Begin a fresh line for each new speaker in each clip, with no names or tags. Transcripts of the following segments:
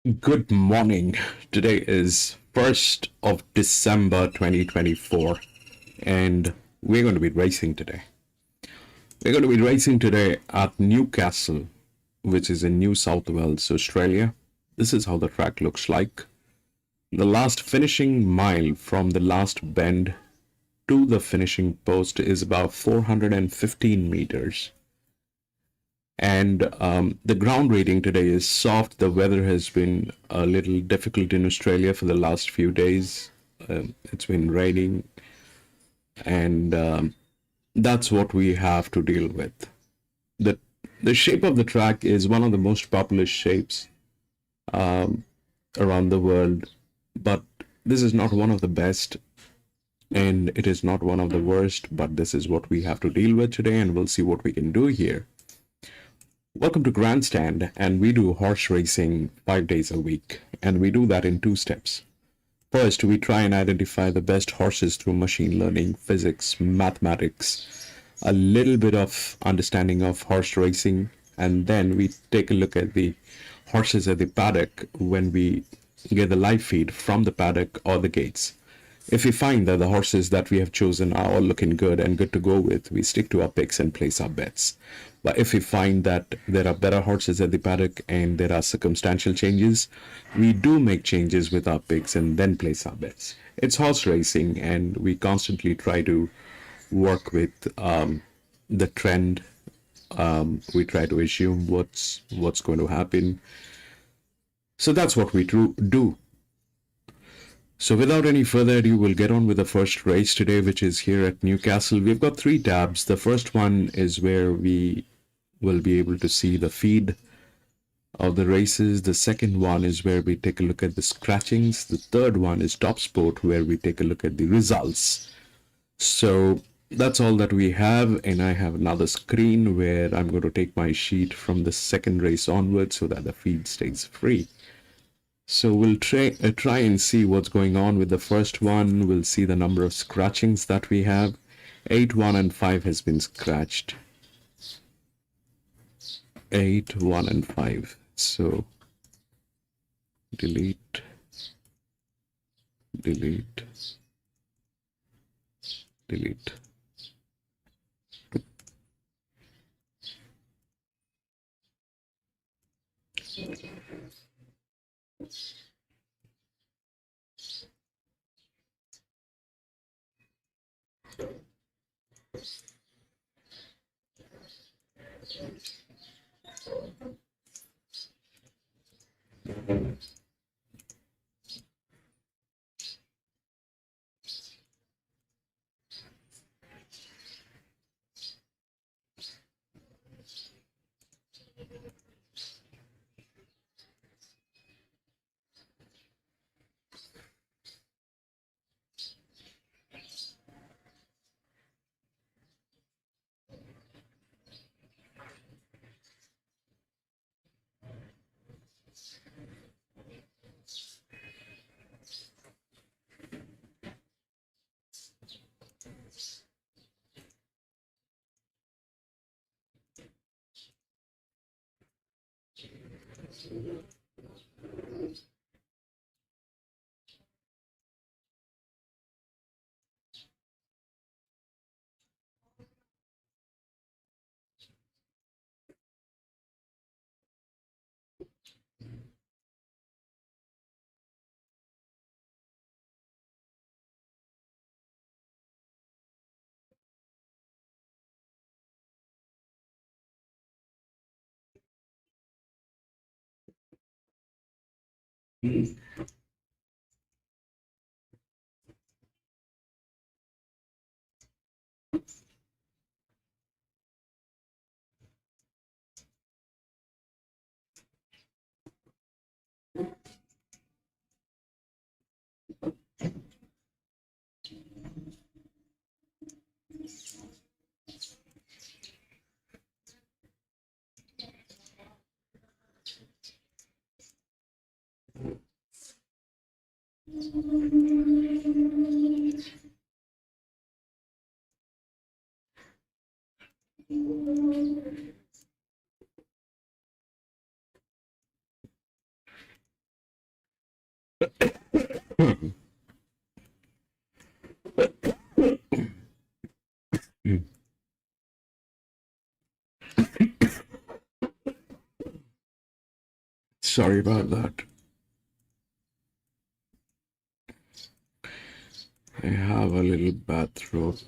Good morning. Today is 1st of December 2024 and we're going to be racing today. We're going to be racing today at Newcastle, which is in New South Wales, Australia. This is how the track looks like. The last finishing mile from the last bend to the finishing post is about 415 meters. And the ground rating today is soft. The weather has been a little difficult in Australia for the last few days. It's been raining, and that's what we have to deal with. The, the shape of the track is one of the most popular shapes um, around the world, but this is not one of the best, and it is not one of the worst, but this is what we have to deal with today, and we'll see what we can do here. Welcome to Grandstand, and we do horse racing 5 days a week, and we do that in two steps. First, we try and identify the best horses through machine learning, physics, mathematics, a little bit of understanding of horse racing, and then we take a look at the horses at the paddock when we get the live feed from the paddock or the gates. If we find that the horses that we have chosen are all looking good and good to go with, we stick to our picks and place our bets. But if we find that there are better horses at the paddock and there are circumstantial changes, we do make changes with our picks and then place our bets. It's horse racing, and we constantly try to work with the trend. We try to assume what's going to happen. So that's what we do. So without any further ado, we'll get on with the first race today, which is here at Newcastle. We've got three tabs. The first one is where we will be able to see the feed of the races. The second one is where we take a look at the scratchings. The third one is Top Sport, where we take a look at the results. So that's all that we have, and I have another screen where I'm going to take my sheet from the second race onwards so that the feed stays free. So we'll try and see what's going on with the first one. We'll see the number of scratchings that we have. 8, 1, and 5 has been scratched. 8, 1, and 5. So delete, delete, delete. Sorry about that. I have a little bad throat.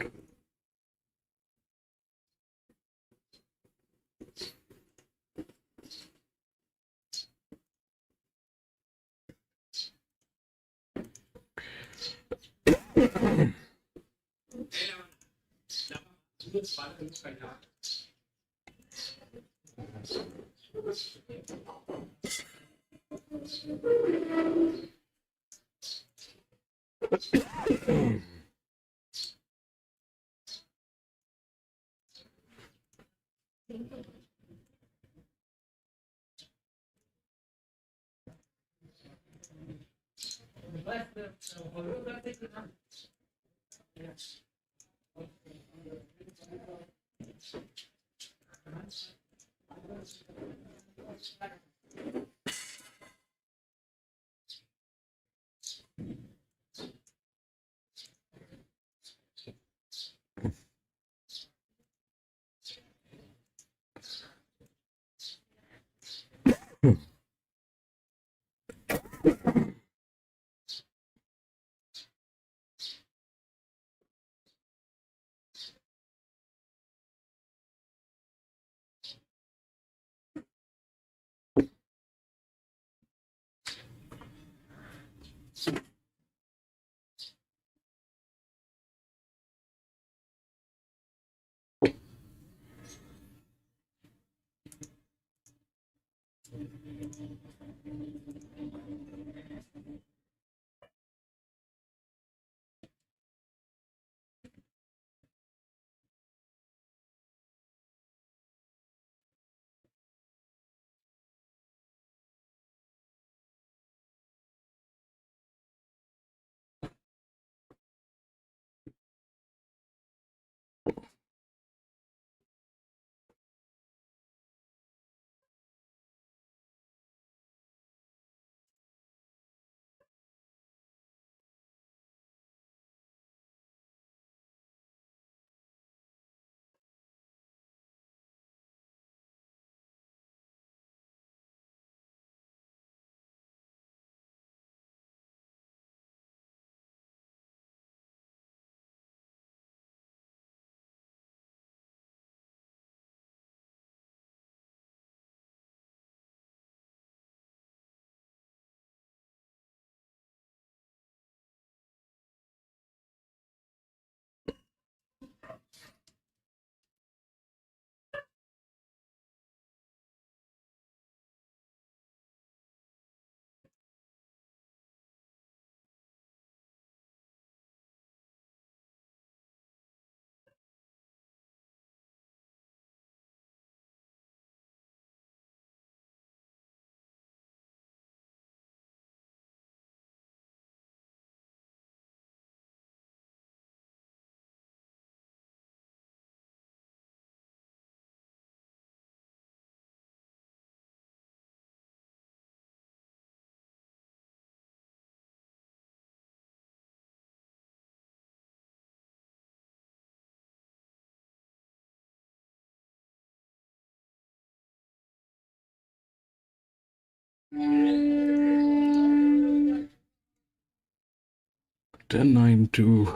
Ten nine two.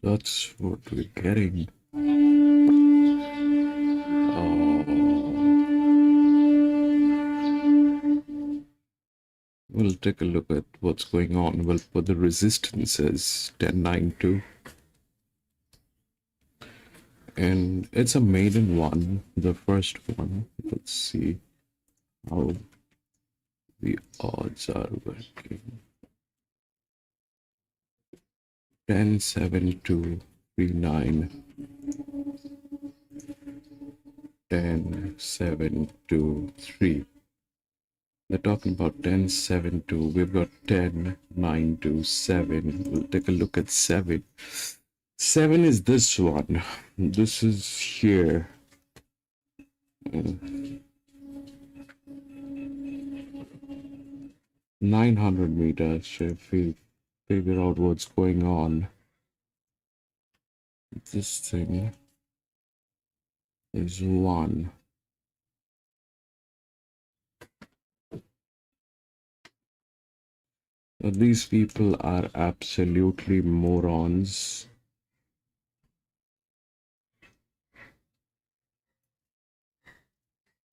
That's what we're getting. We'll take a look at what's going on. We'll put the resistance as 1092. And it's a maiden one, the first one. Let's see how the odds are working. 107239. 10723. They're talking about 1072. We've got 10927. We'll take a look at 7. 7 is this one. This is here. 900 meters. So if we figure out what's going on, this thing is 1. These people are absolutely morons.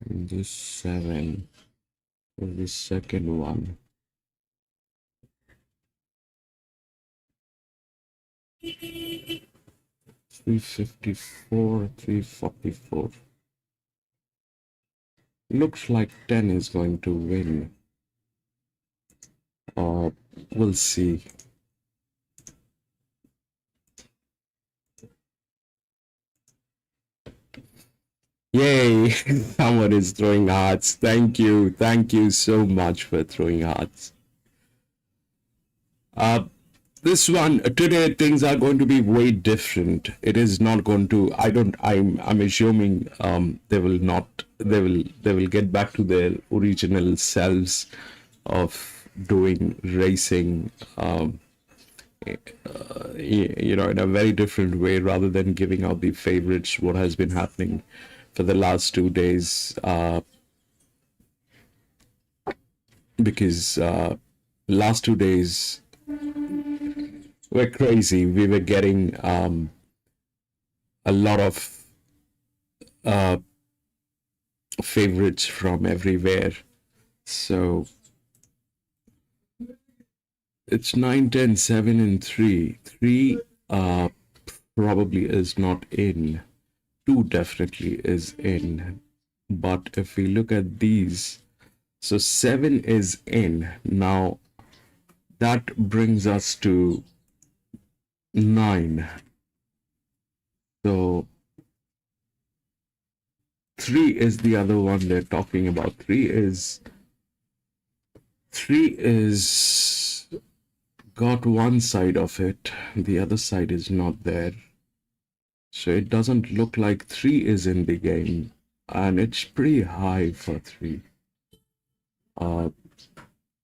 This 7 for the second one. 354, 344. Looks like 10 is going to win. We'll see. Yay! Someone is throwing hearts. Thank you. Thank you so much for throwing hearts. This one today things are going to be way different. It is not going to. I'm assuming they will get back to their original selves of doing racing. In a very different way rather than giving out the favorites. What has been happening for the last 2 days, because last 2 days were crazy. We were getting a lot of favorites from everywhere. So it's 9, 10, 7, and 3. 3 probably is not in. 2 definitely is in. But if we look at these, so 7 is in. Now that brings us to 9. So 3 is the other one they're talking about. 3 is got one side of it, the other side is not there. So it doesn't look like 3 is in the game, and it's pretty high for 3.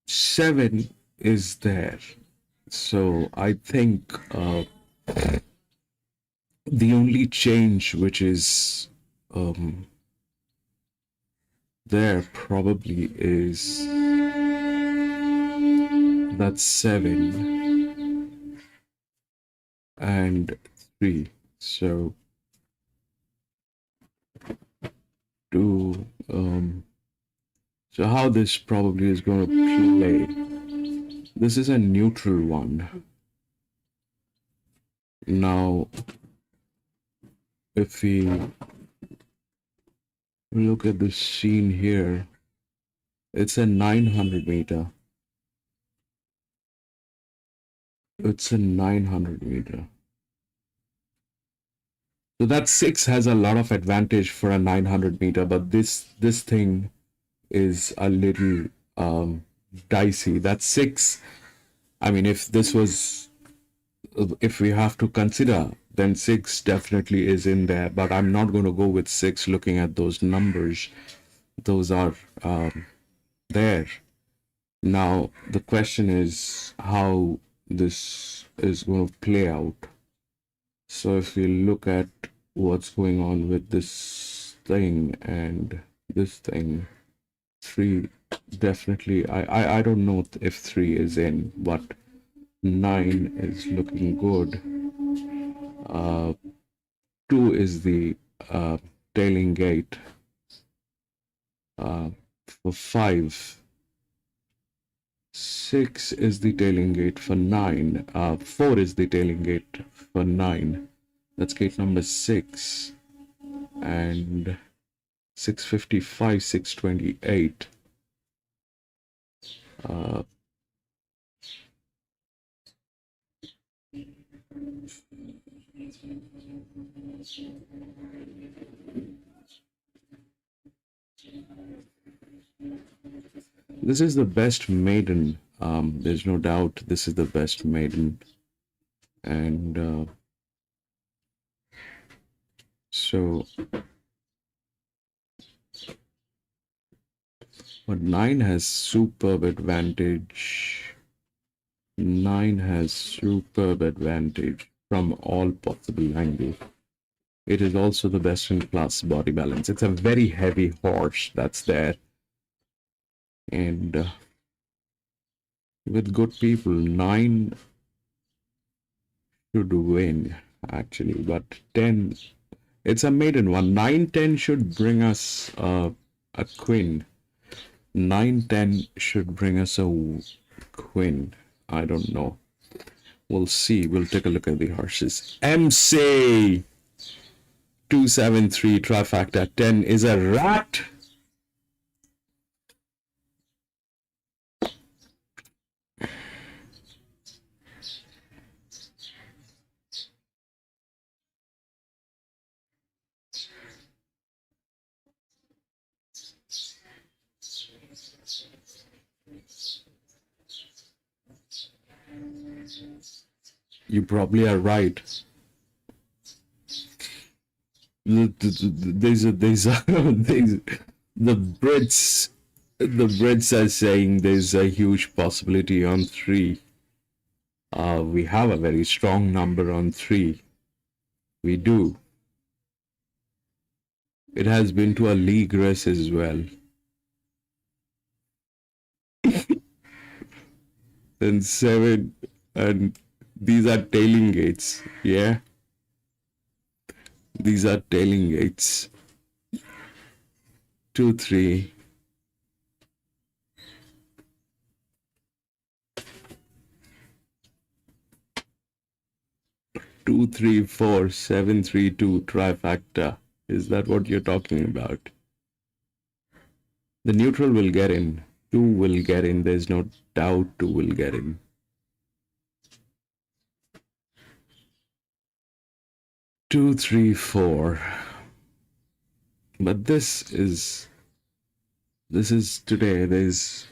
7 is there. So I think the only change which is there probably is that 7 and 3. So so how this probably is going to play. This is a neutral one. Now, if we look at the scene here, it's a 900 meter. It's a 900 meter. So that 6 has a lot of advantage for a 900 meter, but this thing is a little dicey. That 6, I mean, if we have to consider, then 6 definitely is in there, but I'm not going to go with 6 looking at those numbers. Those are there. Now, the question is how this is going to play out. So if we look at what's going on with this thing and this thing, 3 definitely, I don't know if 3 is in, but 9 is looking good. 2 is the tailing gate for 5. 6 is the tailing gate for 9. 4 is the tailing gate for 9. That's gate number 6. And 655, 628. This is the best maiden. There's no doubt this is the best maiden. And so, but 9 has superb advantage. 9 has superb advantage from all possible angles. It is also the best in class body balance. It's a very heavy horse that's there. And with good people. 9 should win, actually, but 10, it's a maiden one. 9-10 should bring us a queen. 9-10 should bring us a queen. I don't know. We'll see. We'll take a look at the horses. MC 273 trifecta 10 is a rat. You probably are right. There's the Brits are saying there's a huge possibility on 3. We have a very strong number on 3. We do. It has been to a league race as well. Then 7, and these are tailing gates. Yeah. These are tailing gates. 2, 3. 2, 3, 4, 7, 3, 2 trifecta. Is that what you're talking about? The neutral will get in. 2 will get in. There's no doubt 2 will get in. 2, 3, 4. But this is today. There's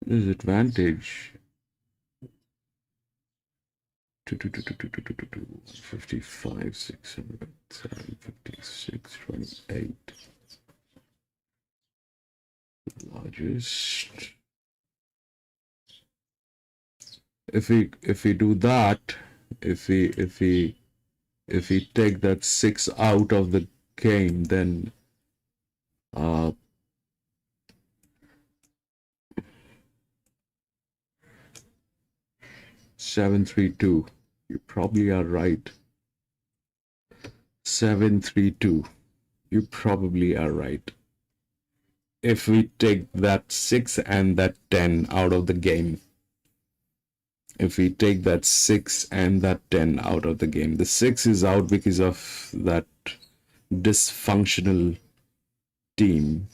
advantage. 55, 600, 756, 28. Largest. If we do that, if we take that 6 out of the game, then 732. You probably are right. 732. You probably are right. If we take that 6 and that 10 out of the game. If we take that 6 and that 10 out of the game. The 6 is out because of that dysfunctional team.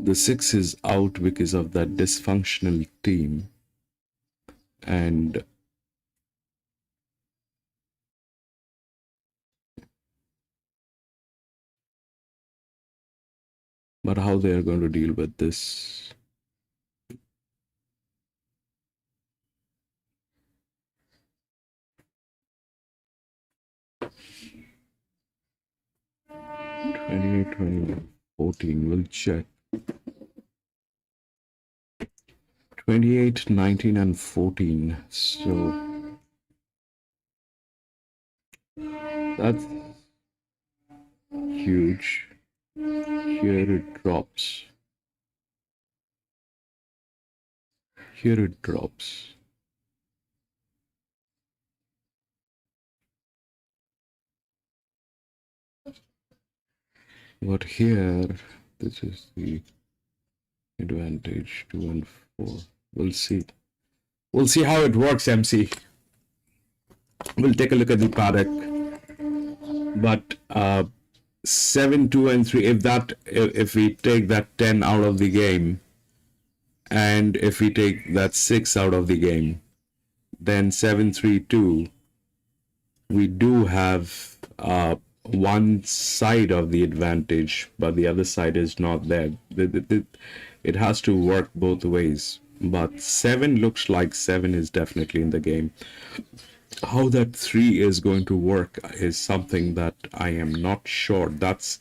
The 6 is out because of that dysfunctional team. And but how they are going to deal with this? 28, 20, 14. We'll check. 28, 19, and 14. So that's huge. Here it drops. Here it drops. But here, this is the advantage. 2 and 4. We'll see. We'll see how it works, MC. We'll take a look at the paddock. But 7, 2, and 3. If we take that 10 out of the game, and if we take that 6 out of the game, then 7, 3, 2. We do have one side of the advantage, but the other side is not there. It has to work both ways. But 7 looks like 7 is definitely in the game. How that 3 is going to work is something that I am not sure. That's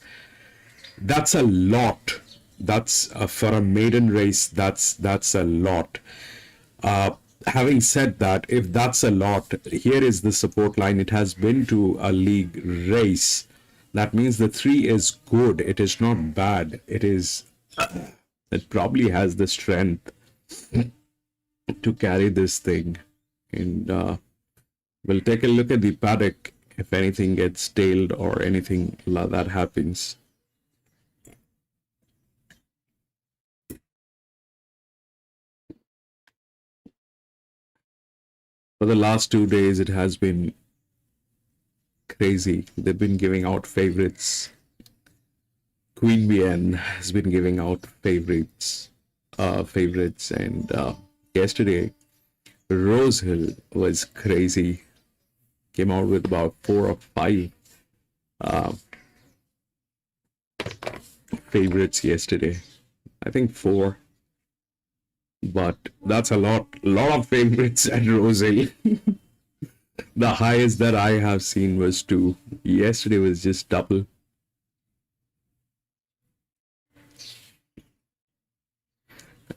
a lot. That's for a maiden race. That's a lot. Having said that, if that's a lot, here is the support line. It has been to a league race That means the 3 is good. It is not bad. It probably has the strength to carry this thing. And we'll take a look at the paddock if anything gets tailed or anything like that happens. For the last 2 days, it has been crazy. They've been giving out favorites. Queen Bien has been giving out favorites, and yesterday Rose Hill was crazy. Came out with about 4 or 5 favorites yesterday. I think 4, but that's a lot of favorites at Rose Hill. The highest that I have seen was 2. Yesterday was just double.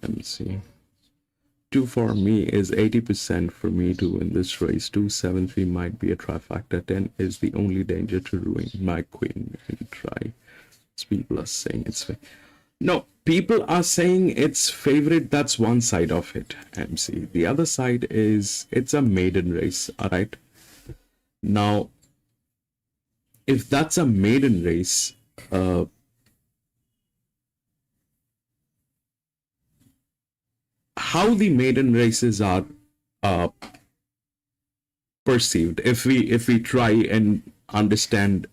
Let me see. 2 for me is 80% for me to win this race. 273 might be a trifecta. 10 is the only danger to ruin my queen. And try. People are saying it's favorite. No, people are saying it's favorite. That's one side of it, MC. The other side is it's a maiden race. All right. Now, if that's a maiden race, how the maiden races are perceived, if we try and understand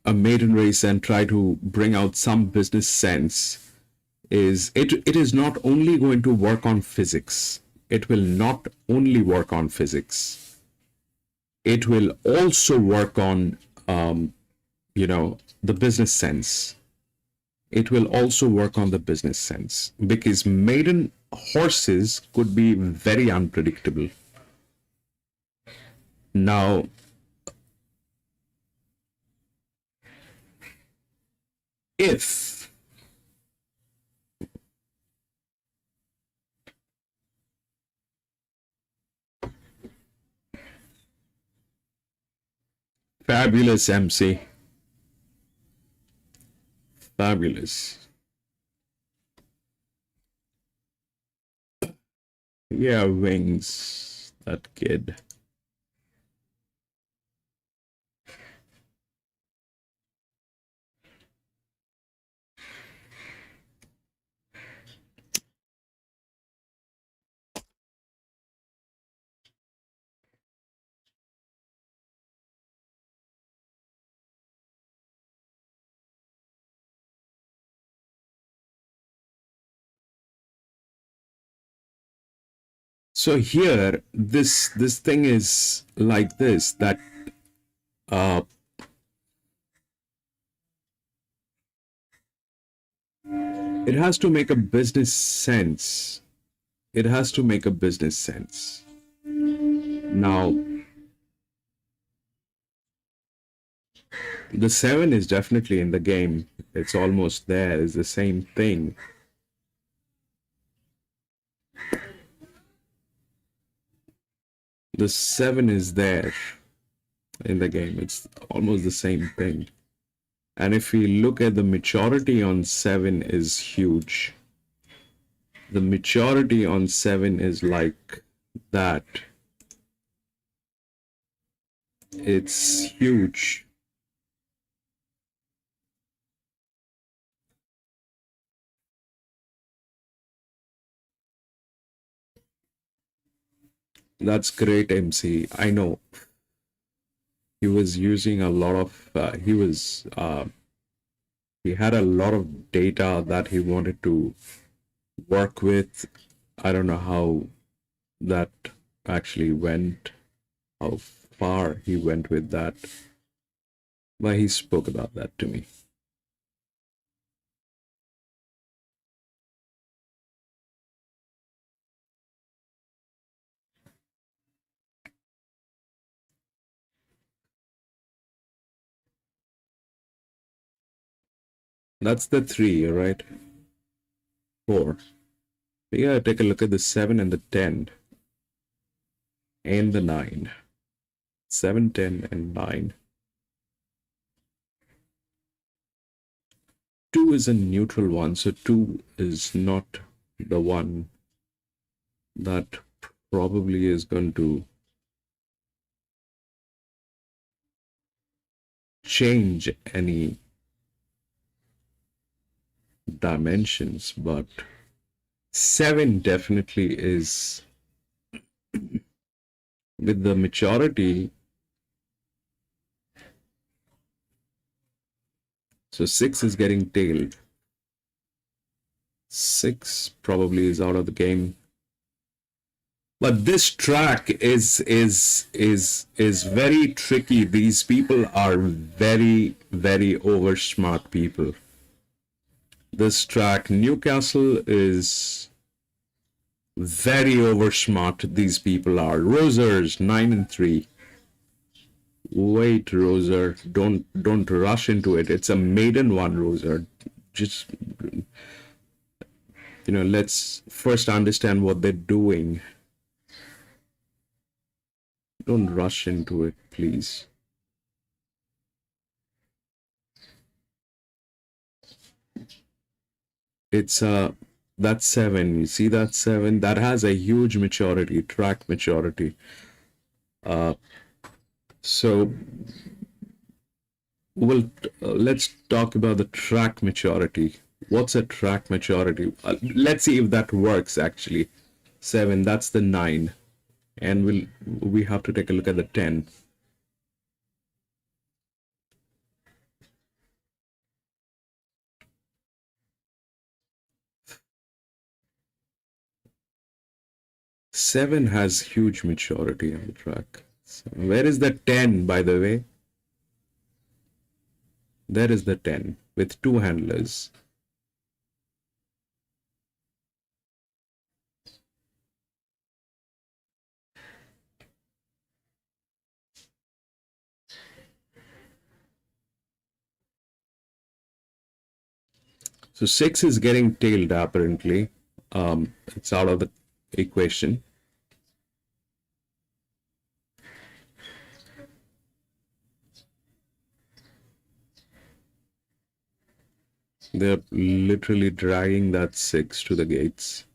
a maiden race and try to bring out some business sense, is it is not only going to work on physics. It will not only work on physics. It will also work on the business sense. It will also work on the business sense, because maiden horses could be very unpredictable. Now, if fabulous, MC, fabulous. Yeah, Wings, that kid. So here, this thing is like this, that it has to make a business sense. It has to make a business sense. Now, the 7 is definitely in the game. It's almost there. It's the same thing. The 7 is there in the game. It's almost the same thing. And if we look at the maturity on 7 is huge. The maturity on 7 is like that. It's huge. That's great, MC. I know. He was using a lot of, he had a lot of data that he wanted to work with. I don't know how that actually went, how far he went with that, but he spoke about that to me. That's the 3, right? 4. We gotta take a look at the 7 and the 10 and the 9. 7, 10, and 9. 2 is a neutral one, so 2 is not the one that probably is going to change any dimensions, but 7 definitely is, with the maturity. So 6 is getting tailed. 6 probably is out of the game. But this track is very tricky. These people are very, very over smart people. This track, Newcastle, is very over smart. These people are. Rosers 9 and 3. Wait, Roser, don't rush into it. It's a maiden one, Roser. Just, let's first understand what they're doing. Don't rush into it, please. It's that 7. You see that 7? That has a huge maturity, track maturity. So let's talk about the track maturity. What's a track maturity? Let's see if that works actually. 7, that's the 9. And we have to take a look at the 10. Seven has huge maturity on the track. So where is the 10, by the way? There is the 10 with 2 handlers. So 6 is getting tailed apparently. It's out of the equation. They're literally dragging that 6 to the gates.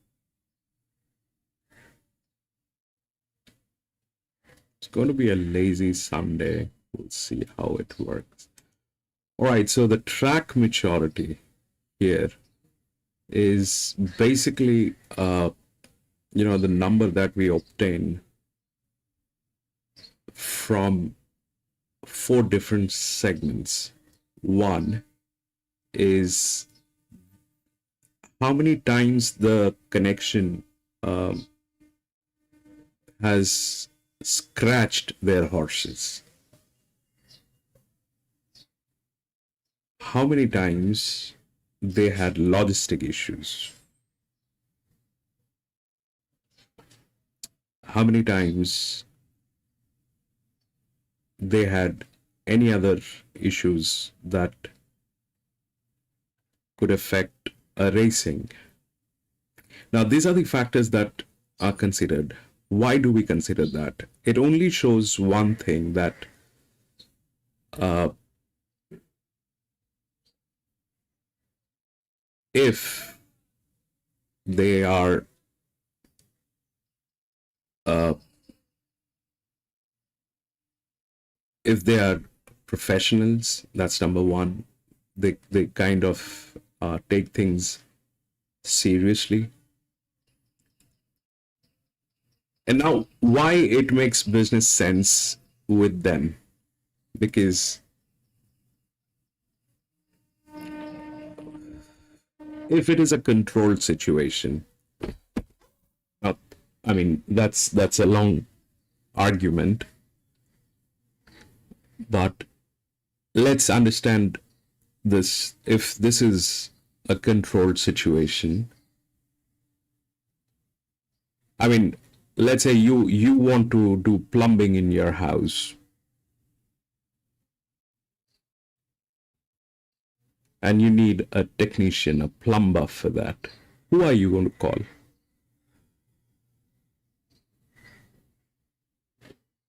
It's going to be a lazy Sunday. We'll see how it works. All right, so the track maturity here is basically, the number that we obtain from 4 different segments. One is how many times the connection has scratched their horses. How many times they had logistic issues. How many times they had any other issues that could affect a racing. Now, these are the factors that are considered. Why do we consider that? It only shows one thing, that if they are professionals, that's number one. They kind of take things seriously. And now, why it makes business sense with them? Because if it is a controlled situation, I mean, that's a long argument, but let's understand this. If this is a controlled situation, I mean, let's say you want to do plumbing in your house, and you need a technician, a plumber for that. Who are you going to call?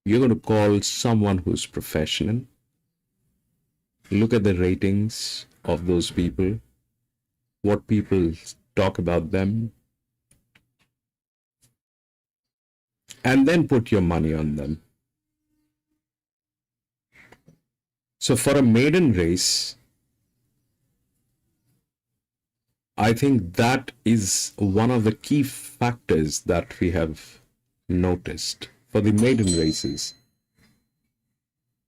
You're going to call someone who's professional. Look at the ratings of those people, what people talk about them, and then put your money on them. So for a maiden race, I think that is one of the key factors that we have noticed for the maiden races.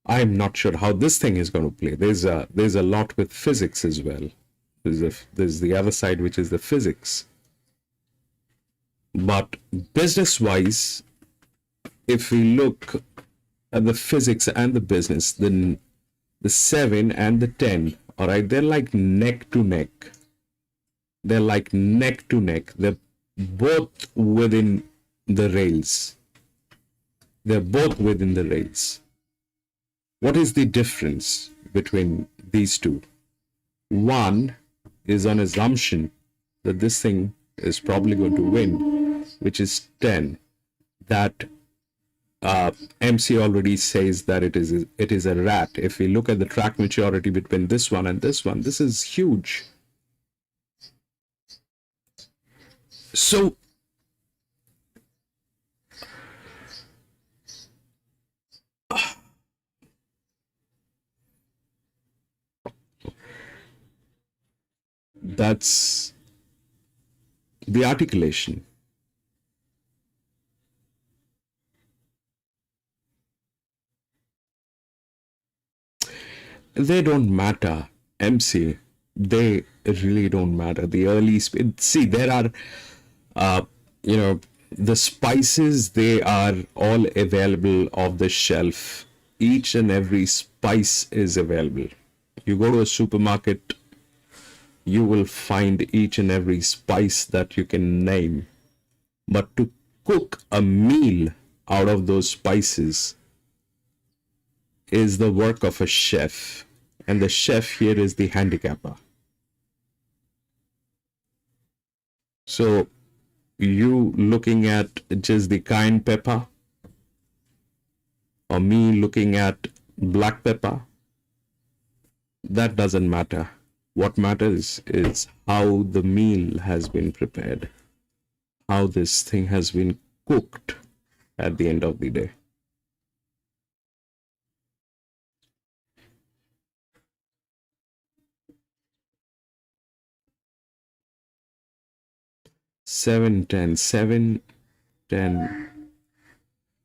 I'm not sure how this thing is going to play. There's a lot with physics as well. There's the other side, which is the physics. But business-wise, if we look at the physics and the business, then the 7 and the 10, all right, they're like neck to neck. They're like neck to neck. They're both within the rails. They're both within the rails. What is the difference between these two? One is on assumption that this thing is probably going to win, which is 10. That MC already says that it is a rat. If we look at the track maturity between this one and this one, this is huge. So that's the articulation. They don't matter, MC. They really don't matter. The early speed. See, there are, the spices. They are all available off the shelf. Each and every spice is available. You go to a supermarket, you will find each and every spice that you can name. But to cook a meal out of those spices is the work of a chef. And the chef here is the handicapper. So you looking at just the cayenne pepper, or me looking at black pepper, that doesn't matter. What matters is how the meal has been prepared, how this thing has been cooked at the end of the day. Seven, 10.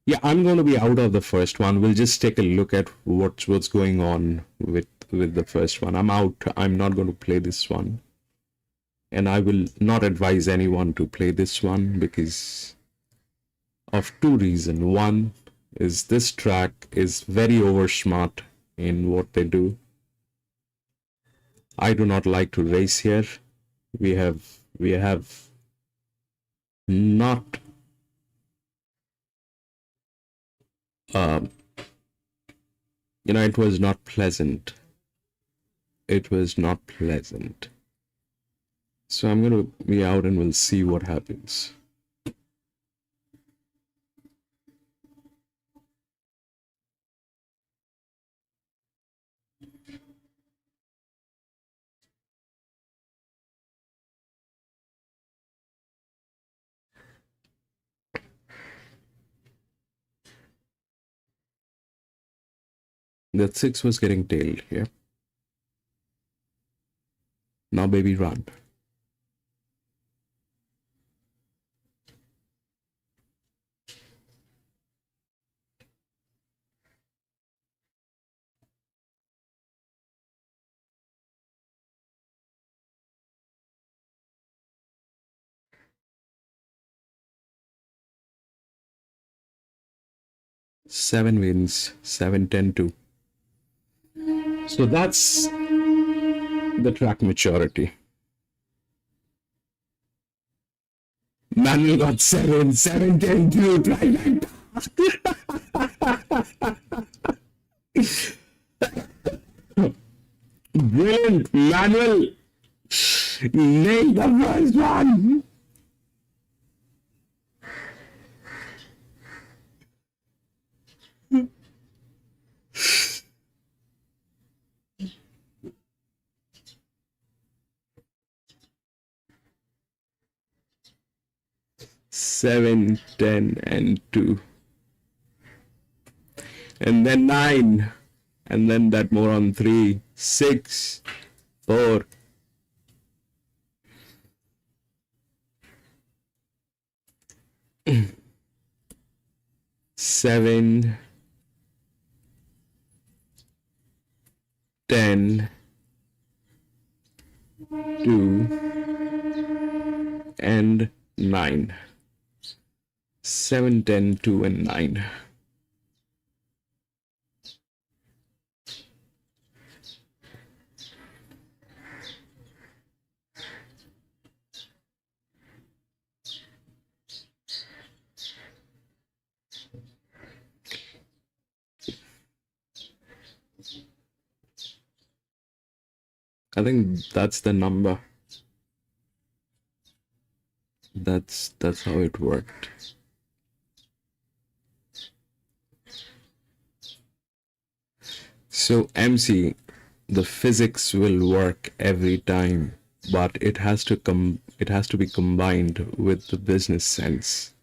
Yeah, I'm going to be out of the first one. We'll just take a look at what's going on with the first one. I'm out. I'm not going to play this one. And I will not advise anyone to play this one because of two reasons. One is this track is very over smart in what they do. I do not like to race here. We have not it was not pleasant. It was not pleasant. So I'm going to be out and we'll see what happens. That 6 was getting tailed here. Now, baby, run. Seven wins, 7-10-2. So that's the track maturity. Manuel got 7-10-2. Brilliant, Manuel. Nailed the first one. 7, 10, and 2. And then 9. And then that more on 3, 6, 4, 7, 10, 2, and 9. 7, 10, 2, and 9. I think that's the number. That's how it worked. So MC, the physics will work every time, but it has to be combined with the business sense.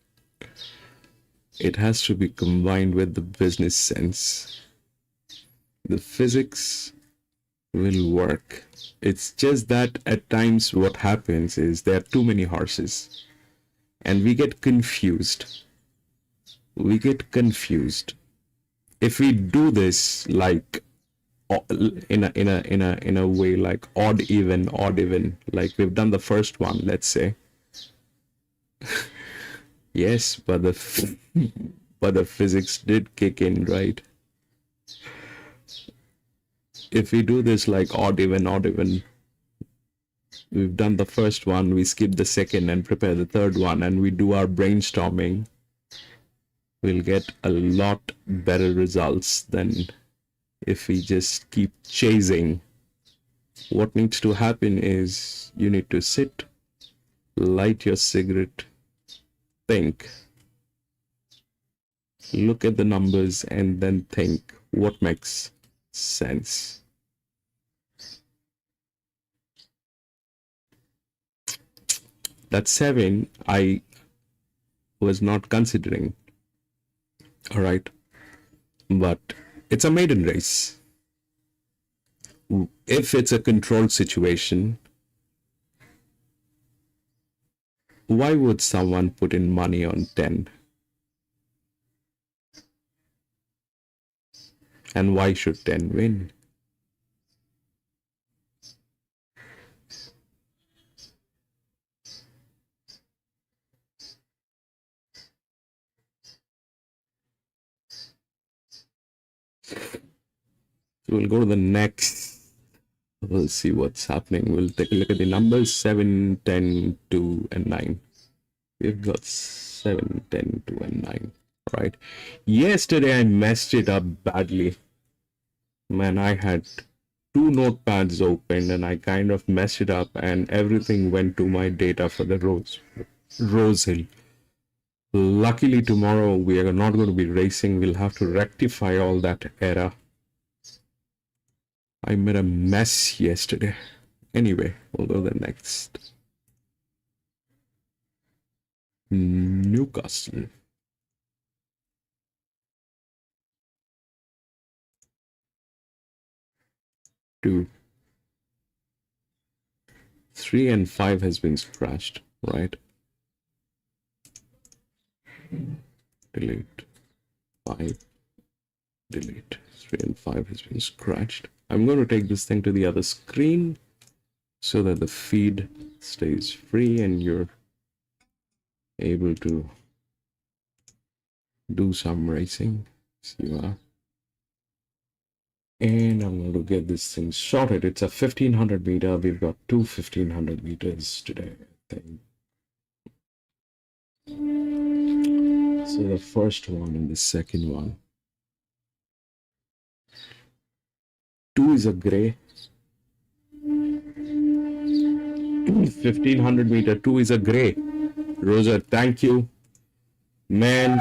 It has to be combined with the business sense. The physics will work. It's just that at times what happens is there are too many horses and we get confused. If we do this like in a way like odd even, like we've done the first one, let's say. Yes, but the physics did kick in, right? If we do this like odd even, we've done the first one, we skip the second and prepare the third one, and we do our brainstorming, we'll get a lot better results than if we just keep chasing. What needs to happen is you need to sit, light your cigarette, think, look at the numbers, and then think what makes sense. That 7 I was not considering. All right, but it's a maiden race. If it's a controlled situation, why would someone put in money on 10? And why should 10 win? We'll go to the next. We'll see what's happening. We'll take a look at the numbers 7, 10, 2, and 9. We've got 7, 10, 2, and 9. Right. Yesterday I messed it up badly. Man, I had 2 notepads open and I kind of messed it up, and everything went to my data for the Rose Hill. Luckily tomorrow we are not going to be racing. We'll have to rectify all that error. I made a mess yesterday. Anyway, we'll go to the next. Newcastle. Two. 3 and 5 has been scratched, right? Delete. 5. Delete. 3 and 5 has been scratched. I'm going to take this thing to the other screen so that the feed stays free and you're able to do some racing. So you are. And I'm going to get this thing sorted. It's a 1500 meter. We've got 2 1500 meters today, I think. So the first one and the second one. 2 is a gray. 1500 meter, 2 is a gray. Rosa, thank you. Man.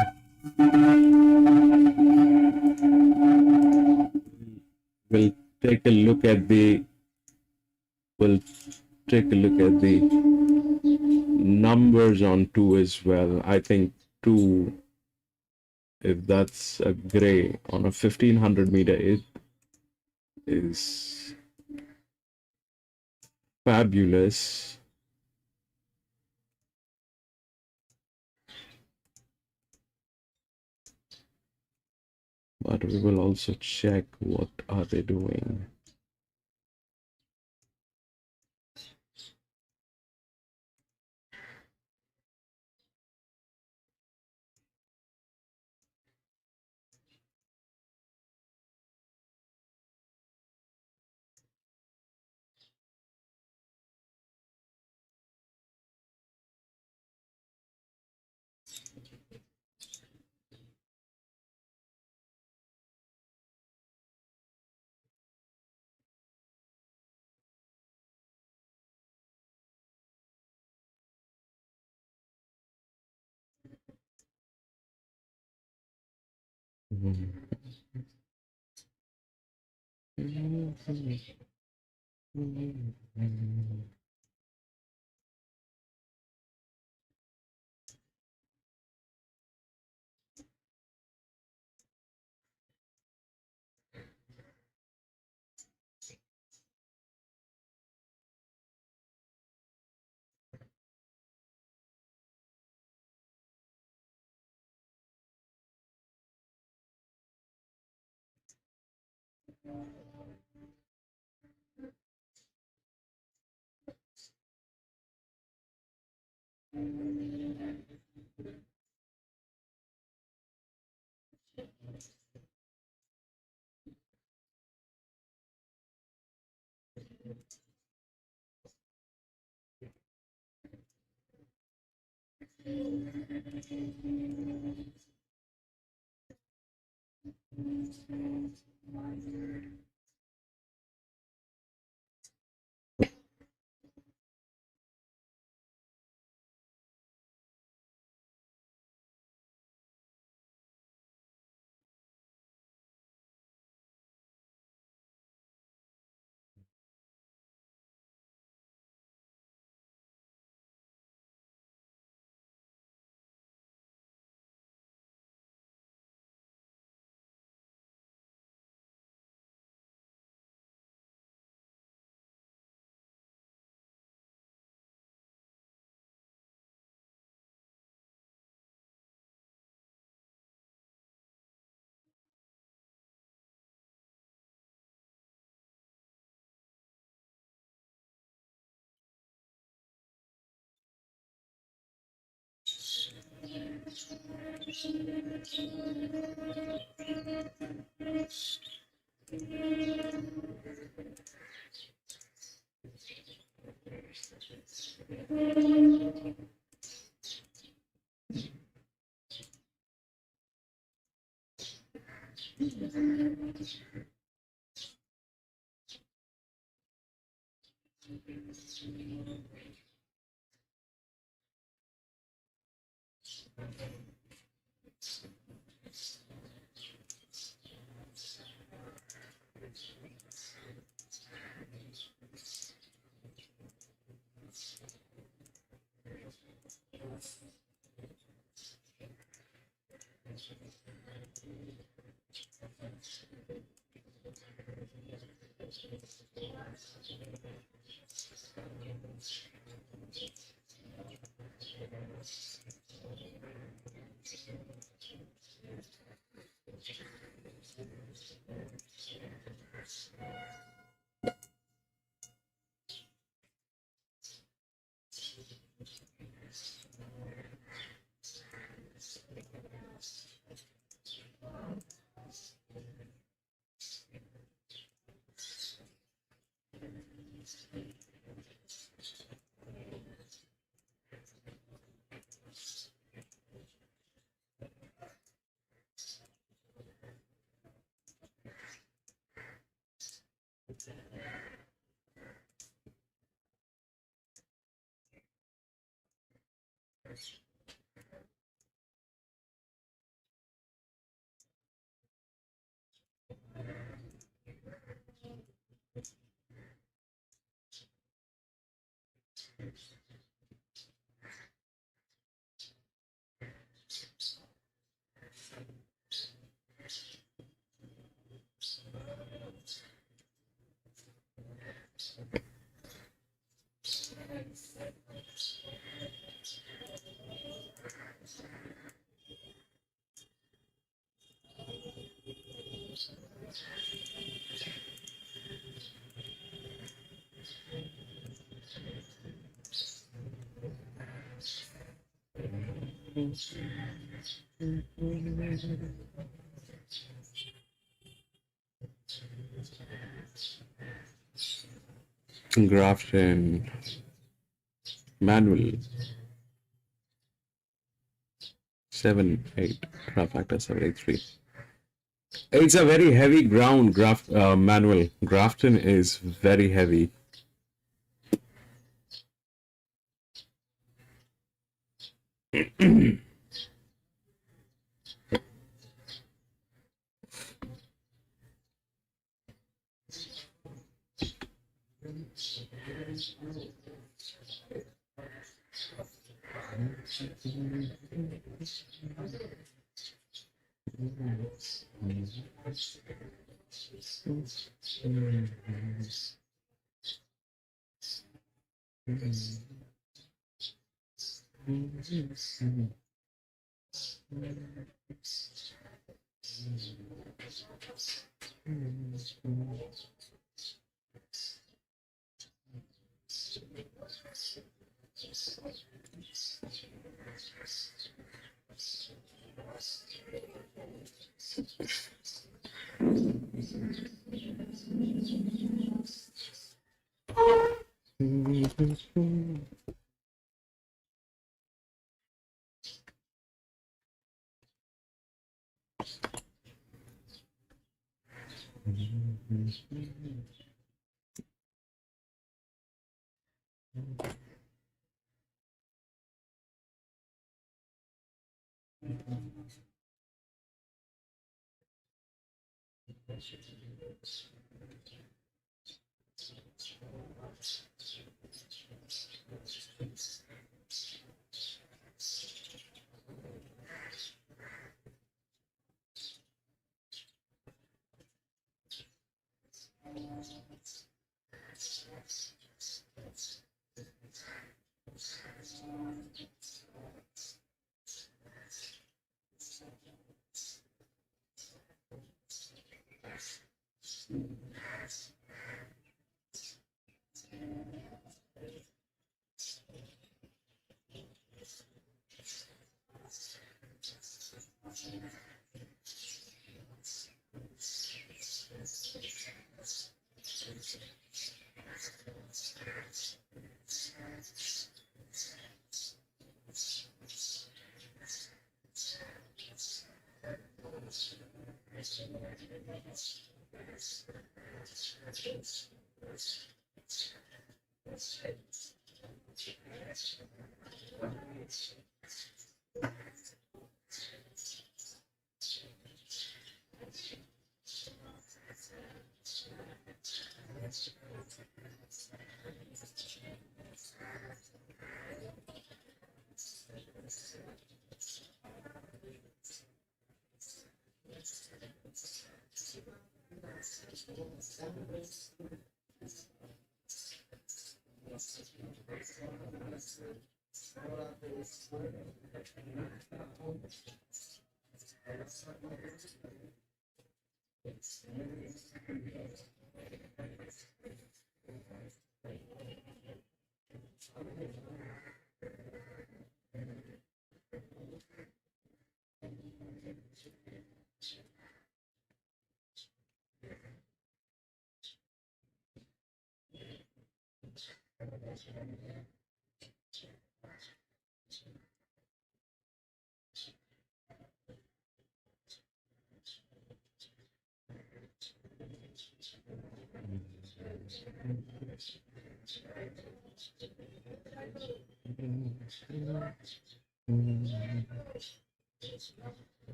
We'll take a look at the numbers on 2 as well. I think 2, if that's a gray on a 1500 meter, it is fabulous. But we will also check what are they doing. Grafton manual 7 8 craft factor 783. It's a very heavy ground. Manual Grafton is very heavy.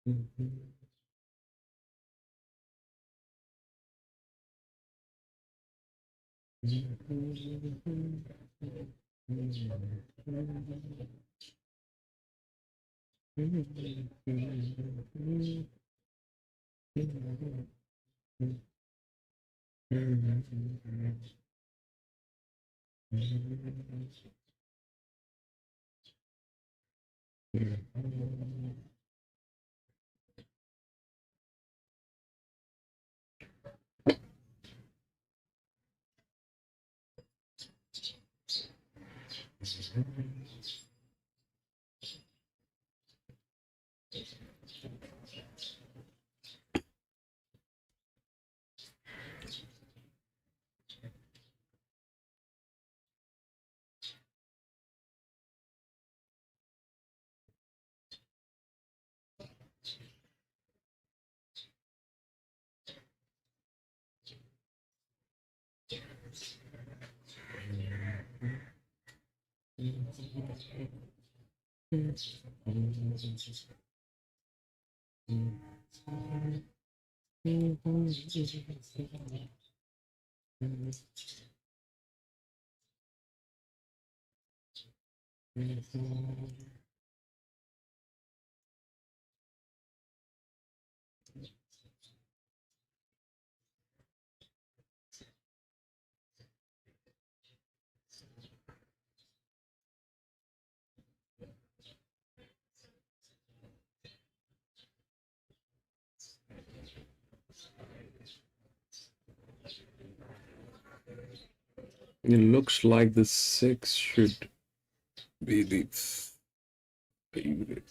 It looks like the 6 should be the favorite.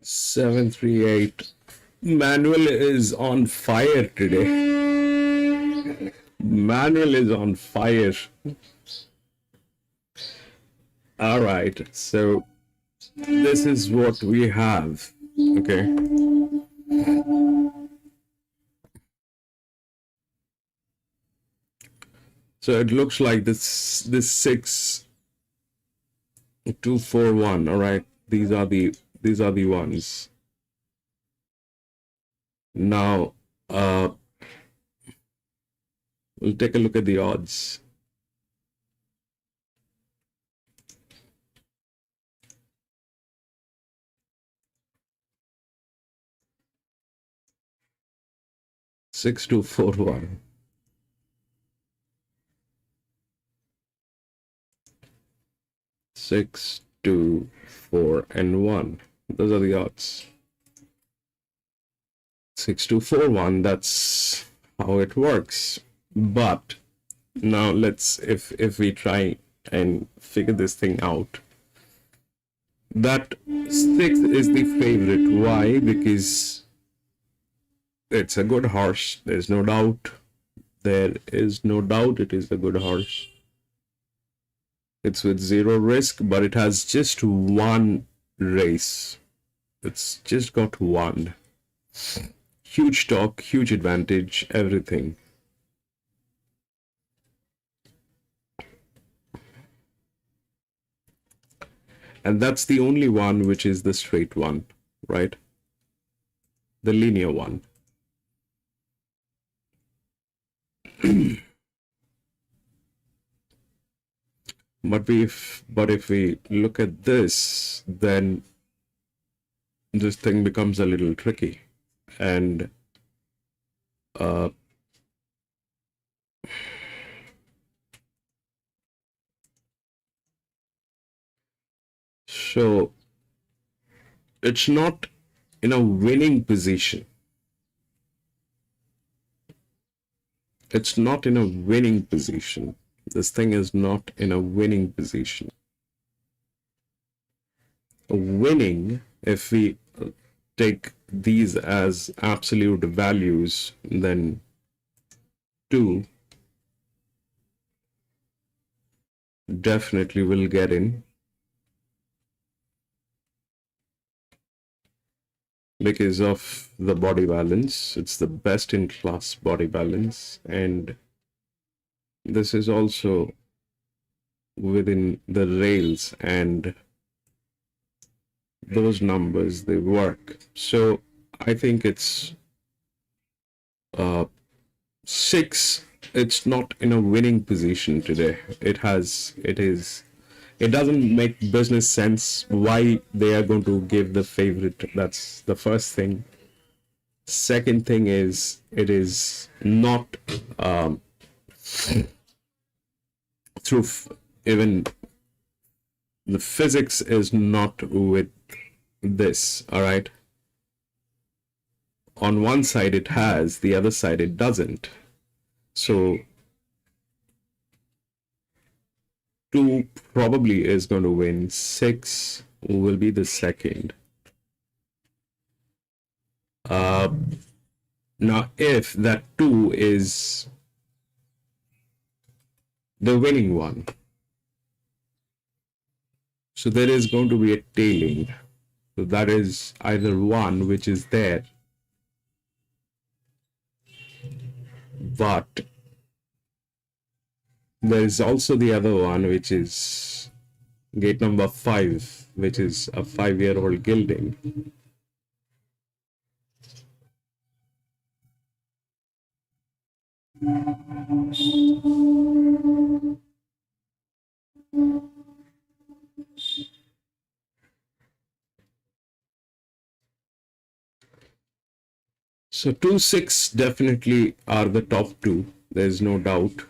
738. Manual is on fire today. Manual is on fire. All right, so this is what we have. Okay. So it looks like this 6241. All right, these are the ones. Now, we'll take a look at the odds. Six, 241. Six, 2, 4, and 1. Those are the odds. 6241. That's how it works. But now let's, if we try and figure this thing out, that 6 is the favorite. Why? Because it's a good horse. There's no doubt. There is no doubt it is a good horse. It's with 0 risk, but it has just 1 race. It's just got 1. Huge torque, huge advantage, everything. And that's the only one which is the straight one, right? The linear one. But if we look at this, then this thing becomes a little tricky. And so it's not in a winning position. It's not in a winning position. This thing is not in a winning position. Winning, if we take these as absolute values, then 2 definitely will get in, because of the body balance. It's the best in class body balance, and this is also within the rails, and those numbers, they work. So I think it's 6. It's not in a winning position today. It doesn't make business sense why they are going to give the favorite. That's the first thing. Second thing is, it is not through even the physics is not with this. All right, on one side it has, the other side it doesn't. So 2 probably is going to win. 6 will be the second. Now if that 2 is the winning one, so there is going to be a tailing. So that is either 1 which is there, but there is also the other one, which is gate number 5, which is a 5-year-old gelding. So 2, 6 definitely are the top 2. There's no doubt.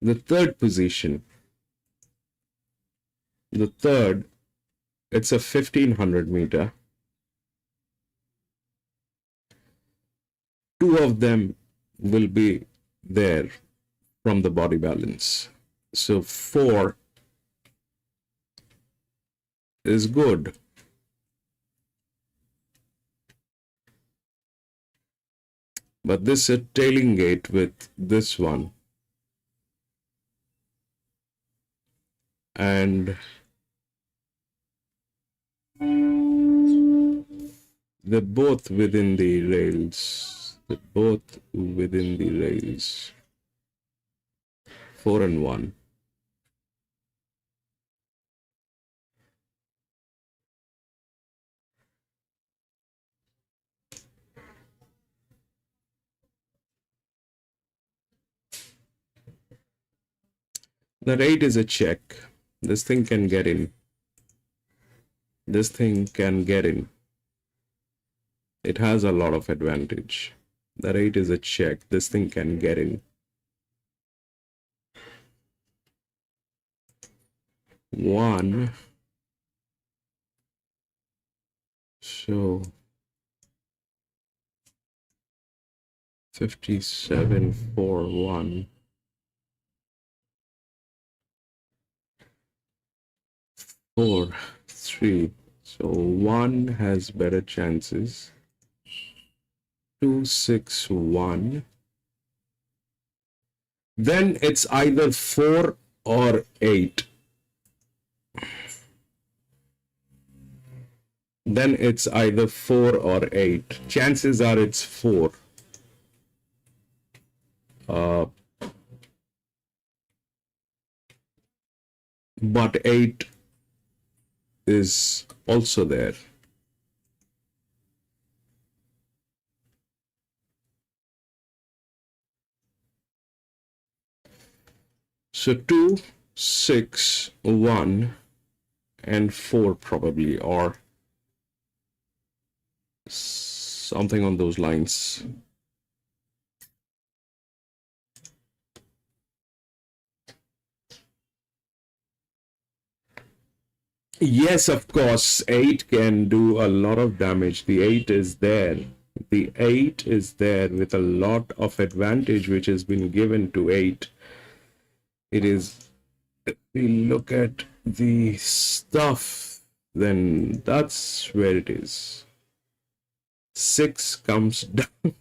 The third position, the third, it's a 1500 meter. 2 of them will be there from the body balance. So 4 is good. But this is a tailing gate with this one. And they're both within the rails. They're both within the rails. 4 and 1. That 8 is a check. This thing can get in. This thing can get in. It has a lot of advantage. That 8 is a check. This thing can get in. 1. So 57 4 1. 4 3. So 1 has better chances. 2 6 1. Then it's either 4 or 8. Then it's either 4 or 8. Chances are it's 4. But 8 is also there. So 2, 6, 1, and 4 probably, or something on those lines. Yes, of course, 8 can do a lot of damage. The 8 is there. The 8 is there with a lot of advantage which has been given to 8. It is, if we look at the stuff, then that's where it is. 6 comes down.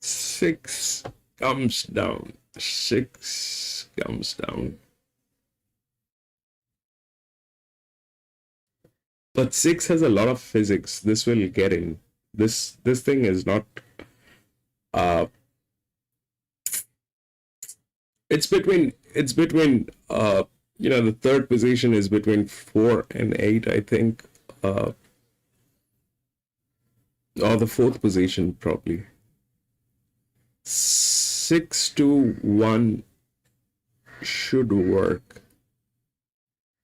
6 comes down. 6 comes down. But 6 has a lot of physics. This will get in. This thing is not it's between the third position is between 4 and 8, I think. Or the fourth position probably. 6 to 1 should work.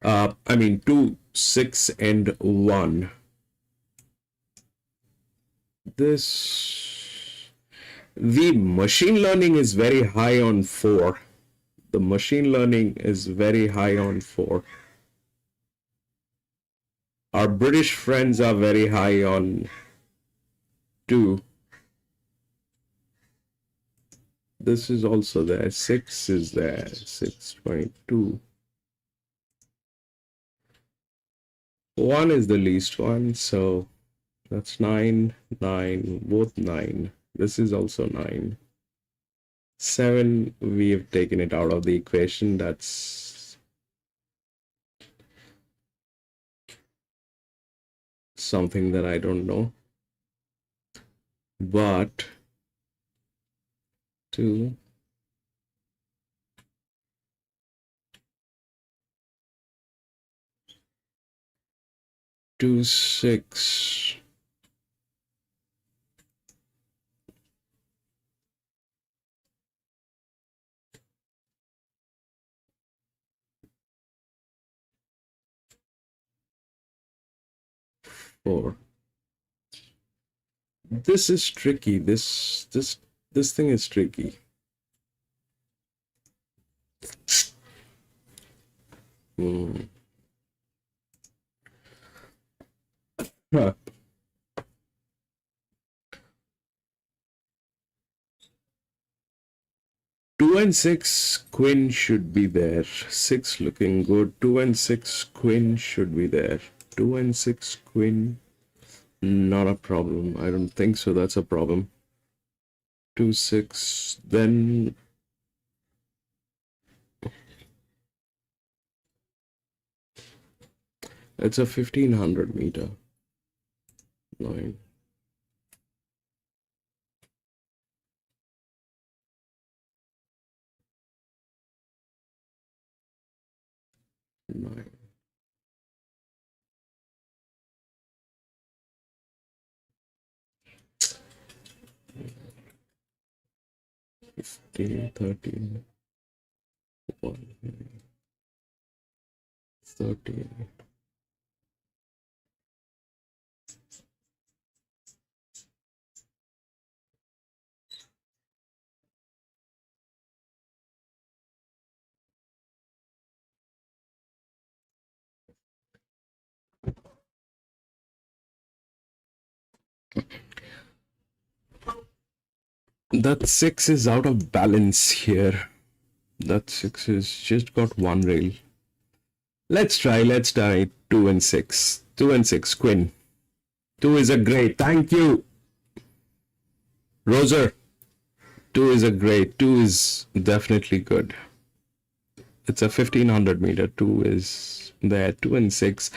2, 6, and 1. The machine learning is very high on 4. The machine learning is very high on 4. Our British friends are very high on 2. This is also there. 6 is there. 6.2. 1 is the least one, so that's 9, 9, both 9. This is also 9. 7, we have taken it out of the equation. That's something that I don't know. But 2, 2, 6. Four. This is tricky. This thing is tricky. Huh. and 6 queen should be there. 6 looking good. 2 and 6 queen should be there. 2 and 6 queen, not a problem. I don't think so. That's a problem. 2 6. Then it's a 1500 meter. 9. Nine. Fifteen, 13, 1, 13. That 6 is out of balance here. That 6 is just got one rail. Let's try 2 and 6. 2 and 6, queen. 2 is a great. Thank you, Roser. 2 is a great. 2 is definitely good. It's a 1500 meter. 2 is there. 2 and 6.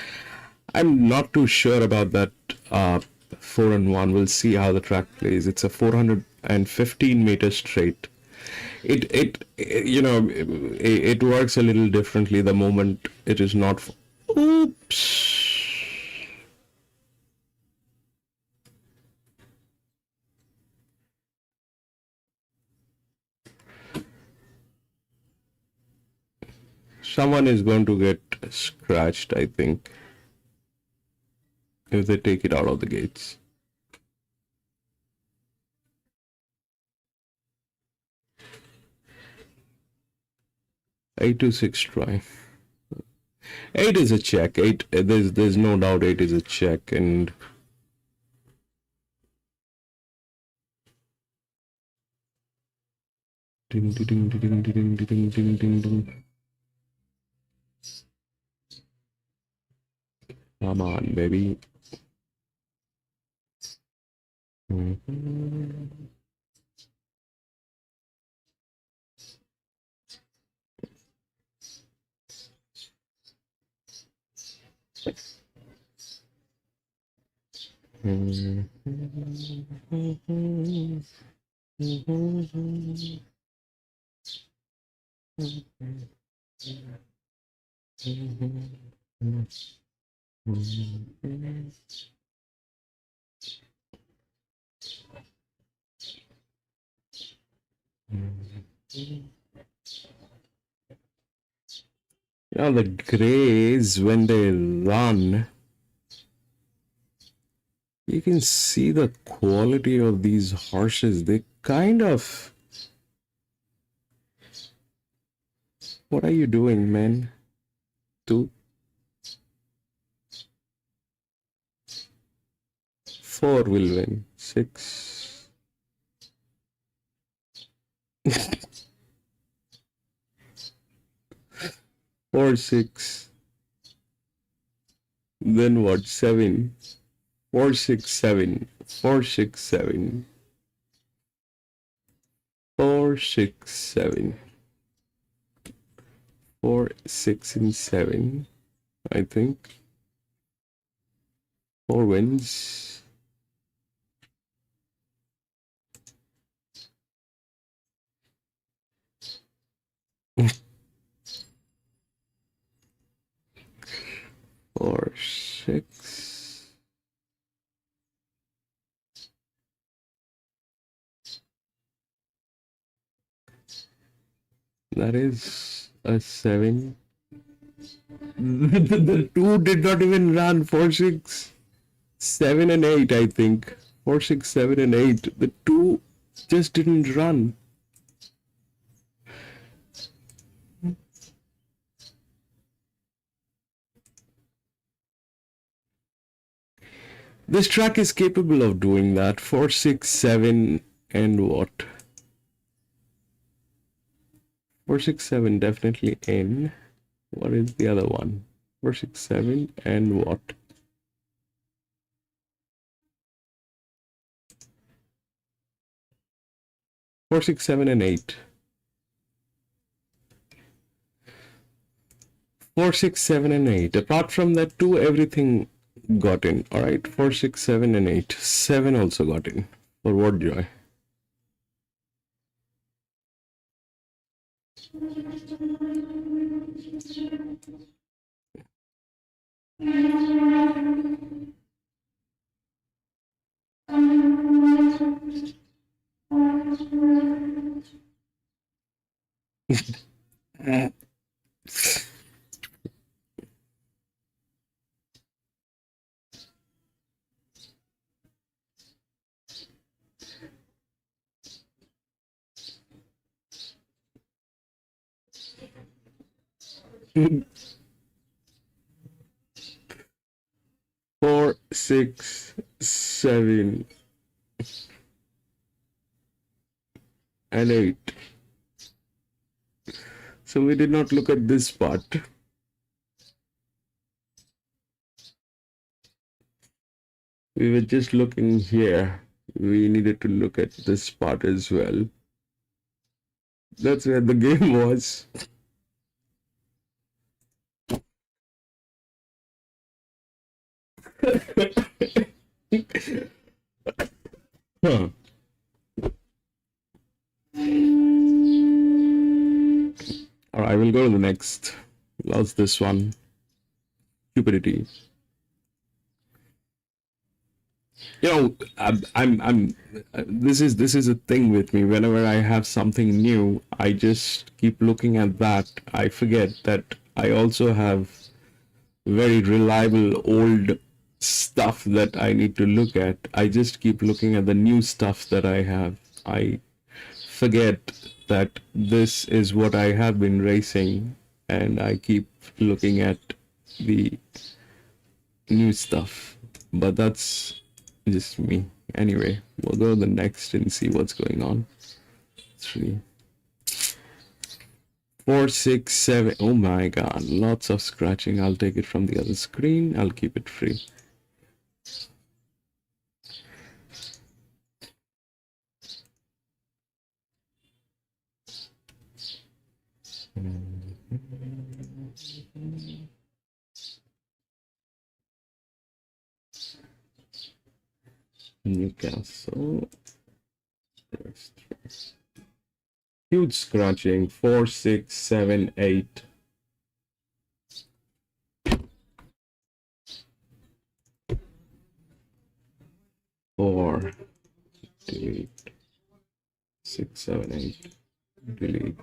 I'm not too sure about that 4 and 1. We'll see how the track plays. It's a 415 meter straight. It works a little differently the moment it is not. Oops. Someone is going to get scratched, I think, if they take it out of the gates. Eight to 6 try. 8 is a check. 8. There's no doubt 8 is a check, and ding ding ding ding ding ding ding ding ding. Come on, baby. Yeah, the grays, when they run, you can see the quality of these horses. They kind of... What are you doing, man? 2, 4 will win. 6. 4, 6. Then what? 7. 4, 6, 7. 4, 6, 7. 4, 6, 7. 4, 6, and 7. I think 4 wins. Or 6. That is a 7. The 2 did not even run. 4, 6, 7, and 8, I think. 4, 6, 7, and 8. The 2 just didn't run. This track is capable of doing that. 4, 6, 7, and what? 467 definitely in. What is the other one? 467 and what? 467 and 8. 467 and 8. Apart from that, 2 everything got in. Alright, 467 and 8. 7 also got in. For what joy? Four, 6, 7, and 8. So we did not look at this part. We were just looking here. We needed to look at this part as well. That's where the game was. Huh. Alright, I will go to the next. Lost this one. Stupidity. You know, I'm this is a thing with me. Whenever I have something new, I just keep looking at that. I forget that I also have very reliable old stuff that I need to look at. I just keep looking at the new stuff that I have. I forget that this is what I have been racing, and I keep looking at the new stuff. But that's just me. Anyway, we'll go to the next and see what's going on. 3, 4, 6, 7. Oh my god, lots of scratching. I'll take it from the other screen. I'll keep it free. Newcastle. Huge scratching. 4, 6, 7, 8. Four, delete, 6, 7, 8, delete,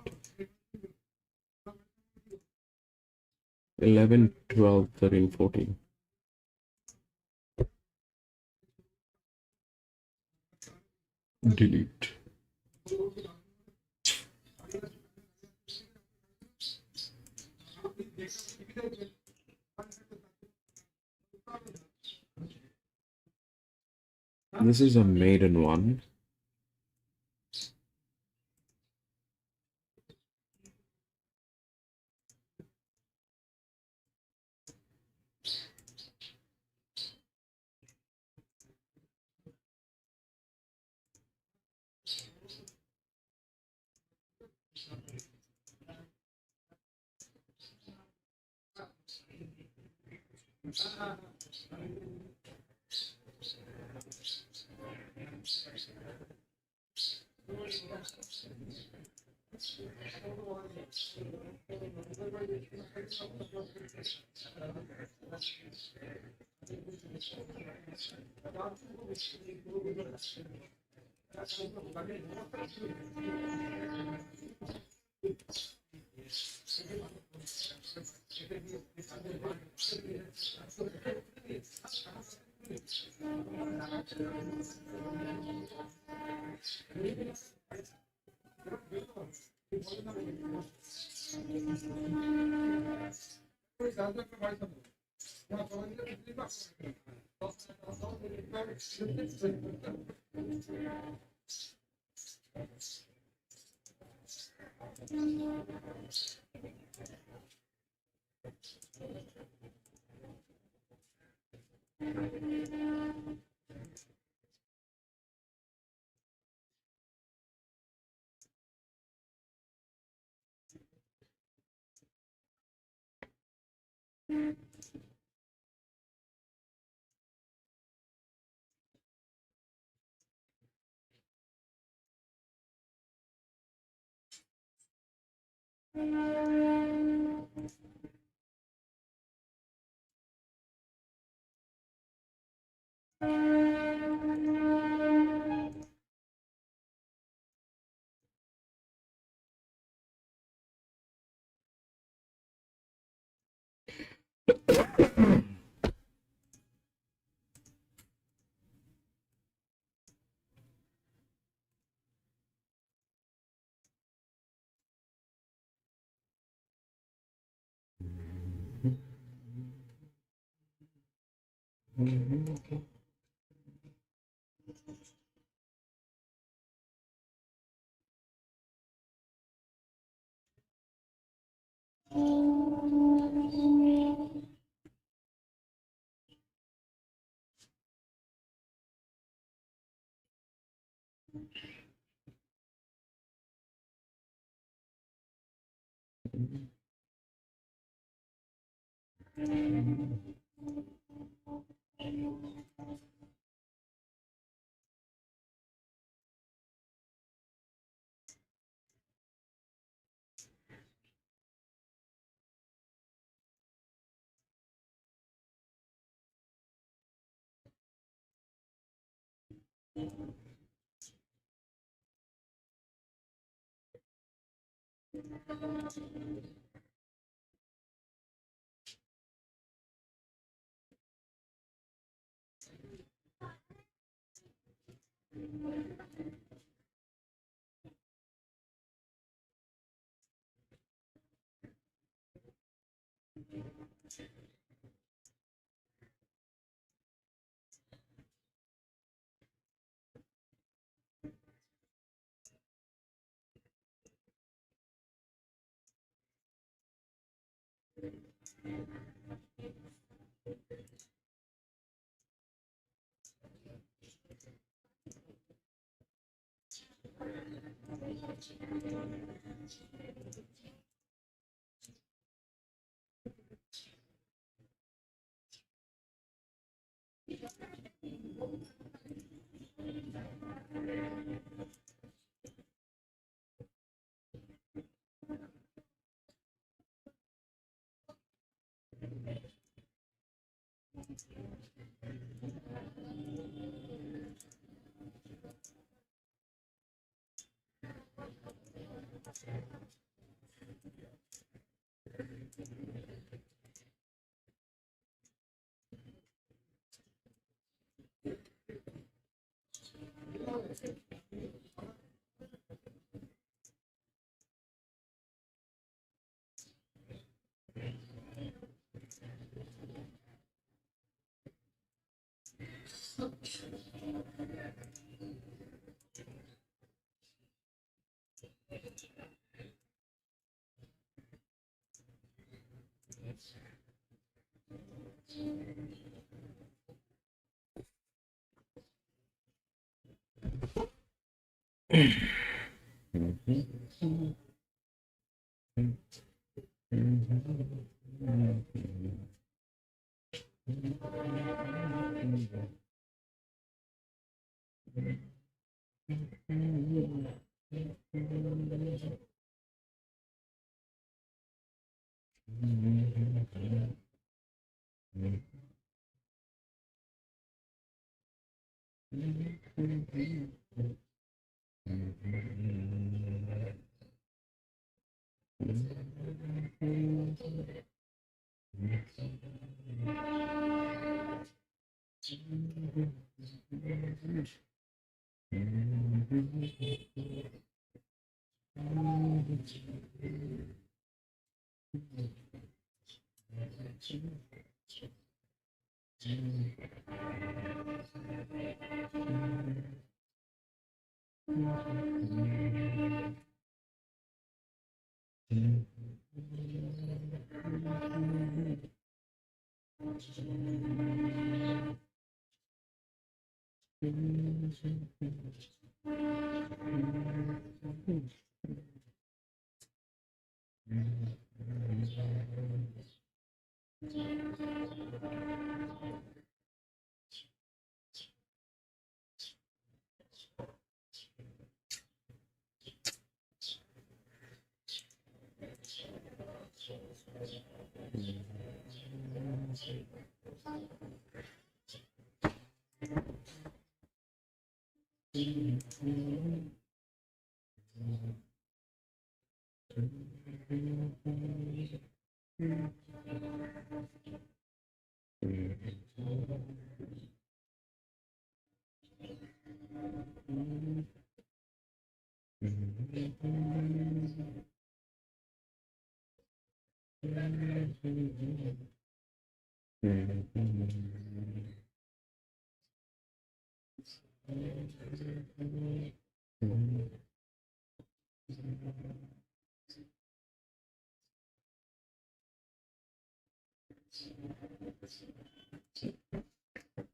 11, 12, 13, 14. Delete. This is a maiden one.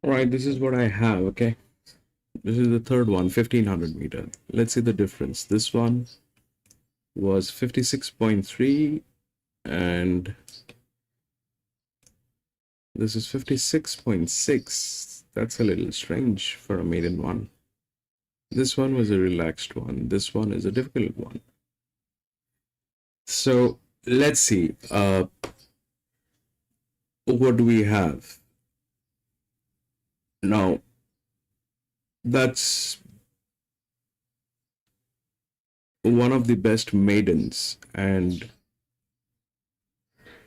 All right, this is what I have, okay? This is the third one, 1500 meter. Let's see the difference. This one was 56.3 and this is 56.6. That's a little strange for a maiden one. This one was a relaxed one. This one is a difficult one. So let's see. What do we have? Now, that's one of the best maidens, and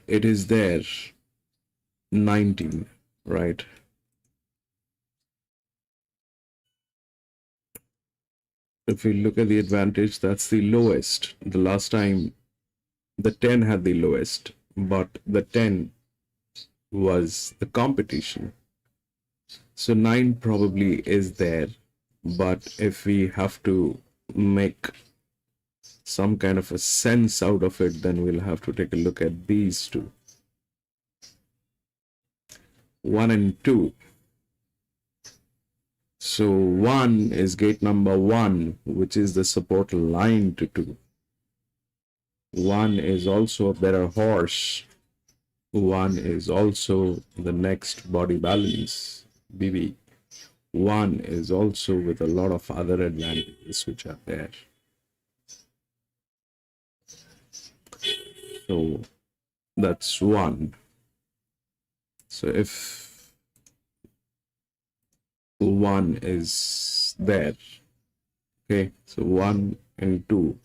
it is there 19, right? If we look at the advantage, that's the lowest. The last time the 10 had the lowest, but the 10 was the competition. So 9 probably is there, but if we have to make some kind of a sense out of it, then we'll have to take a look at these two. 1 and 2. So 1 is gate number 1, which is the support line to 2. 1 is also a better horse. 1 is also the next body balance, BB. 1 is also with a lot of other advantages which are there. So that's 1. So if 1 is there, okay, so 1 and 2,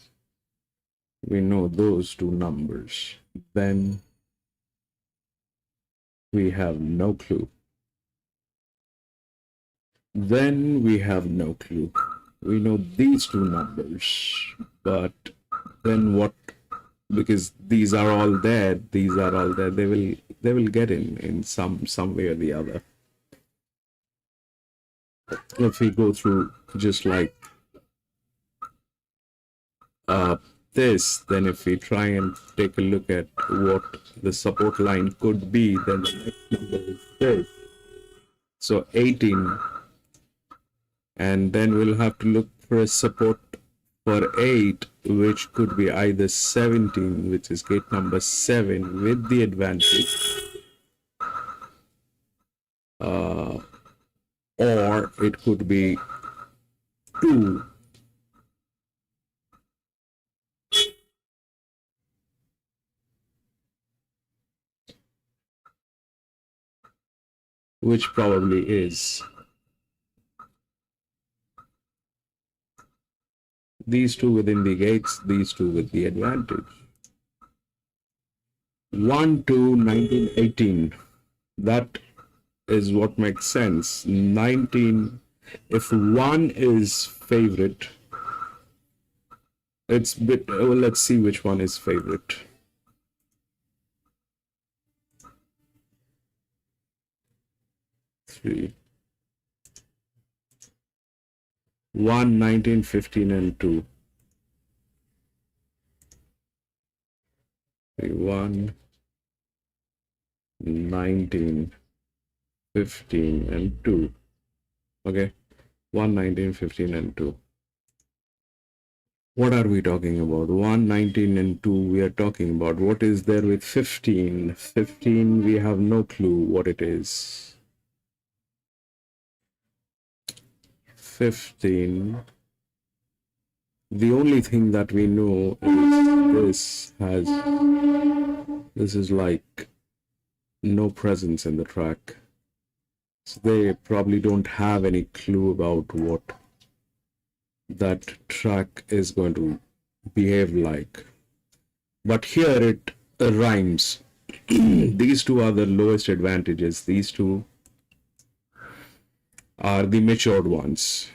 we know those two numbers, then we have no clue. Then we have no clue. We know these two numbers, but then what? Because these are all there, they will get in some way or the other. If we go through just like this, then if we try and take a look at what the support line could be, then the next number is this. So 18, and then we'll have to look for a support for 8, which could be either 17, which is gate number 7 with the advantage, or it could be 2, which probably is these two within the gates, these two with the advantage. 1, 2, 19, 18. That is what makes sense. 19, if 1 is favorite, it's bit, well, let's see which one is favorite. Three. 1, 19, 15, and 2. 1, 19, 15, and 2. Okay, 1, 19, 15, and 2. What are we talking about? 1, 19, and 2 we are talking about. What is there with 15? 15, we have no clue what it is. 15. The only thing that we know is this is like no presence in the track. So they probably don't have any clue about what that track is going to behave like. But here it rhymes. These two are the lowest advantages. These two are the matured ones,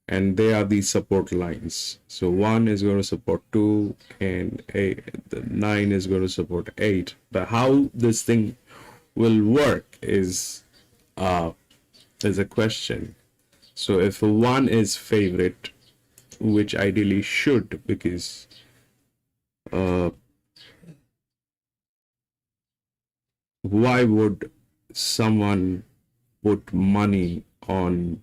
and they are the support lines. So 1 is going to support 2, and 9 is going to support 8. But how this thing will work is a question. So if 1 is favorite, which ideally should, because why would someone put money on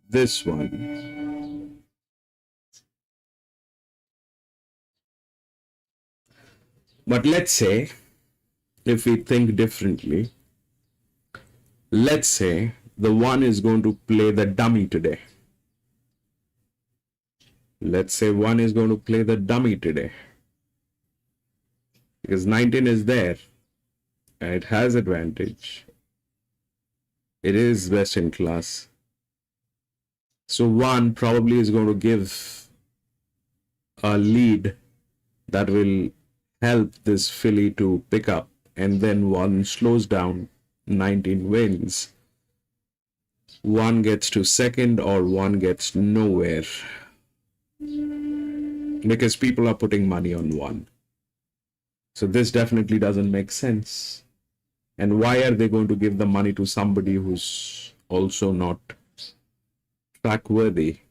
this one? But let's say, if we think differently, let's say the 1 is going to play the dummy today. Let's say 1 is going to play the dummy today. Because 19 is there. And it has advantage. It is best in class. So 1 probably is going to give a lead that will help this filly to pick up. And then 1 slows down, 19 wins. 1 gets to second, or 1 gets nowhere. Because people are putting money on 1. So this definitely doesn't make sense. And why are they going to give the money to somebody who's also not track worthy?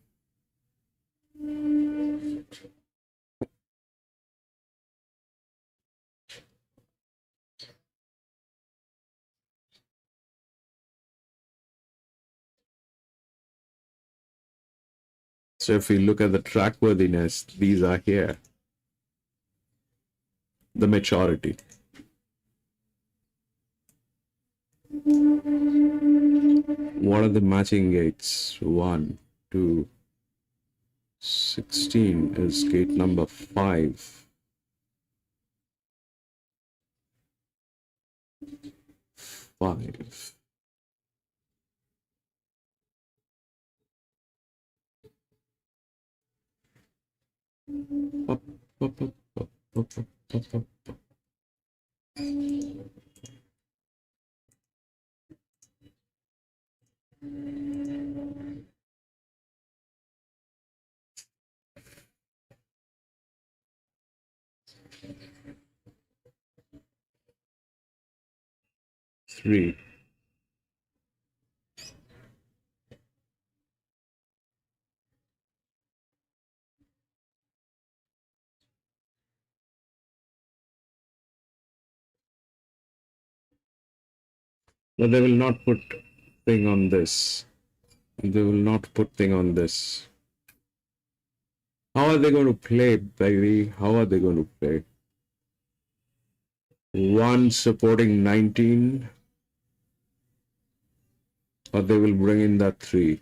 So if we look at the track worthiness, these are here. The maturity. What are the matching gates? 1, 2, 16 is gate number 5. 5. Up, up, up, up, up, up, up, up. 3. But they will not put thing on this. They will not put thing on this. How are they going to play, baby? How are they going to play? 1 supporting 19, or they will bring in that 3.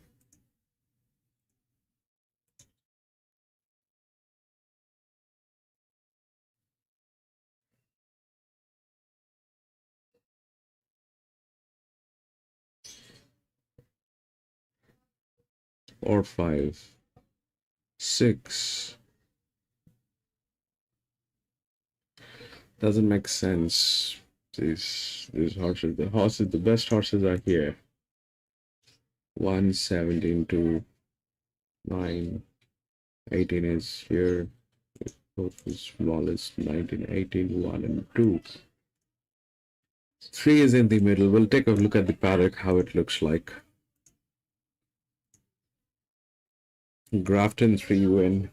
Or 5. 6. Doesn't make sense. These horses, the best horses are here. 1, 17, 2, 9, 18 is here. Both the smallest, 19, 18, 1, and 2. 3 is in the middle. We'll take a look at the paddock, how it looks like. Grafton 3 win.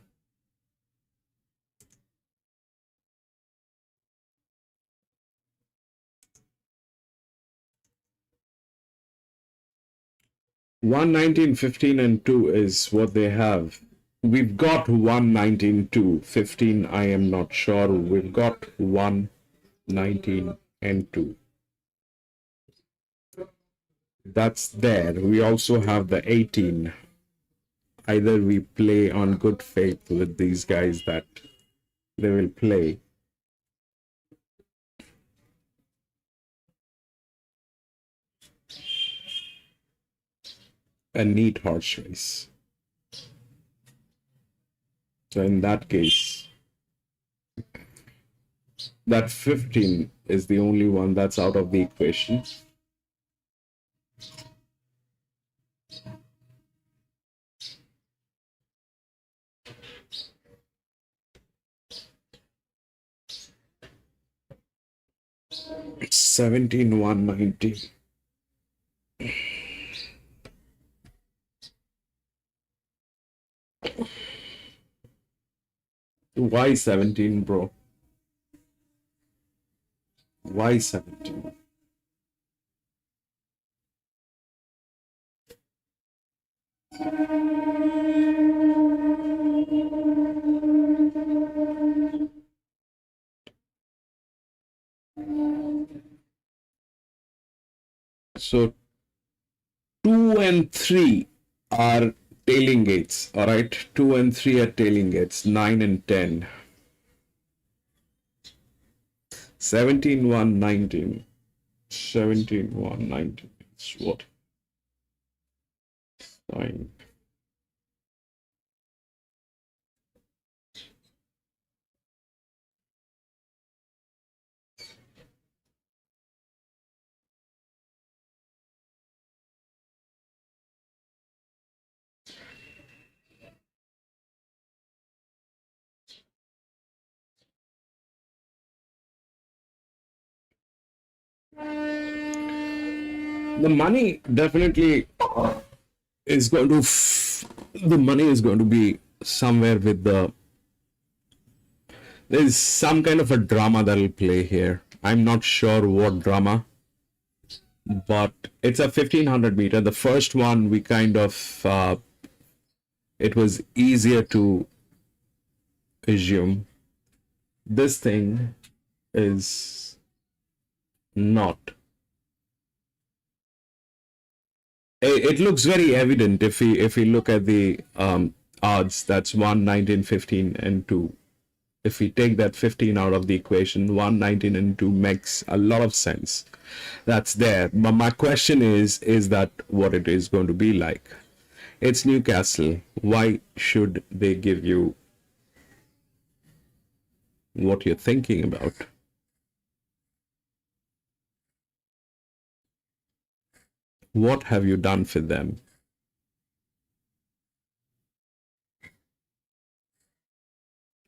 1, 19, 15, and 2 is what they have. We've got 1, 19, 2. 15, I am not sure. We've got 1, 19, and 2. That's there. We also have the 18. Either we play on good faith with these guys that they will play. A neat horse race. So in that case, that 15 is the only one that's out of the equation. It's 17, 190. Why 17, bro? Why 17? So 2 and 3 are tailing gates, all right? 2 and 3 are tailing gates, 9 and 10. 17, 1, 19. 17, 1, 19. It's what? 9. The money definitely is going to the money is going to be somewhere with there's some kind of a drama that'll play here. I'm not sure what drama, but it's a 1500 meter. The first one we kind of it was easier to assume. This thing is not. It looks very evident if we look at the odds. That's 1, 19, 15, and 2. If we take that 15 out of the equation, 1, 19, and 2 makes a lot of sense. That's there. But my question is that what it is going to be like? It's Newcastle. Why should they give you what you're thinking about? What have you done for them?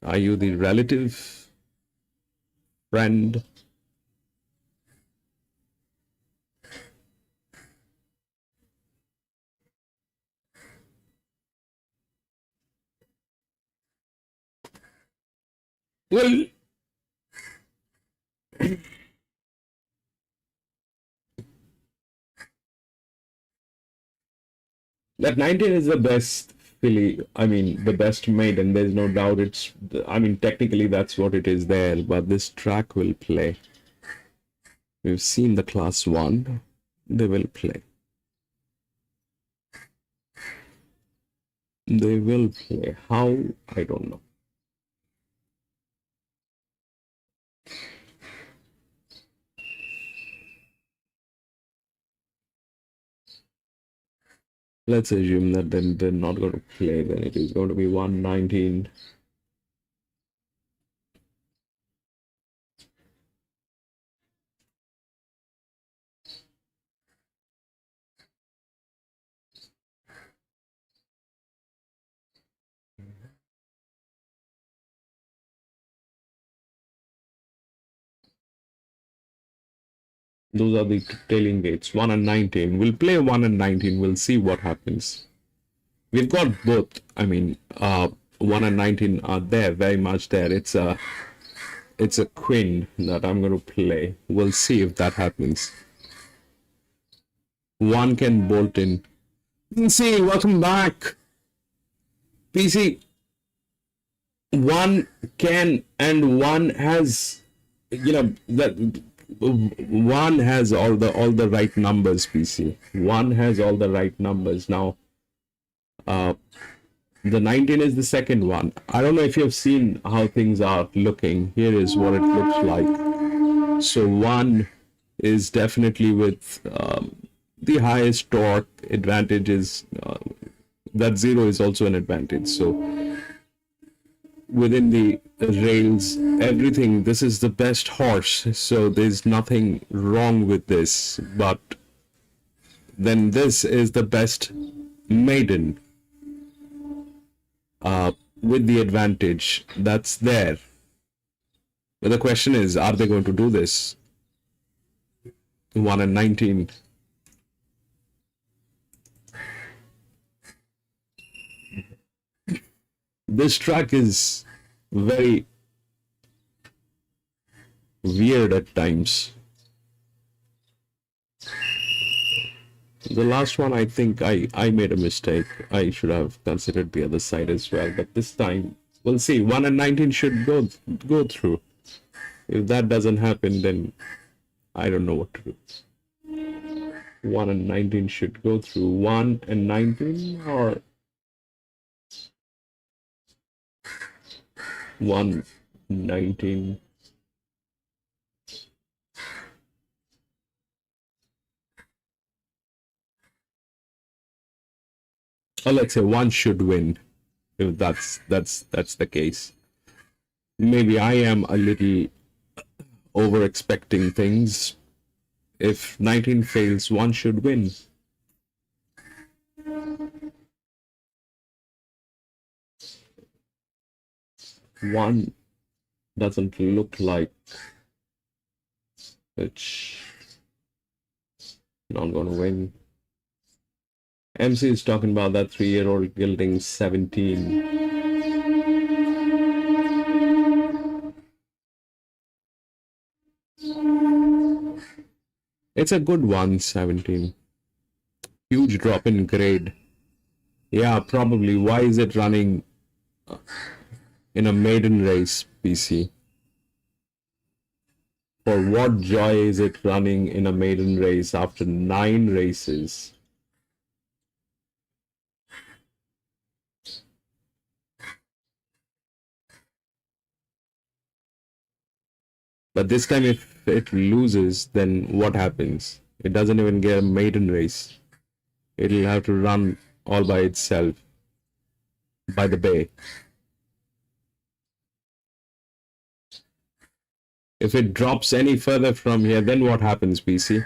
Are you the relative, friend? Well, that 19 is the best filly, I mean, the best made, and there's no doubt I mean, technically that's what it is there, but this track will play. We've seen the class 1, they will play. They will play. How? I don't know. Let's assume that then they're not going to play, then it is going to be 119. Those are the tailing gates, 1 and 19. We'll play 1 and 19. We'll see what happens. We've got both. I mean, 1 and 19 are there, very much there. It's a queen that I'm going to play. We'll see if that happens. 1 can bolt in. PC, welcome back. PC, one can and one has, that one has all the right numbers. PC, one has all the right numbers. Now, the 19 is the second one. I don't know if you've seen how things are looking. Here is what it looks like. So one is definitely with the highest torque. Advantage is that zero is also an advantage. So within the rails, everything, this is the best horse. So there's nothing wrong with this. But then this is the best maiden with the advantage that's there. But the question is, are they going to do this? 1 and 19. This track is very weird at times. The last one, I think I made a mistake. I should have considered the other side as well. But this time, we'll see. 1 and 19 should go through. If that doesn't happen, then I don't know what to do. 1 and 19 should go through. 1 and 19 or 1, 19. Or let's say one should win, if that's the case. Maybe I am a little over expecting things. If 19 fails, one should win. One doesn't look like it's not gonna win. MC is talking about that 3-year-old gilding 17. It's a good one, 17. Huge drop in grade. Yeah, probably. Why is it running in a maiden race, PC? For what joy is it running in a maiden race after 9 races? But this time, if it loses, then what happens? It doesn't even get a maiden race. It'll have to run all by itself by the bay. If it drops any further from here, then what happens, PC?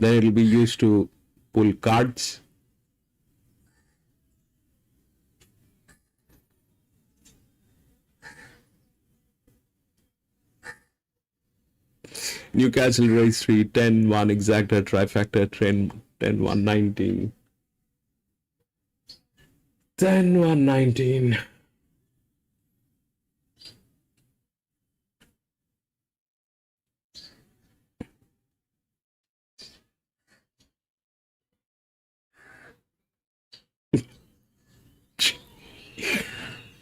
Then it'll be used to pull cards. Newcastle race 3, 10, 1 exacta, trifecta, train 10, 1, 19. 10, 1, 19.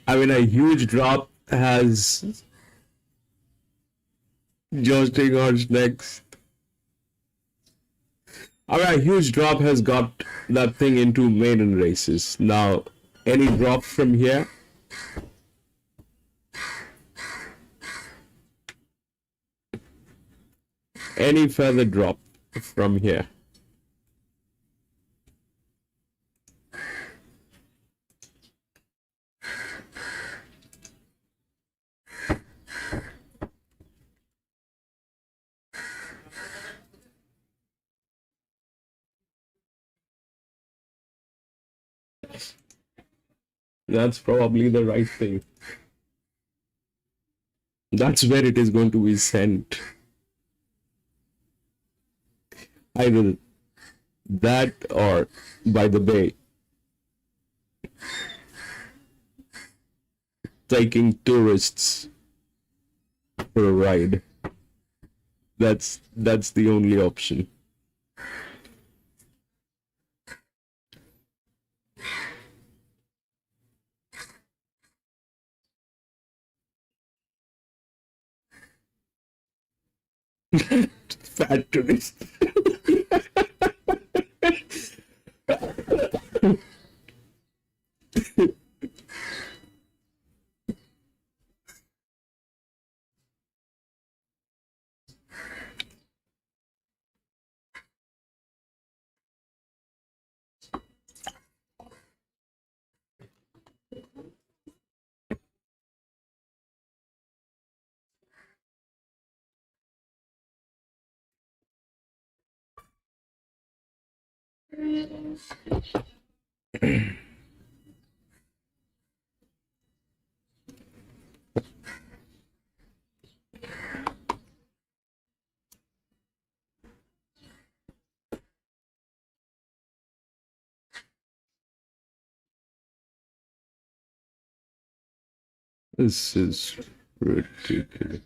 I mean, a huge drop has jousting horse next. I mean, a huge drop has got that thing into maiden races. Now, any drop from here? Any further drop from here? That's probably the right thing. That's where it is going to be sent. Either That or by the bay, taking tourists for a ride. That's the only option. Fat tourists. This is ridiculous.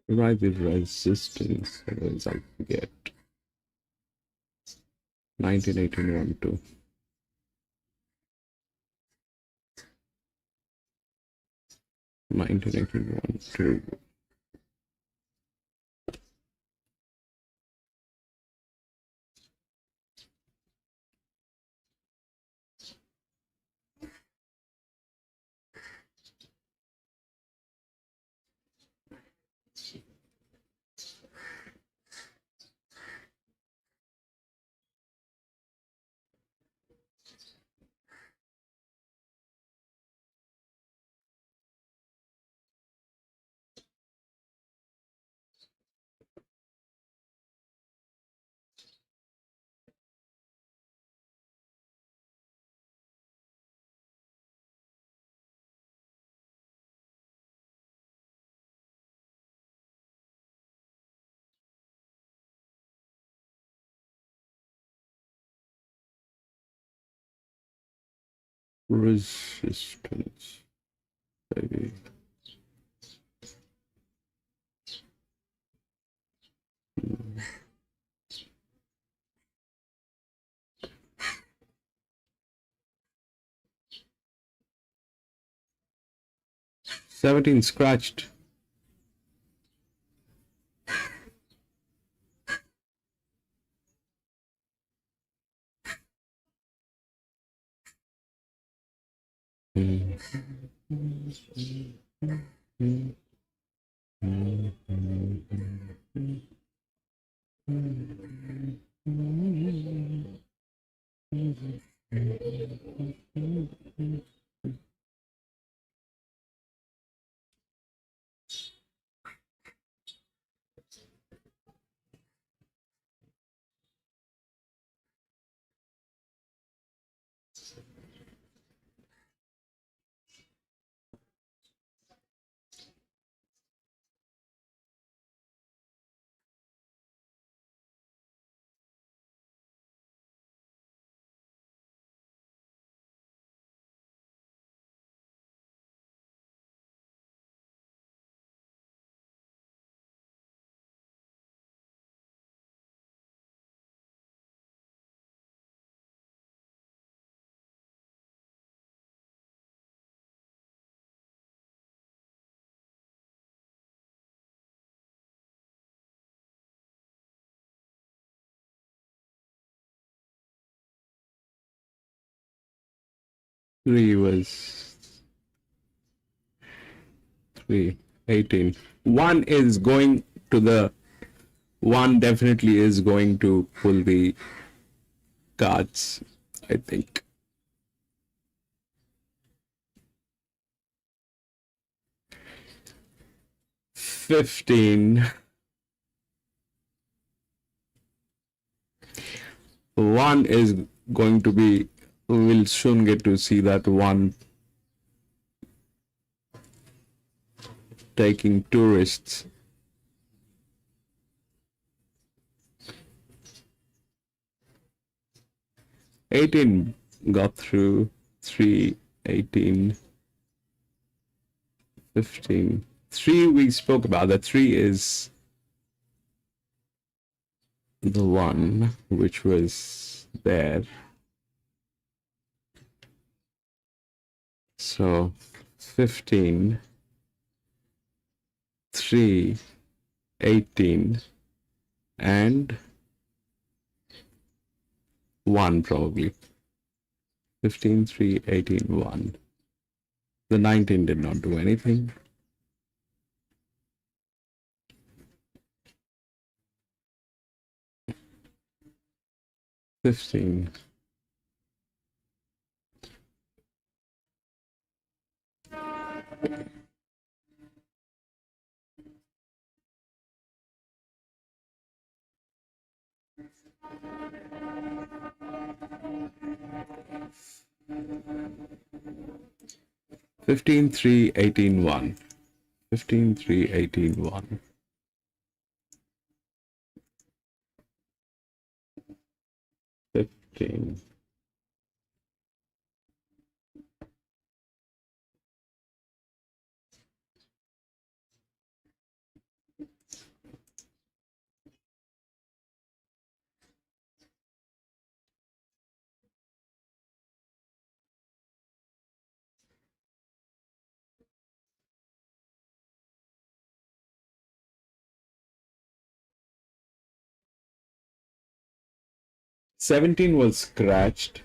'Rival resistance, otherwise I forget. 1981 too. 1981 too. Resistance, baby. Hmm. 17 scratched. Three was 3, 18. One is going to the, one definitely is going to pull the cards, I think. 15. One is going to be, we'll soon get to see that one taking tourists. '18 got through. 3, 18, 15. 3 we spoke about. The 3 is the one which was there. So 15, 3, 18, and 1 probably. 15, 3, 18, 1. The 19 did not do anything. $15. $15, 3, 18, 1. 15, 3, 18, 1. 15. $17 was scratched.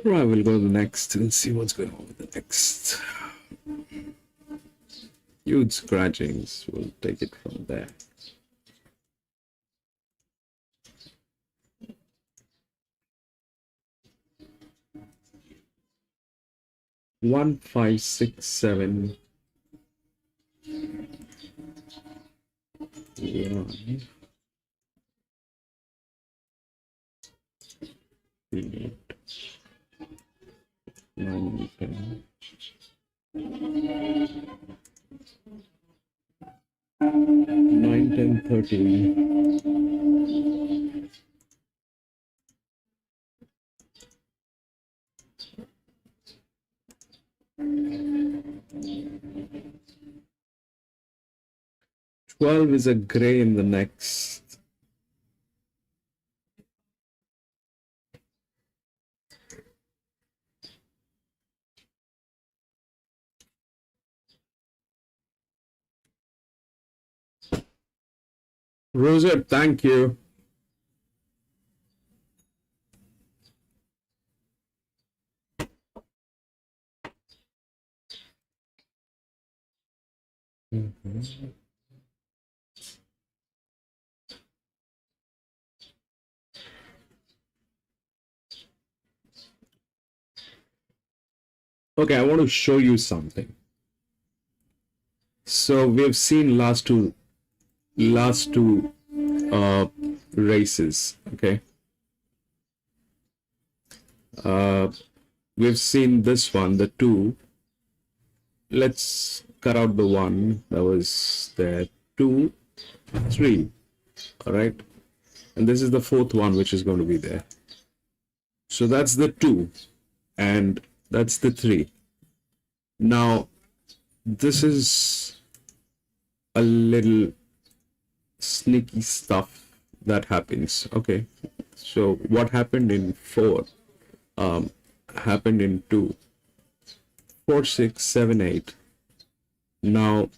Right, we'll go to the next and see what's going on with the next. Huge scratchings. We'll take it from there. One, 5, 6, 7. 1, 8, 9, 10. 9, 10, 13. $12 is a gray in the next. Rosa, thank you. Okay, I want to show you something. So we've seen last two races. Okay. We've seen this one, the two. Let's cut out the one that was there. 2, 3. All right. And this is the fourth one, which is going to be there. So that's the 2, and that's the 3. Now, this is a little sneaky stuff that happens. Okay. So what happened in 4 happened in 2. 4, 6, 7, 8. Now,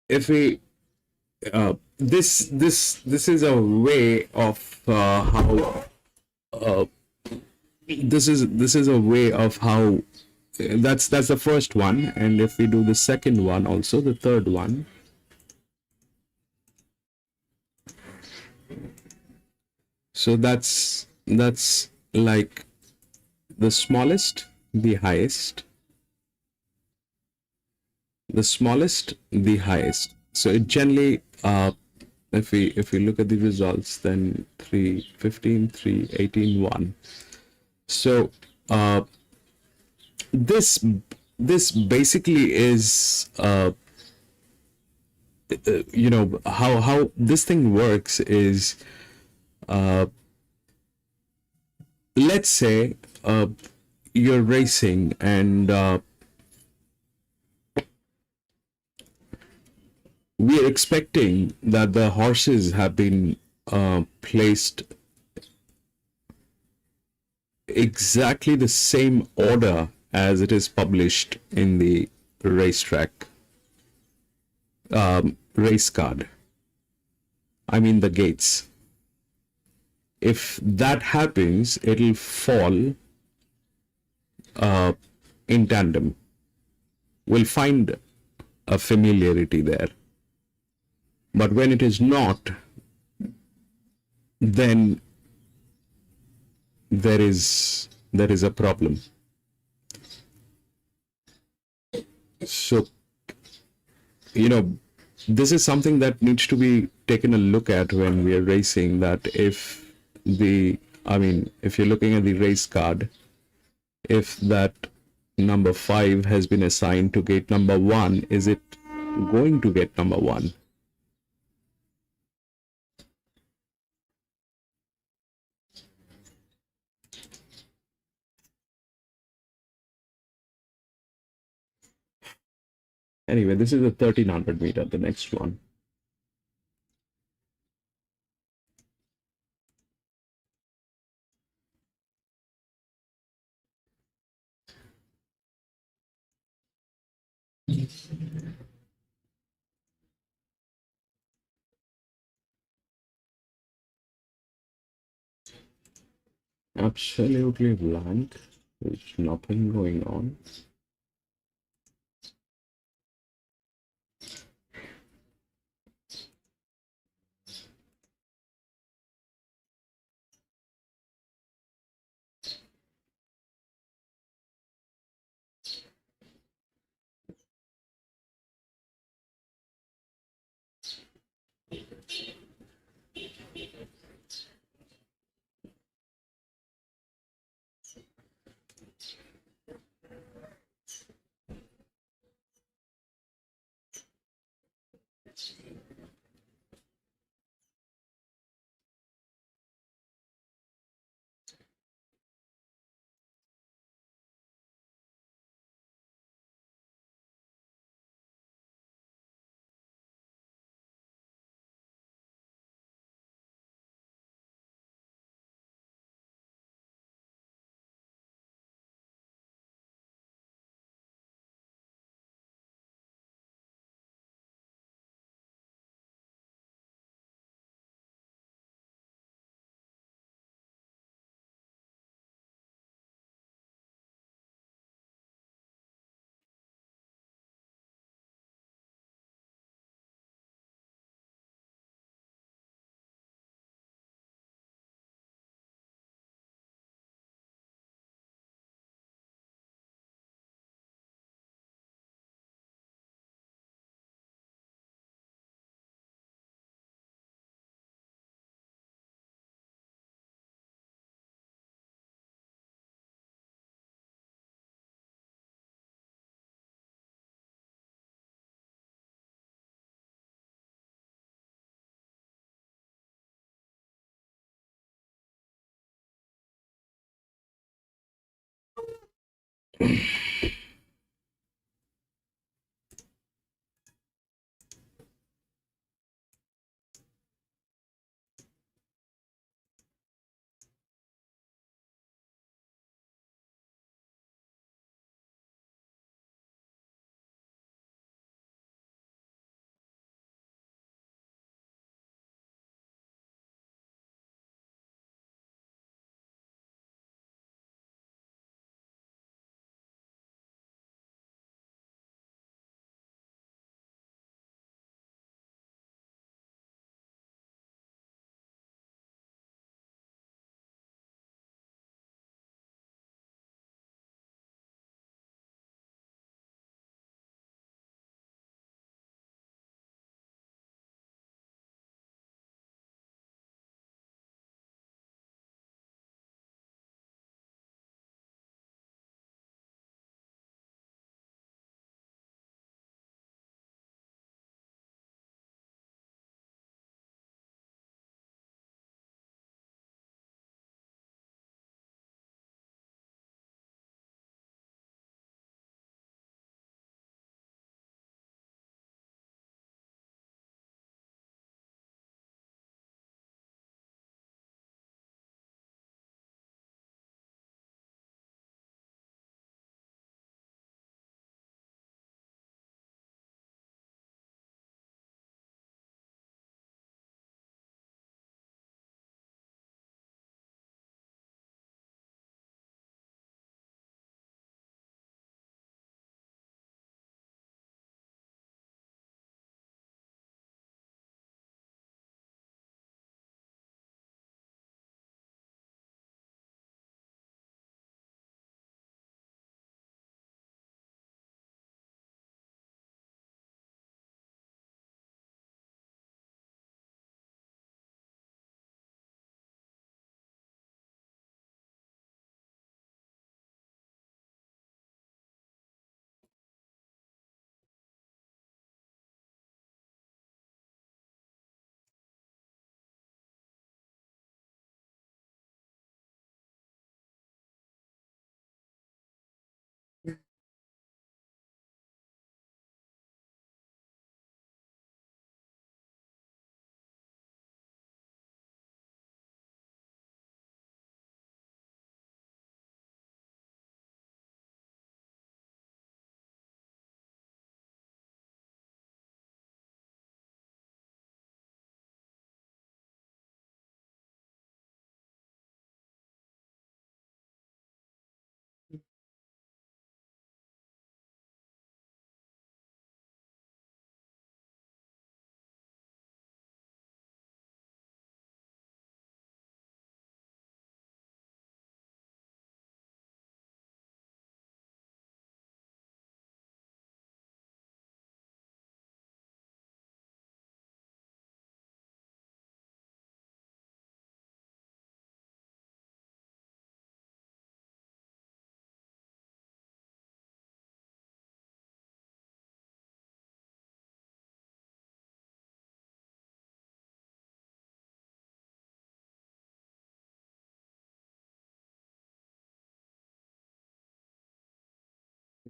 if we this is a way of how this is a way of how that's the first one, and if we do the second one, also the third one. So that's like the smallest, the highest, the smallest, the highest. So it generally, if we look at the results, then 3, 15, 3, 18, 1. So this basically is you know how this thing works is, let's say you're racing and we are expecting that the horses have been placed exactly the same order as it is published in the racetrack race card. I mean the gates. If that happens, it'll fall in tandem. We'll find a familiarity there. But when it is not, then there is a problem. So, you know, this is something that needs to be taken a look at when we are racing, that if if you're looking at the race card, if that number 5 has been assigned to gate number 1, is it going to get number 1? Anyway, this is a 1300 meter, the next one. Absolutely blank. There's nothing going on.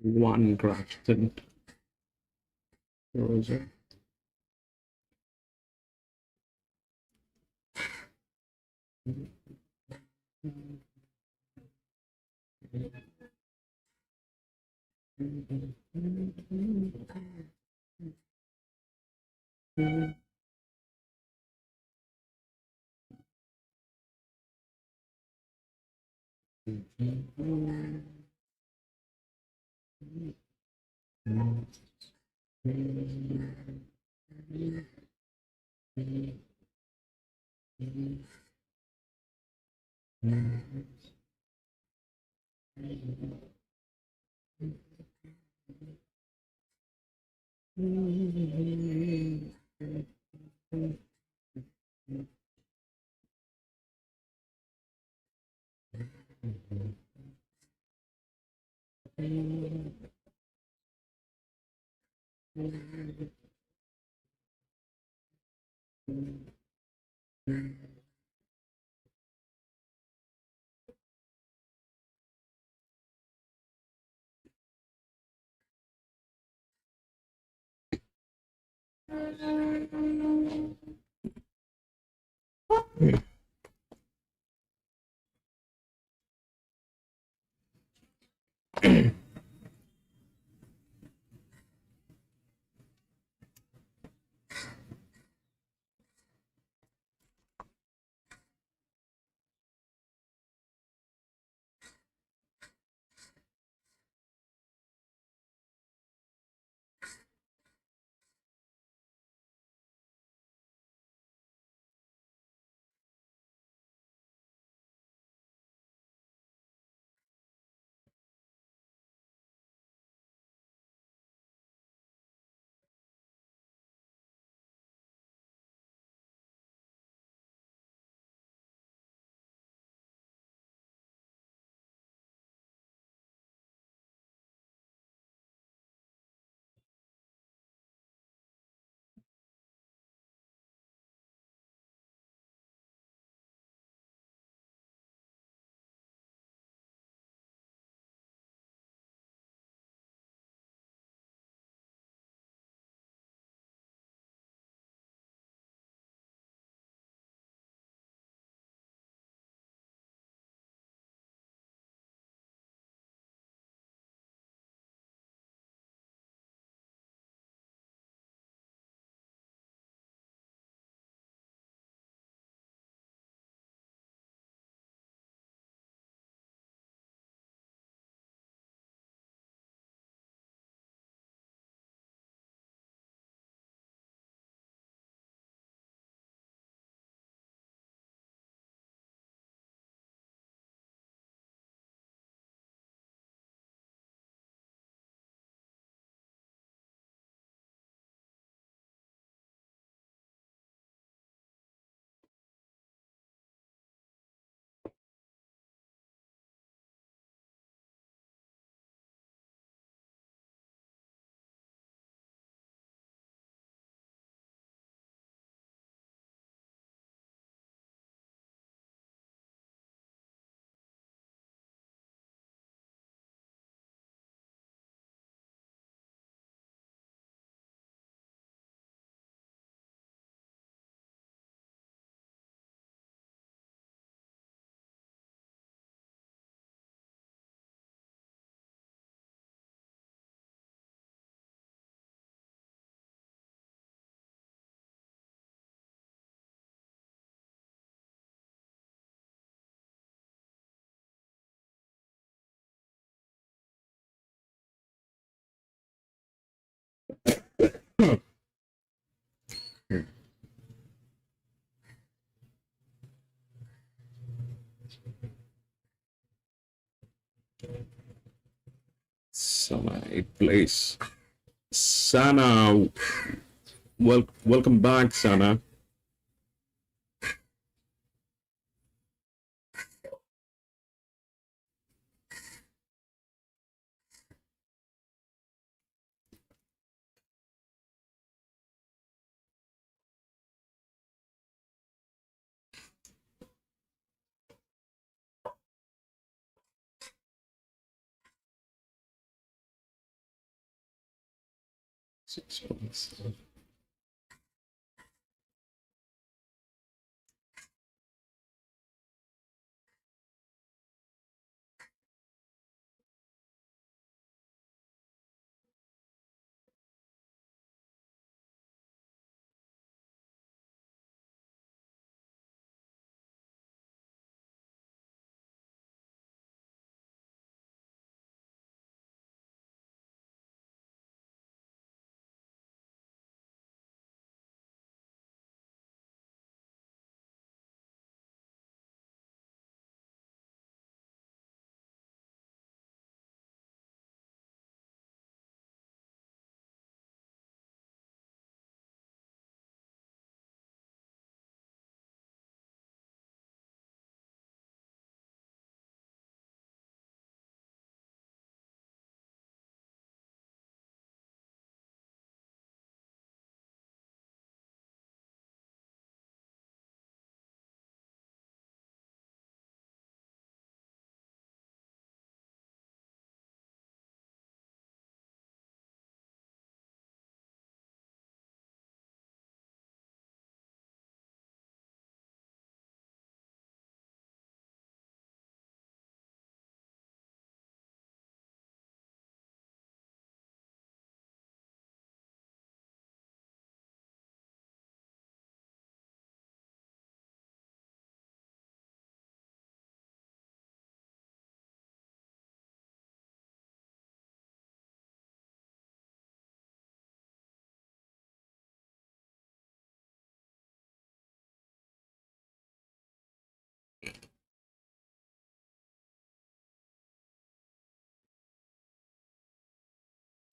One Grafton Rosa. Sana, 8th place. Sana, welcome back, Sana. Six points.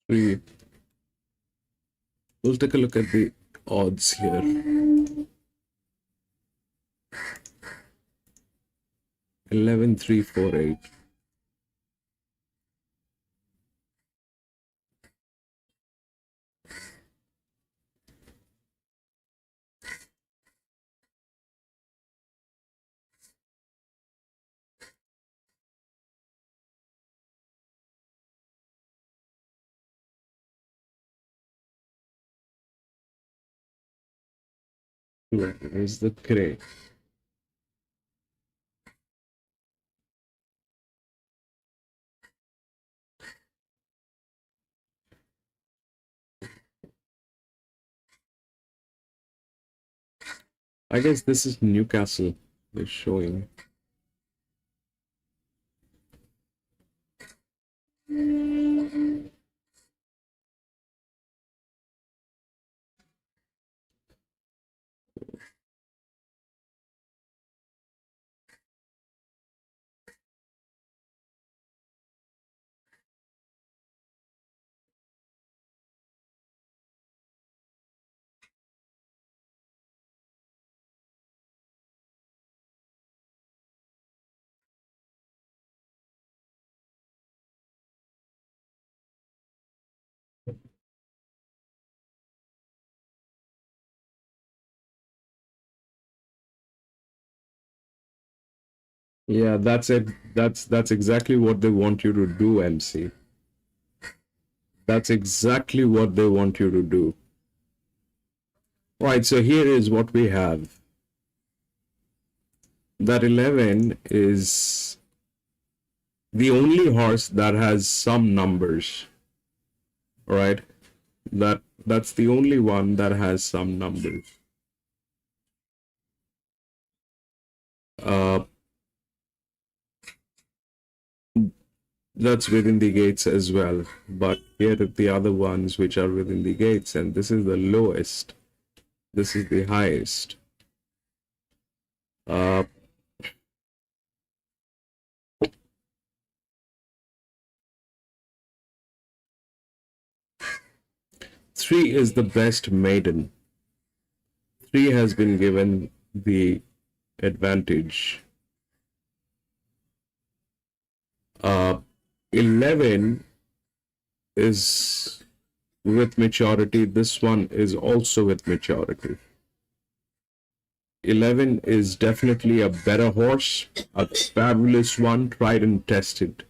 We We'll take a look at the odds here. 11,348. Where is the cray? I guess this is Newcastle they're showing. Yeah, that's it. That's exactly what they want you to do, MC. That's exactly what they want you to do. Right, so here is what we have. That 11 is the only horse that has some numbers. Right? That's the only one that has some numbers. Uh That's within the gates as well. But here are the other ones which are within the gates, and this is the lowest. This is the highest. Uh, 3 is the best maiden. 3 has been given the advantage. 11 is with maturity. This one is also with maturity. 11 is definitely a better horse, a fabulous one, tried and tested.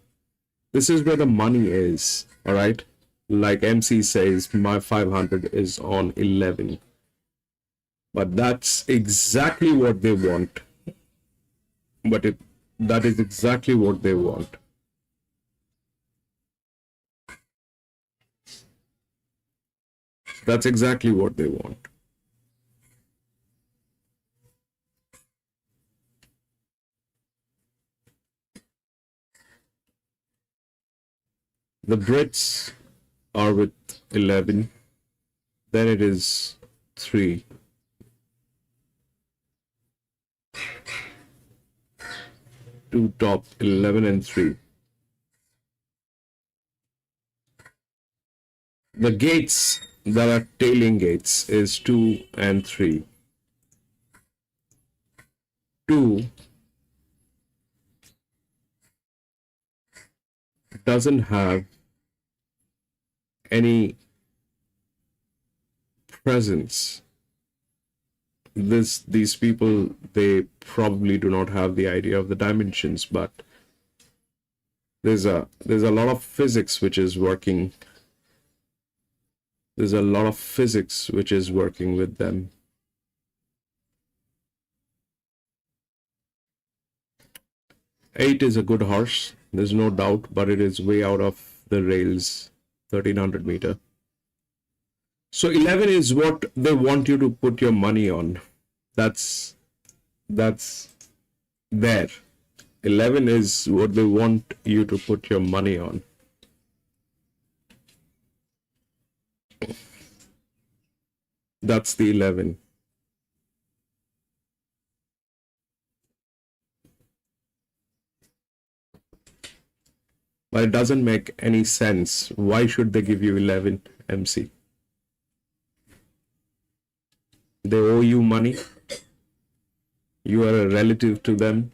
This is where the money is, all right? Like MC says, my 500 is on 11. But that's exactly what they want. That is exactly what they want. That's exactly what they want. The Brits are with 11. Then it is 3. Two top, 11 and 3. The gates that are tailing gates is 2 and 3. 2 doesn't have any presence. These people, they probably do not have the idea of the dimensions, but there's a lot of physics which is working. There's a lot of physics which is working with them. Eight is a good horse, there's no doubt, but it is way out of the rails, 1300 meter. So 11 is what they want you to put your money on. That's there. 11 is what they want you to put your money on. That's the 11. But it doesn't make any sense. Why should they give you 11, MC? They owe you money. You are a relative to them.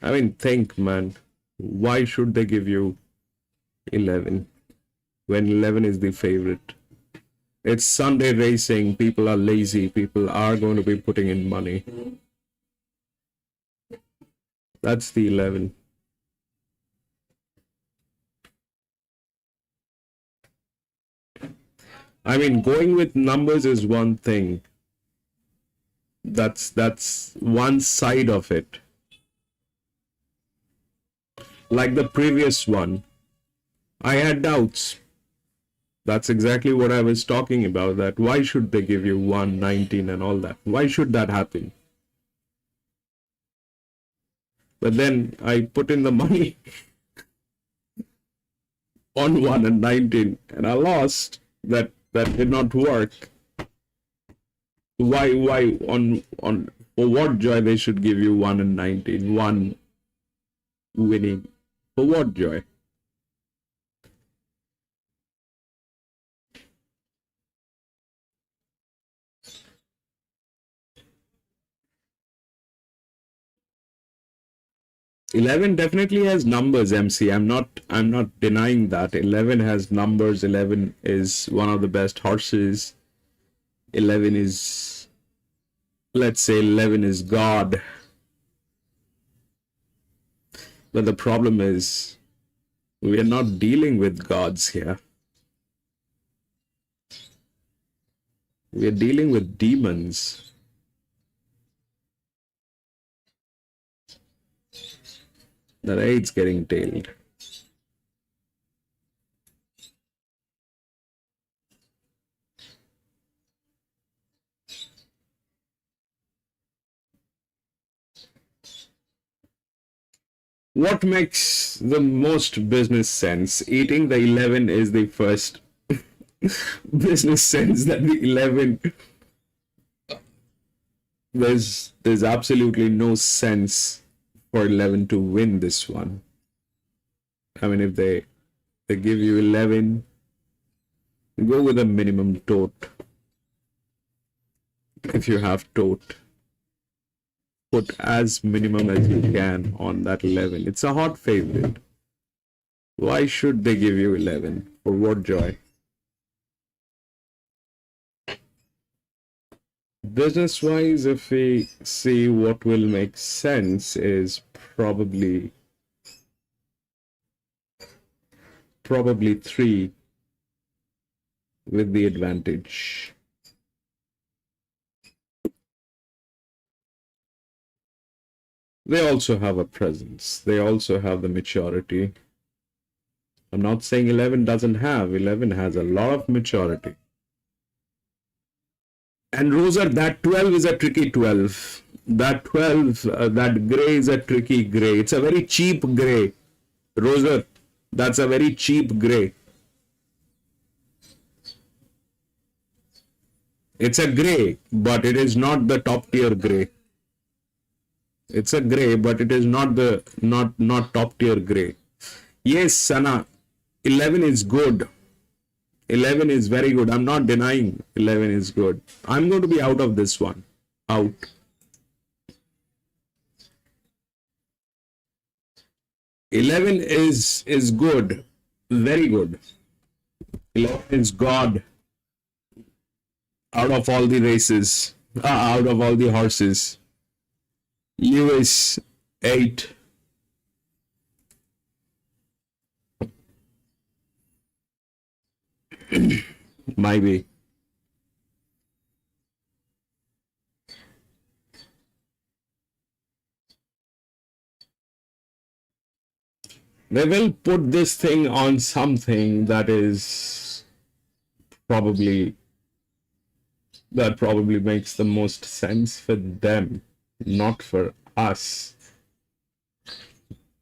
I mean, think, man. Why should they give you 11 when 11 is the favorite? It's Sunday racing. People are lazy. People are going to be putting in money. That's the 11. I mean, going with numbers is one thing. That's one side of it. Like the previous one, I had doubts. That's exactly what I was talking about. That why should they give you 119 and all that? Why should that happen? But then I put in the money on 1 and 19 and I lost. That did not work. Why on for what joy they should give you 1 and 19, 1 winning? For what joy? Eleven definitely has numbers, MC. I'm not denying that. 11 has numbers. 11 is one of the best horses. 11 is, let's say 11 is God. But the problem is, we are not dealing with gods here. We are dealing with demons. That eight's getting tailed. What makes the most business sense? Eating the 11 is the first business sense that the 11, there's absolutely no sense for 11 to win this one. I mean, if they give you 11, go with a minimum tote. If you have tote, put as minimum as you can on that 11. It's a hot favorite. Why should they give you 11? For what joy? Business wise, if we see what will make sense, is probably 3 with the advantage. They also have a presence. They also have the maturity. I'm not saying 11 doesn't have. 11 has a lot of maturity. And Roser, that 12 is a tricky 12. That 12, that gray is a tricky gray. It's a very cheap gray. Roser, that's a very cheap gray. It's a gray, but it is not the top tier gray. It's a gray, but it is not the not top tier gray. Yes, Sana, 11 is good. 11 is very good. I'm not denying 11 is good. I'm going to be out of this one. Out. Eleven is good. Very good. 11 is God. Out of all the races. Out of all the horses. Lewis 8. Maybe. They will put this thing on something that probably makes the most sense for them, not for us.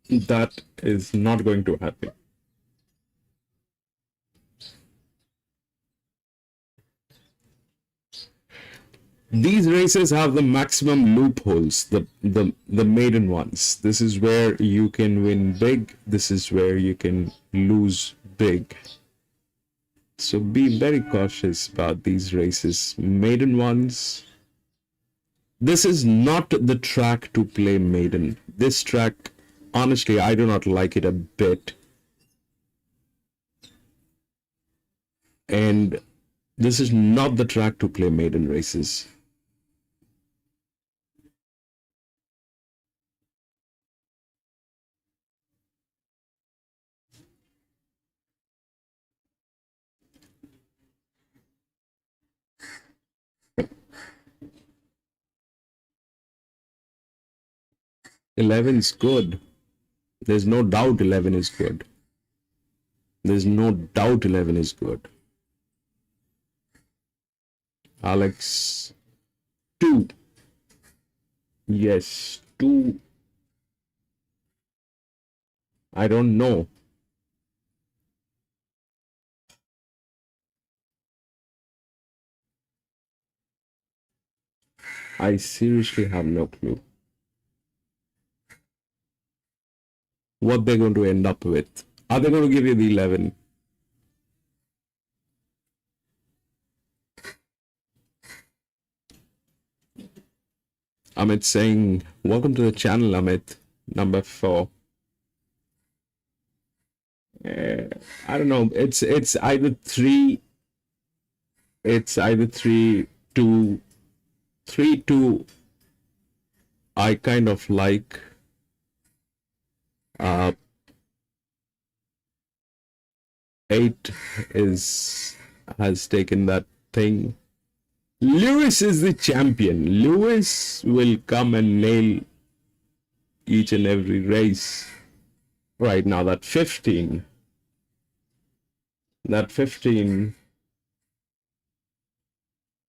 That is not going to happen. These races have the maximum loopholes, the maiden ones. This is where you can win big. This is where you can lose big. So be very cautious about these races. Maiden ones. This is not the track to play maiden. This track, honestly, I do not like it a bit. And this is not the track to play maiden races. Eleven's good. There's no doubt 11 is good. There's no doubt 11 is good. Alex, 2. Yes, 2. I don't know. I seriously have no clue what they're going to end up with. Are they going to give you the 11? Amit saying, welcome to the channel, Amit. Number 4. I don't know. It's either 3. It's either 3, 2. 3, 2. I kind of like. 8 has taken that thing. Lewis is the champion. Lewis will come and nail each and every race. Right now, that 15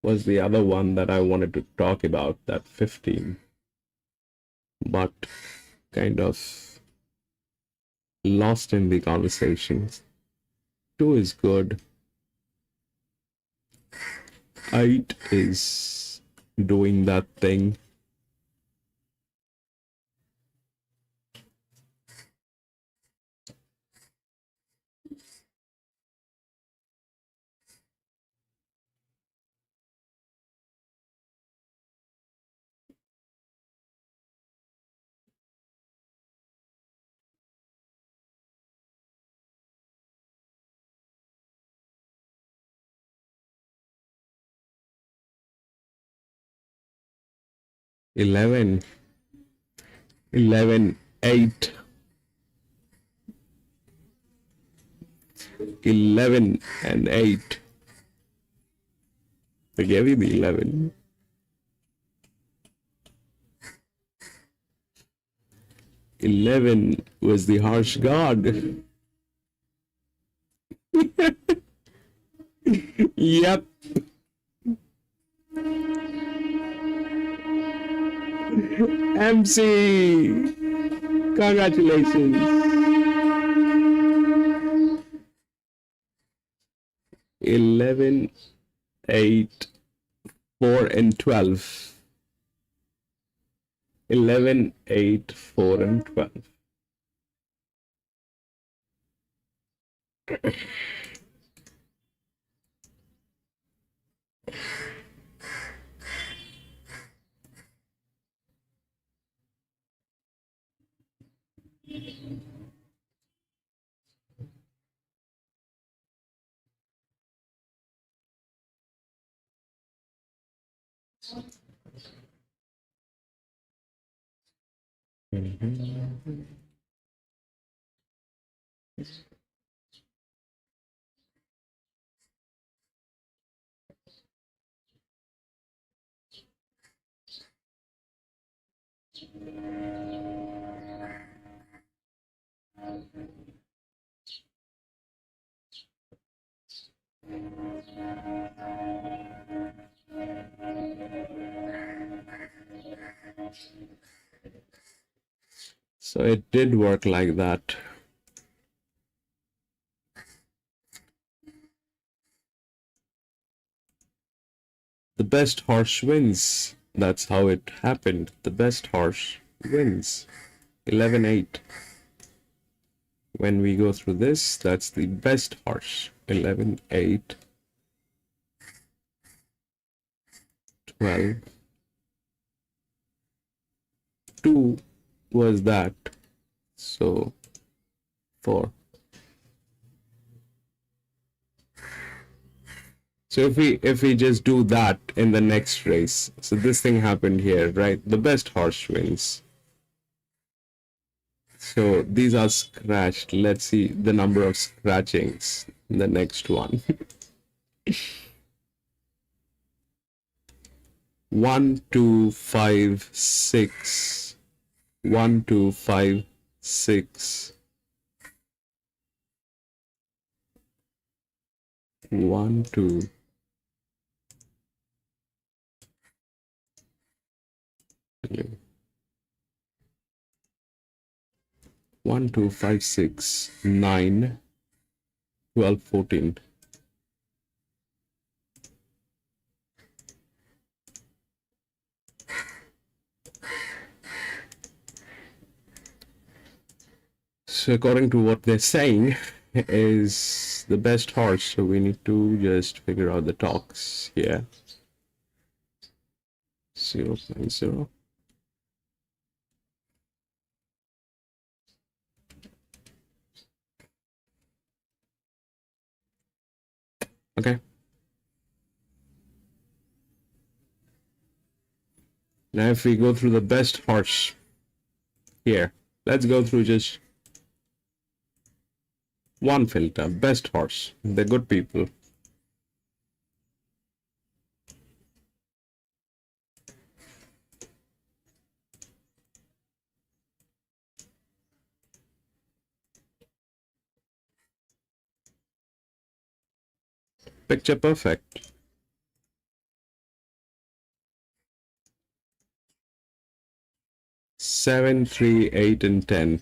was the other one that I wanted to talk about, that 15. But kind of lost in the conversations. 2 is good. 8 is doing that thing. Eleven, 11, 8, 11 and 8. I gave you the 11. 11 was the harsh god. Yep. MC. Congratulations. 11, 8, 4 and 12. 11, 8, 4 and 12. So it did work like that. The best horse wins. That's how it happened. The best horse wins. 11-8. When we go through this, that's the best horse. 11-8. 12. 2 was that. So 4. So if we just do that in the next race, so this thing happened here, right? The best horse wins. So these are scratched. Let's see the number of scratchings in the next one. 1, 2, 5, 6. 1, 2, 5, 6. 1, 2. 1, 2, 5, 6, 9, 12, 14. So according to what they're saying is the best horse, so we need to just figure out the talks here. 0.0. Okay. Now if we go through the best horse here, let's go through just one filter. Best horse. They're good people. Picture perfect. Seven, 3, 8, and 10.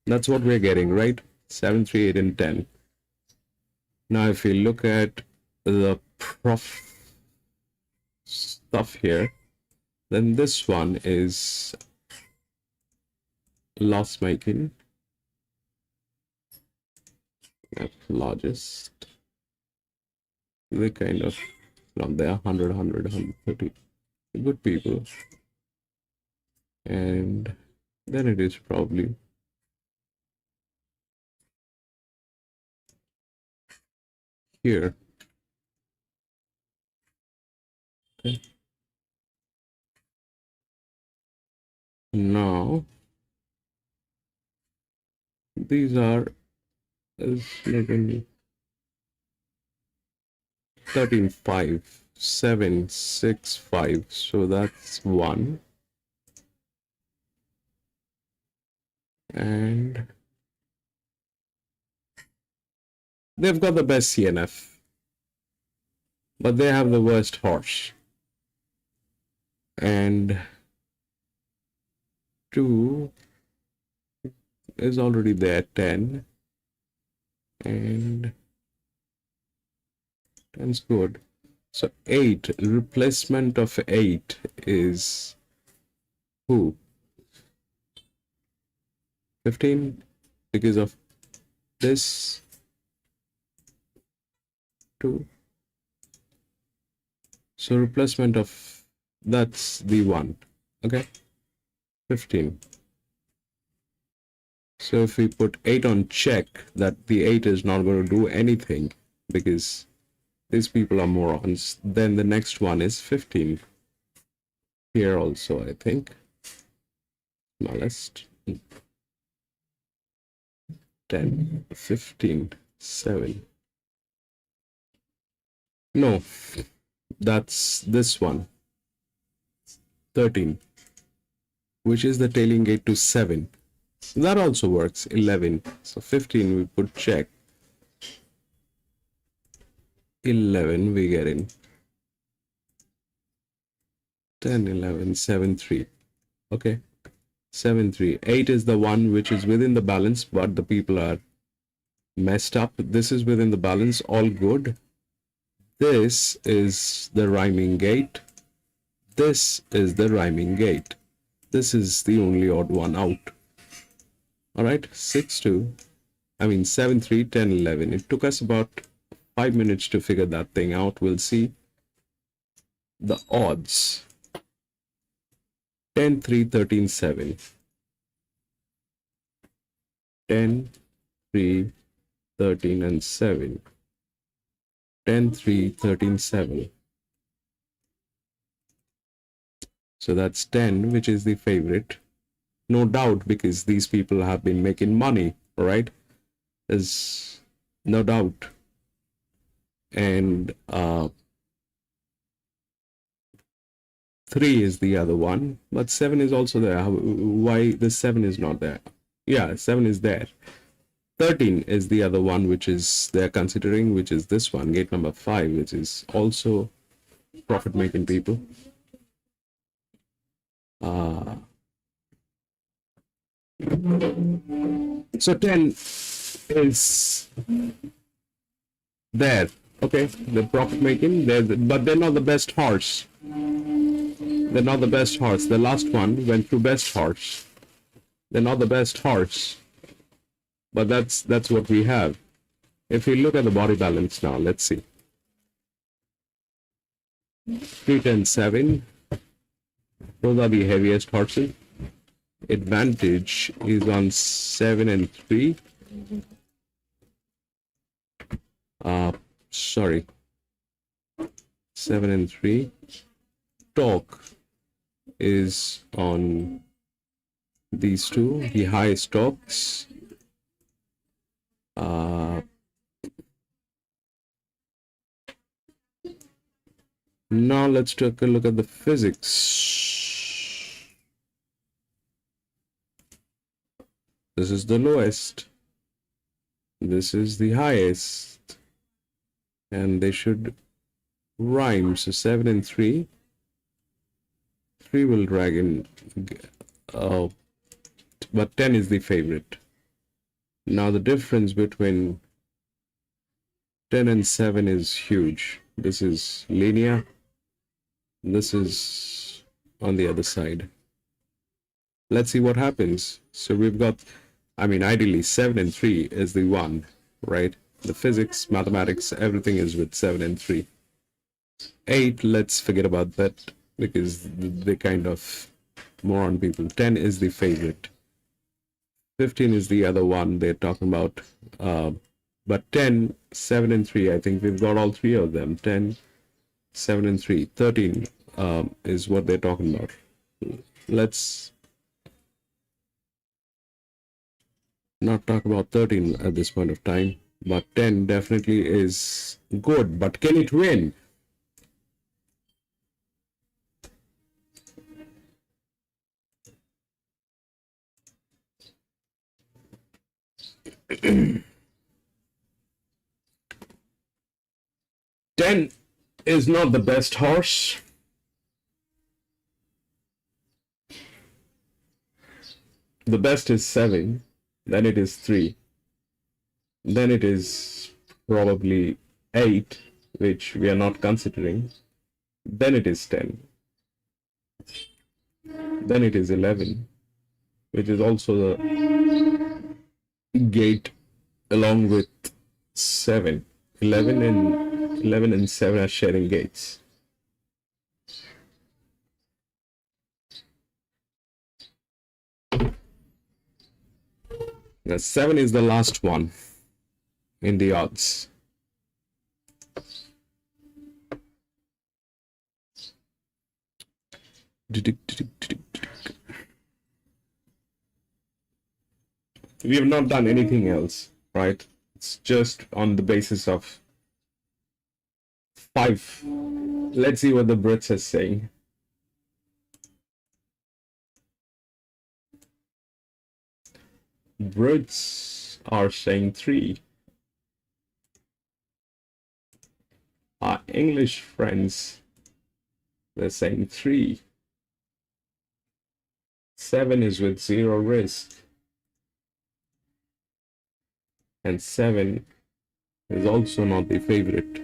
That's what we're getting, right? 7, 3, 8, and 10. Now, if we look at the stuff here, then this one is loss making. Largest. They kind of from there 100, 100, 130. Good people. And then it is probably here. Okay. Now these are 13, 5, 7, 6, 5. So that's 1. And they've got the best CNF, but they have the worst horse. And 2 is already there, 10. And 10's good. So 8, replacement of 8 is who? 15, because of this 2. So replacement of that's the 1. Okay, 15. So if we put 8 on check, that the 8 is not going to do anything because these people are morons. Then the next one is 15. Here also, I think. Smallest. 10, 15, 7. No, that's this one. 13, which is the tailing gate to 7. That also works. 11. So 15 we put check. 11 we get in. 10, 11, 7, 3. Okay. 7, 3. 8 is the one which is within the balance, but the people are messed up. This is within the balance. All good. This is the rhyming gate. This is the rhyming gate. This is the only odd one out. All right. 6, 2. I mean 7, 3, 10, 11. It took us about 5 minutes to figure that thing out. We'll see the odds. 10, 3, 13, 7. 10, 3, 13, and 7. 10, 3, 13, 7. So that's 10, which is the favorite. No doubt, because these people have been making money, all right? There's no doubt. And 3 is the other one, but 7 is also there. Why the 7 is not there? Yeah, 7 is there. 13 is the other one which is they're considering, which is this one, gate number 5, which is also profit making people. So 10 is there. Okay, the profit making, but they're not the best horse. They're not the best horse. The last one went through best horse. They're not the best horse. But that's what we have. If we look at the body balance now, let's see. 3, 10, 7. Those are the heaviest horses. Advantage is on 7 and 3. Sorry. 7 and 3. Torque is on these two, the highest torques. Now let's take a look at the physics. This is the lowest. This is the highest. And they should rhyme. So 7 and 3. 3 will drag in. But 10 is the favorite. Now the difference between 10 and 7 is huge. This is linear. This is on the other side. Let's see what happens. So we've got, I mean, ideally 7 and 3 is the one, right? The physics, mathematics, everything is with 7 and 3. 8, let's forget about that because they kind of more on people. 10 is the favorite. 15 is the other one they're talking about. But 10, 7 and 3, I think we've got all three of them. 10, 7 and 3. 13 is what they're talking about. Let's not talk about 13 at this point of time. But 10 definitely is good. But can it win? Ten is not the best horse. The best is 7, then it is 3, then it is probably 8, which we are not considering, then it is 10, then it is 11, which is also the gate along with 7. 11 and 7 are sharing gates. Now 7 is the last one in the odds. We have not done anything else, right? It's just on the basis of 5. Let's see what the Brits are saying. Brits are saying 3. Our English friends, they're saying 3. 7 is with 0 risk. And 7 is also not the favorite.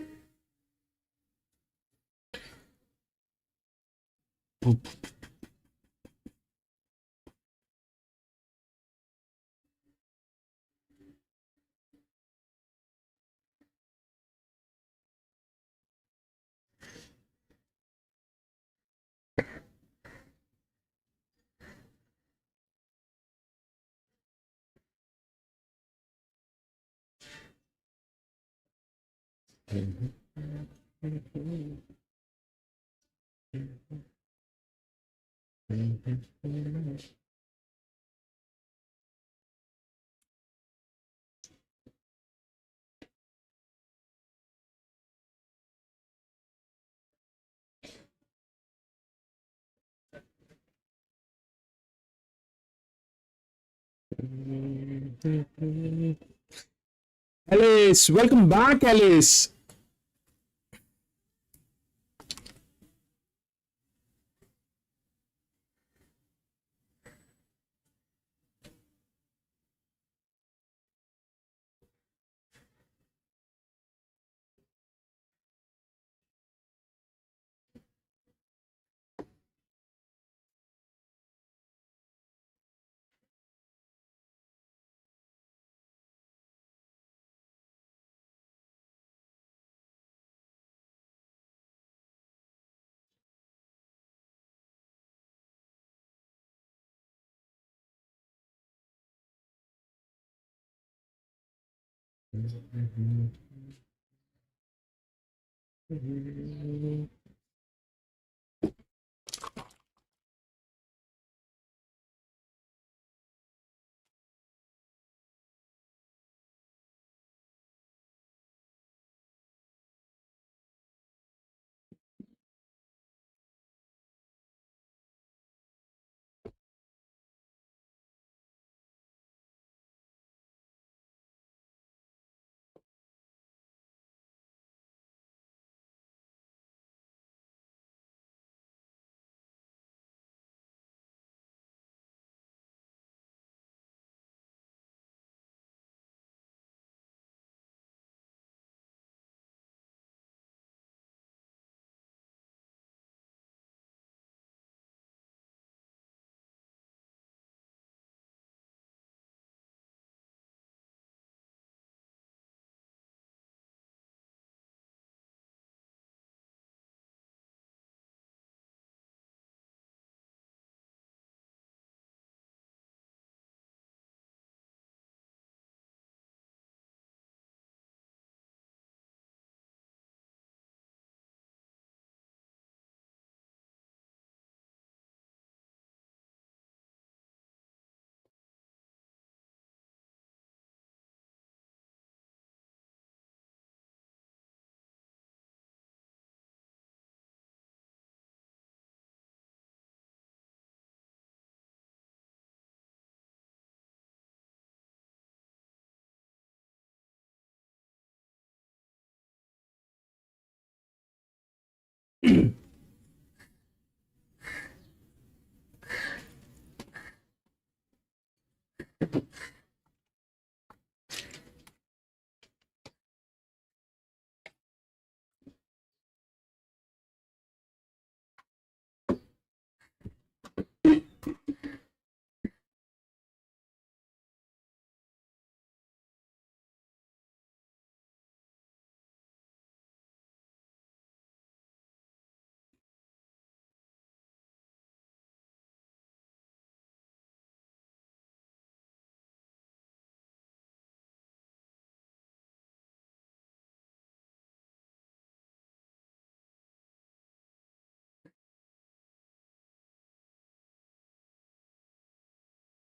Alice, welcome back, Alice.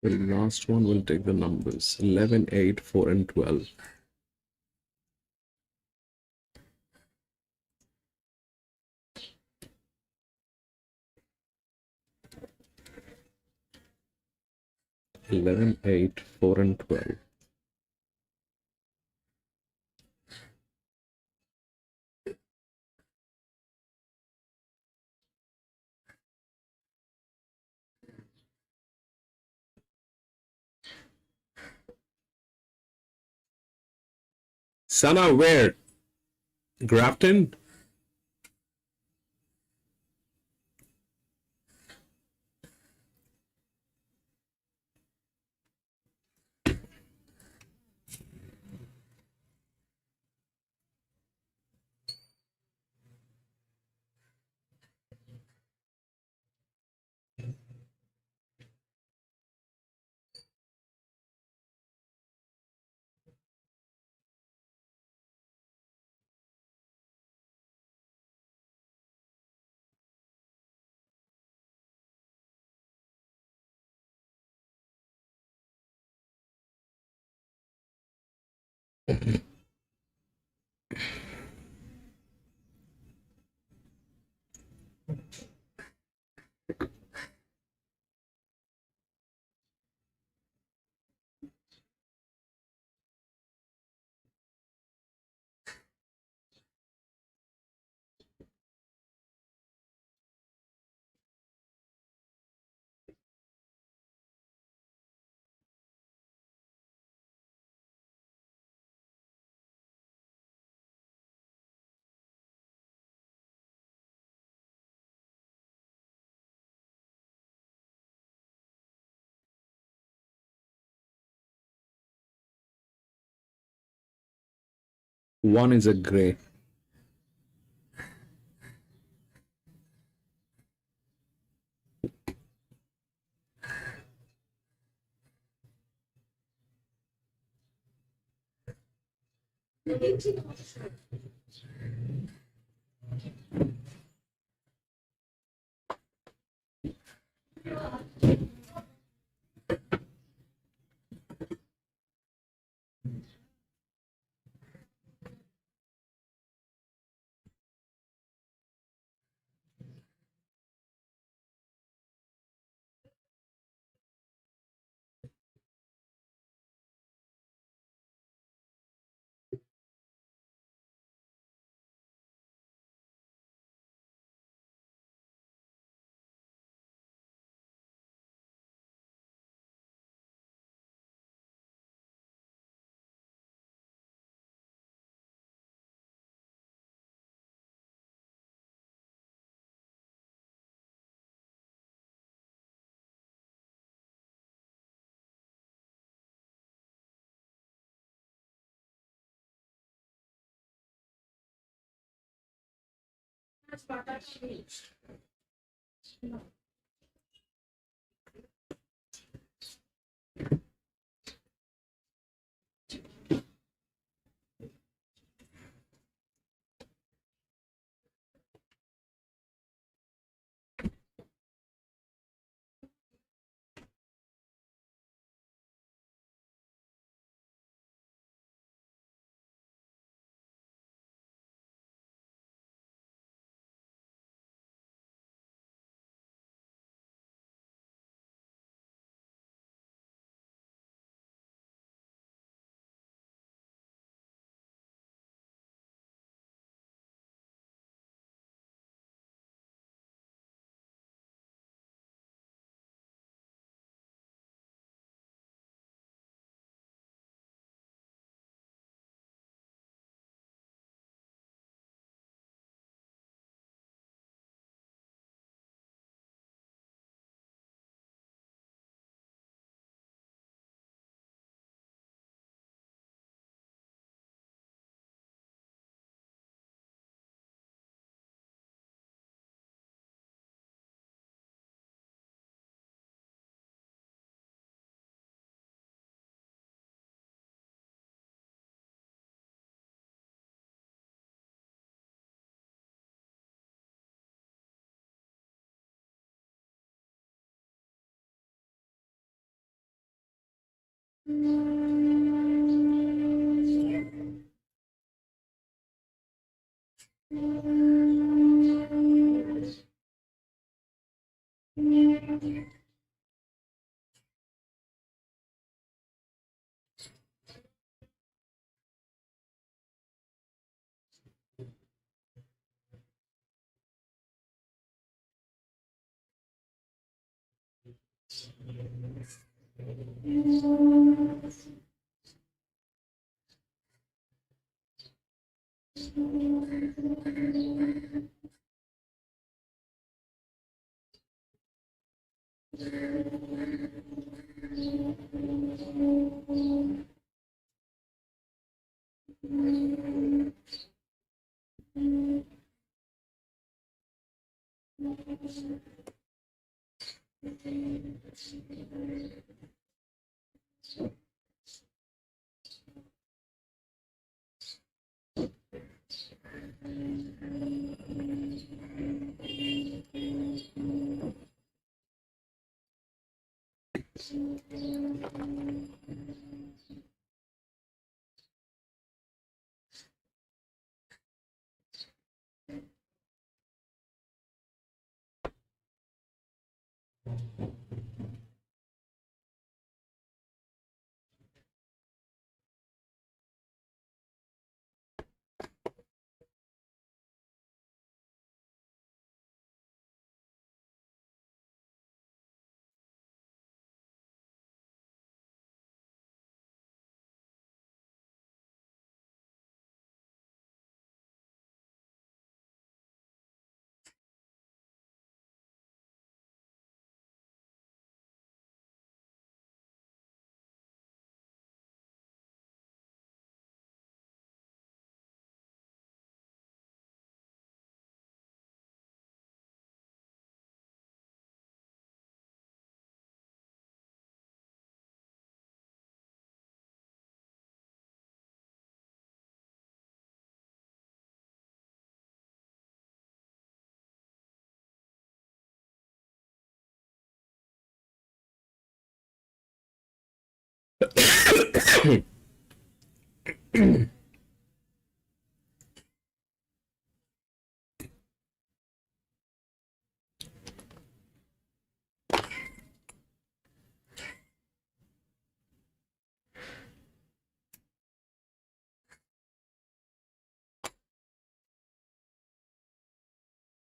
The last one will take the numbers 11, 8, 4, and 12. Eleven, 8, 4, and 12. Sana, where? Grafton? One is a gray.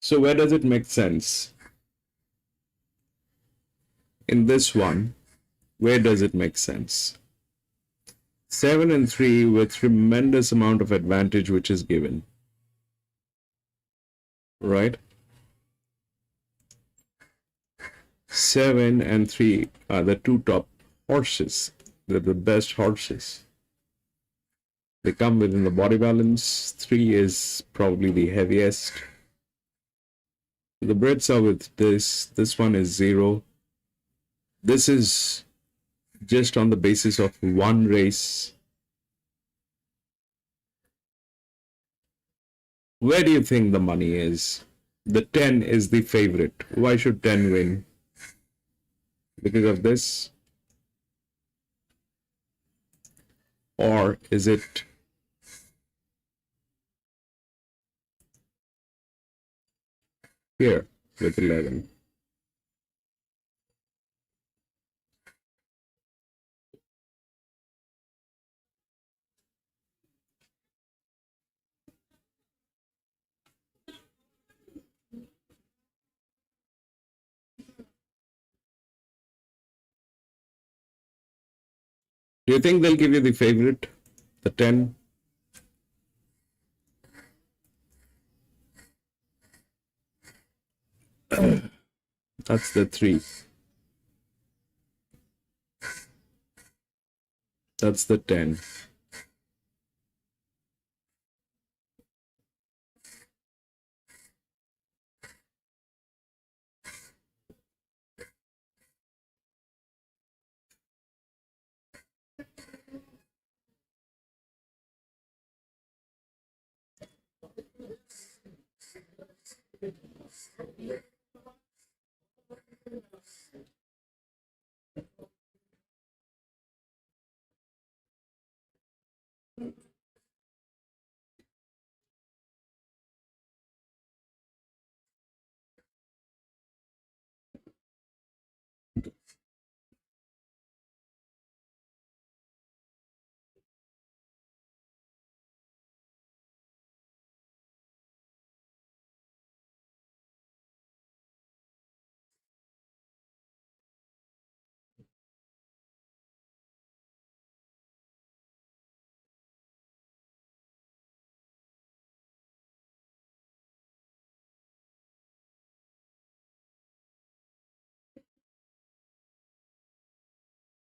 So where does it make sense? In this one, where does it make sense? 7 and 3 with tremendous amount of advantage which is given, right? 7 and 3 are the two top horses. They're the best horses. They come within the body balance. 3 is probably the heaviest. The Brits are with this. This one is 0. This is just on the basis of one race. Where do you think the money is? The 10 is the favorite. Why should 10 win? Because of this? Or is it here with 11? Do you think they'll give you the favorite? The 10? That's the 3. That's the 10.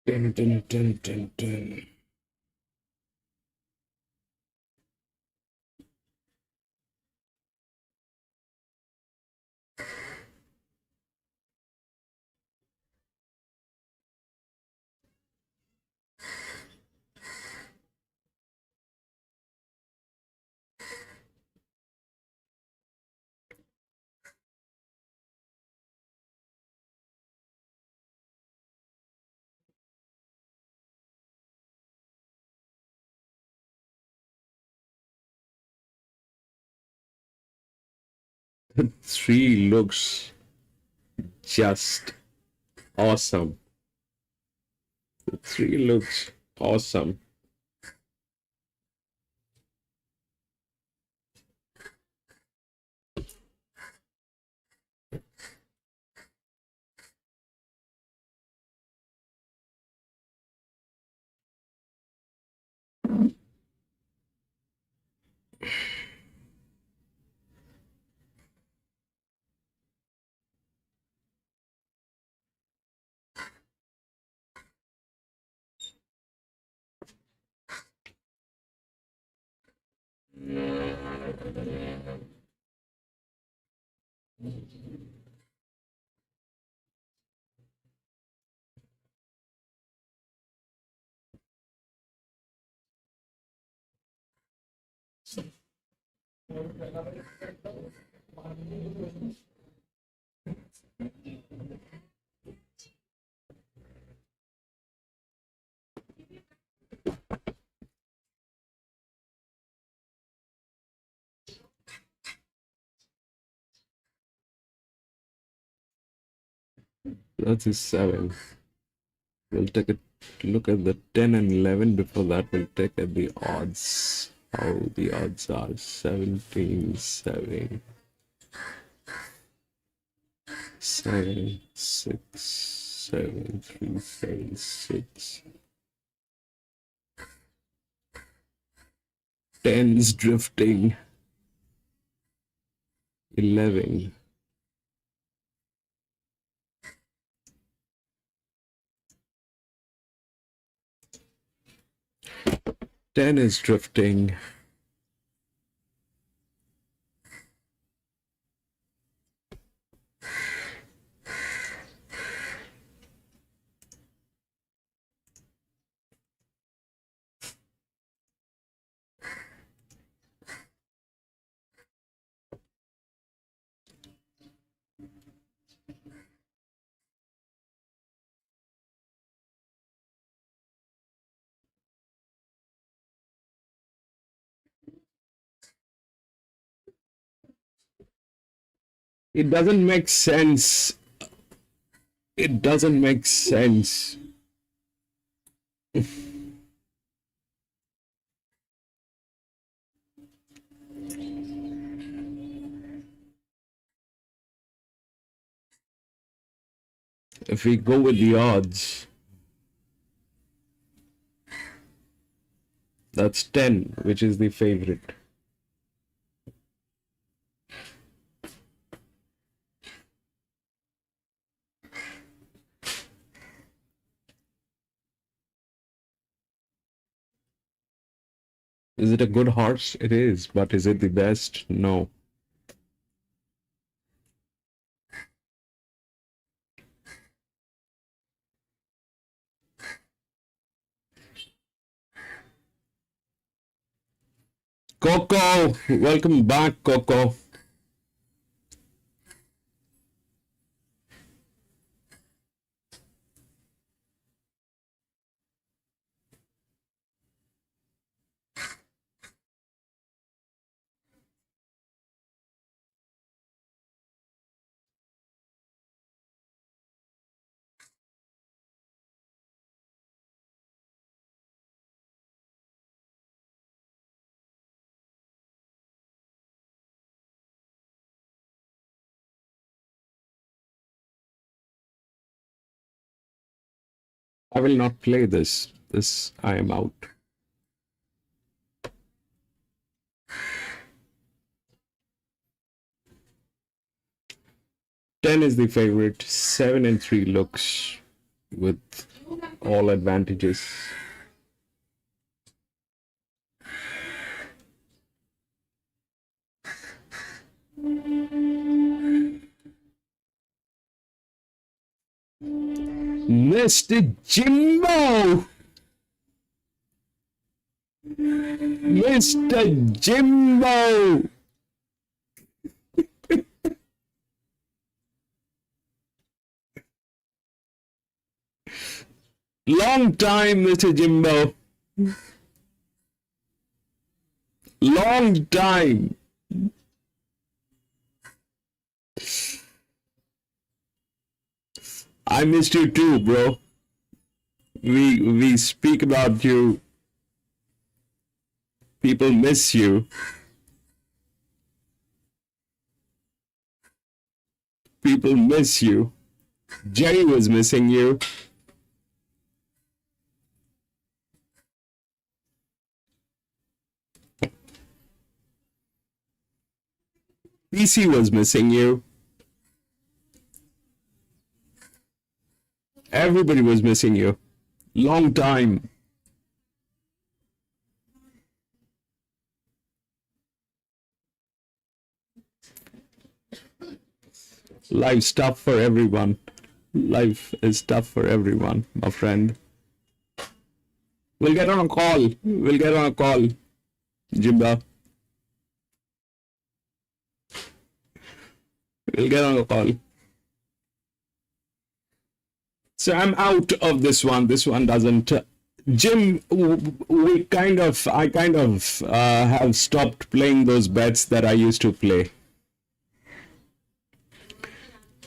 Dun, dun, dun, dun, dun. Three looks just awesome. The three looks awesome. That's a 7. We'll take a look at the 10 and 11. Before that, we'll take at the odds. How the odds are. 17, 7, 7, 6, 7, 3, 7, 6. 10's drifting. 11. 10 is drifting. It doesn't make sense. It doesn't make sense. If we go with the odds, that's 10, which is the favorite. Is it a good horse? It is, but is it the best? No. Coco, welcome back, Coco. I will not play this. This, I am out. Ten is the favorite. 7 and 3 looks with all advantages. Mr. Jimbo! Mr. Jimbo! Long time, Mr. Jimbo. Long time. I missed you too, bro. We speak about you. People miss you. People miss you. Jerry was missing you. PC was missing you. Everybody was missing you. Long time. Life's tough for everyone. Life is tough for everyone, my friend. We'll get on a call. We'll get on a call, Jimba. We'll get on a call. So I'm out of this one. This one doesn't. Jim, I kind of have stopped playing those bets that I used to play.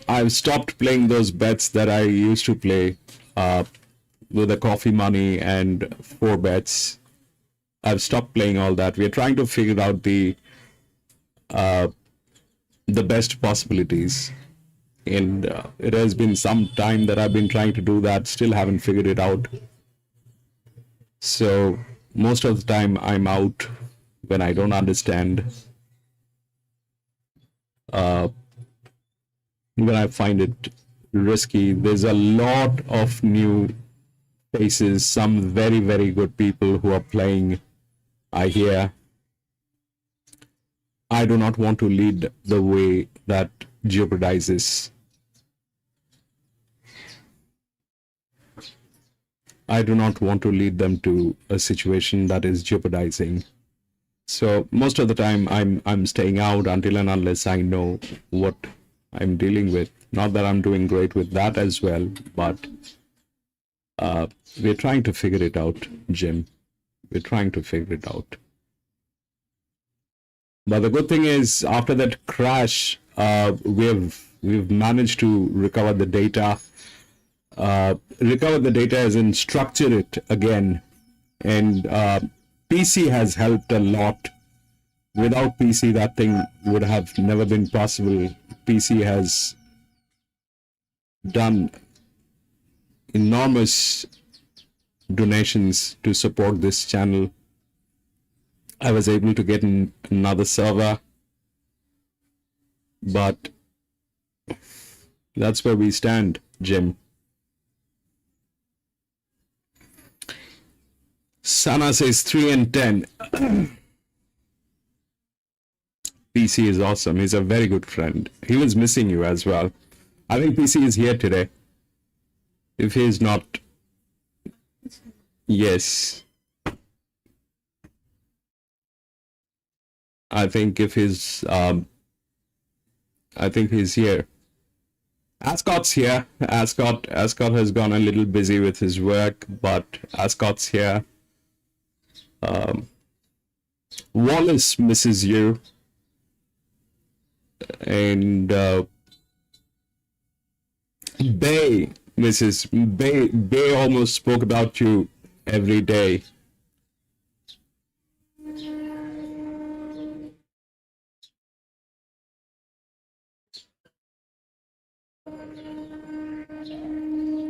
I've stopped playing those bets that I used to play with the coffee money and 4 bets. I've stopped playing all that. We're trying to figure out the best possibilities. And it has been some time that I've been trying to do that, still haven't figured it out. So most of the time I'm out when I don't understand. When I find it risky. There's a lot of new faces, some very, very good people who are playing, I hear. I do not want to lead the way that jeopardizes. I do not want to lead them to a situation that is jeopardizing. So most of the time I'm staying out until and unless I know what I'm dealing with. Not that I'm doing great with that as well, but we're trying to figure it out, Jim. We're trying to figure it out. But the good thing is, after that crash, we've managed to recover the data. Recover the data as in structure it again, and PC has helped a lot. Without PC, that thing would have never been possible. PC has done enormous donations to support this channel. I was able to get another server, but that's where we stand, Jim. Sana says 3 and 10. PC is awesome. He's a very good friend. He was missing you as well. I think PC is here today. If he is not, yes. I think if he's, I think he's here. Ascot's here. Ascot has gone a little busy with his work, but Ascot's here. Wallace misses you. And Bay misses Bay almost spoke about you every day.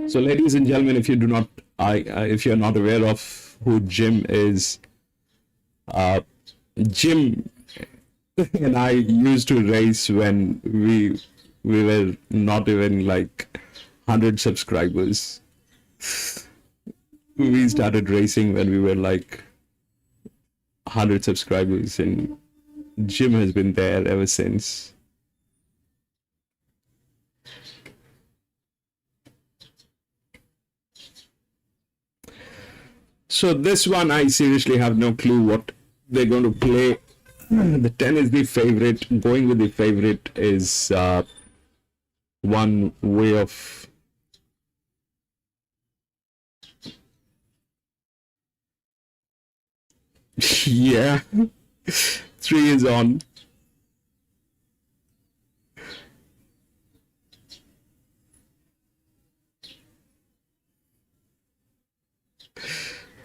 So, ladies and gentlemen, if you do not, if you're not aware of who Jim is, Jim and I used to race when we were not even like 100 subscribers. We started racing when we were like 100 subscribers, and Jim has been there ever since. So this one, I seriously have no clue what they're going to play. The 10 is the favorite. Going with the favorite is one way of... Yeah. 3 is on.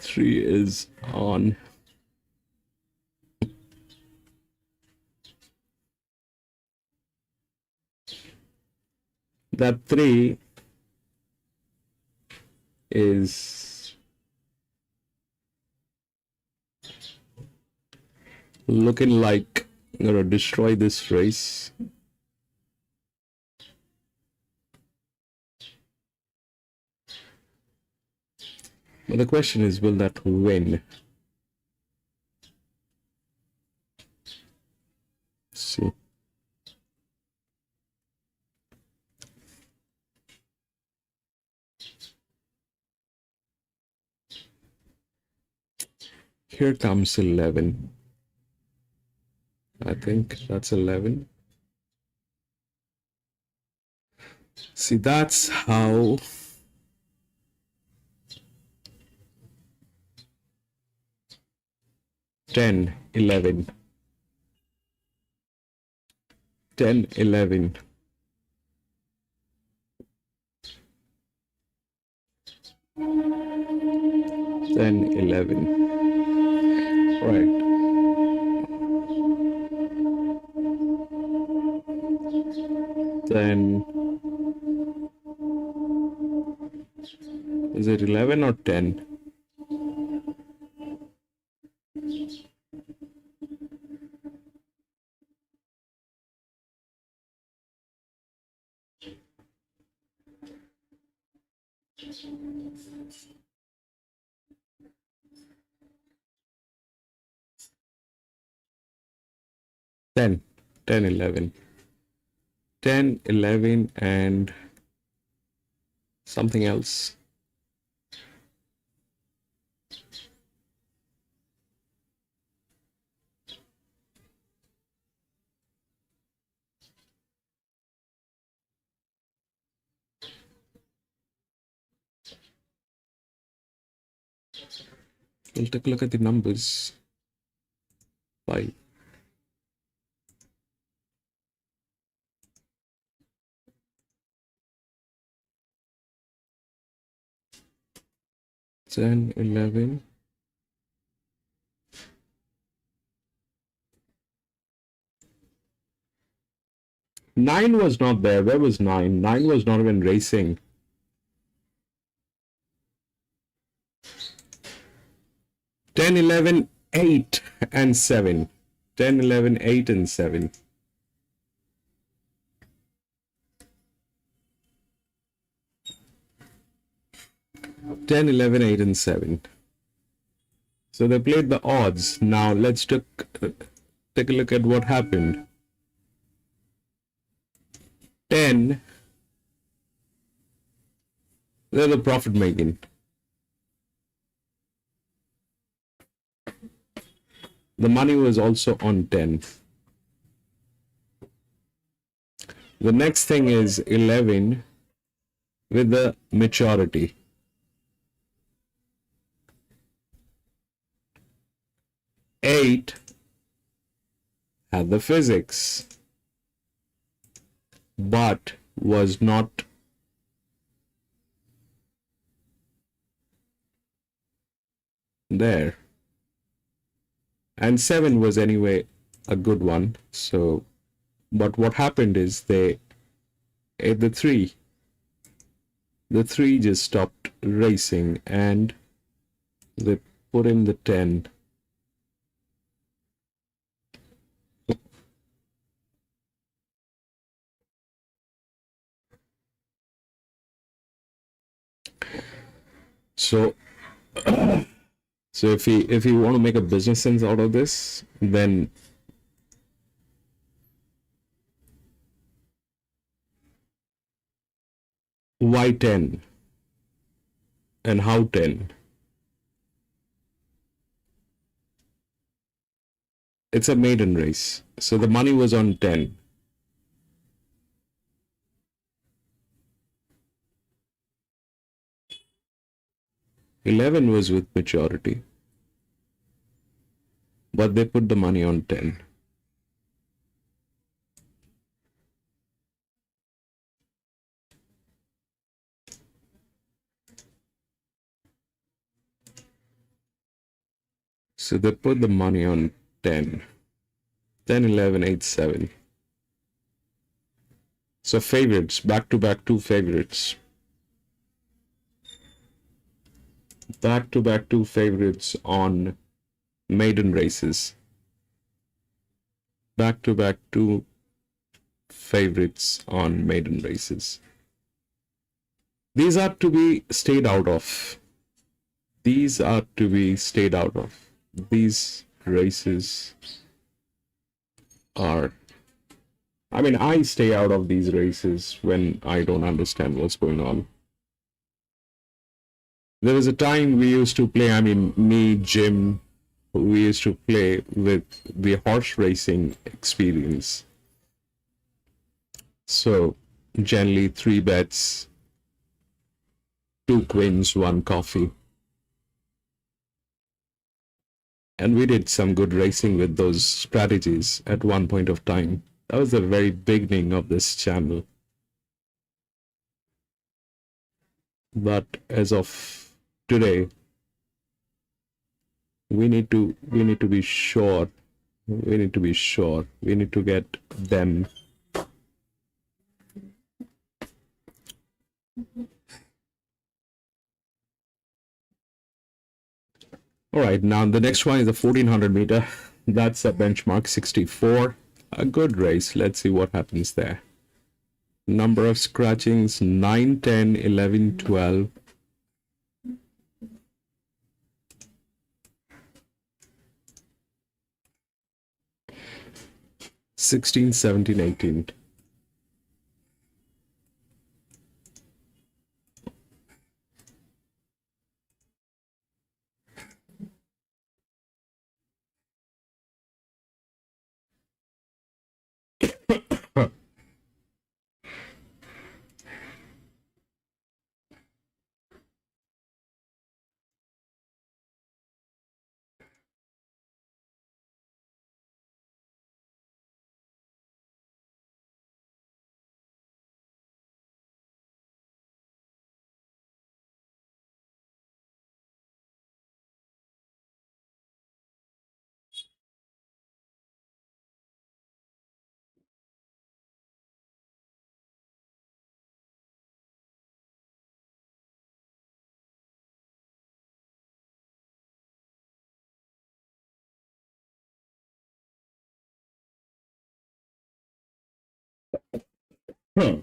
Three is on. That 3 is looking like I'm gonna destroy this race. But the question is, will that win? Let's see. Here comes 11. I think that's 11. See, that's how... Ten, 11. 10, 11. Then 11. Right. Then is it 11 or 10? Ten, 10, 11. 10, 11, and something else. We'll take a look at the numbers. 5. Ten, 11. Nine was not there. Where was 9? 9 was not even racing. 10, 11, 8, and 7. 10, 11, 8, and 7. Ten, 11, 8, and 7. So they played the odds. Now let's take a look at what happened. 10, they're the profit making. The money was also on 10. The next thing is 11 with the maturity. 8 had the physics, but was not there. And 7 was anyway a good one. So, but what happened is they ate the 3. The 3 just stopped racing and they put in the 10. So So if you want to make a business sense out of this, then why 10 and how 10? It's a maiden race. So the money was on 10. Eleven was with maturity, but they put the money on 10. So they put the money on 10. 10, 11, 8, 7. So favorites, back to back two favorites. Back to back two favorites on maiden races. Back to back two favorites on maiden races. These are to be stayed out of. These are to be stayed out of. These races are. I mean, I stay out of these races when I don't understand what's going on. There was a time we used to play, I mean, me, Jim, we used to play with the horse racing experience. So, generally 3 bets, 2 queens, 1 coffee. And we did some good racing with those strategies at one point of time. That was the very beginning of this channel. But as of today, we need to be sure. We need to be sure. We need to get them. All right, now the next one is the 1400 meter. That's a benchmark 64. A good race. Let's see what happens there. Number of scratchings 9, 10, 11, 12. 16, 17, 18. Hmm.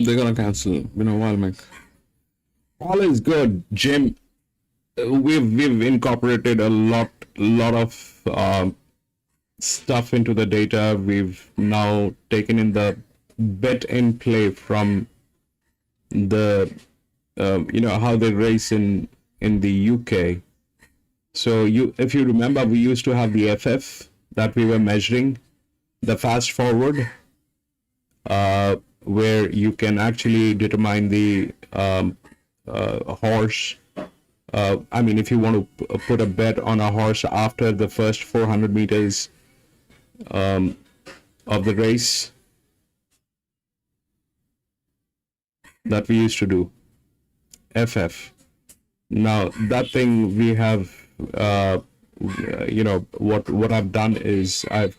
They're gonna cancel. Been a while, Mike. All is good, Jim. We've incorporated a lot of stuff into the data. We've now taken in the bet in play from the how they race in the UK. So if you remember, we used to have the FF that we were measuring, the fast forward, where you can actually determine the horse. I mean, if you want to put a bet on a horse after the first 400 meters of the race, that we used to do, FF. Now that thing we have, what I've done is I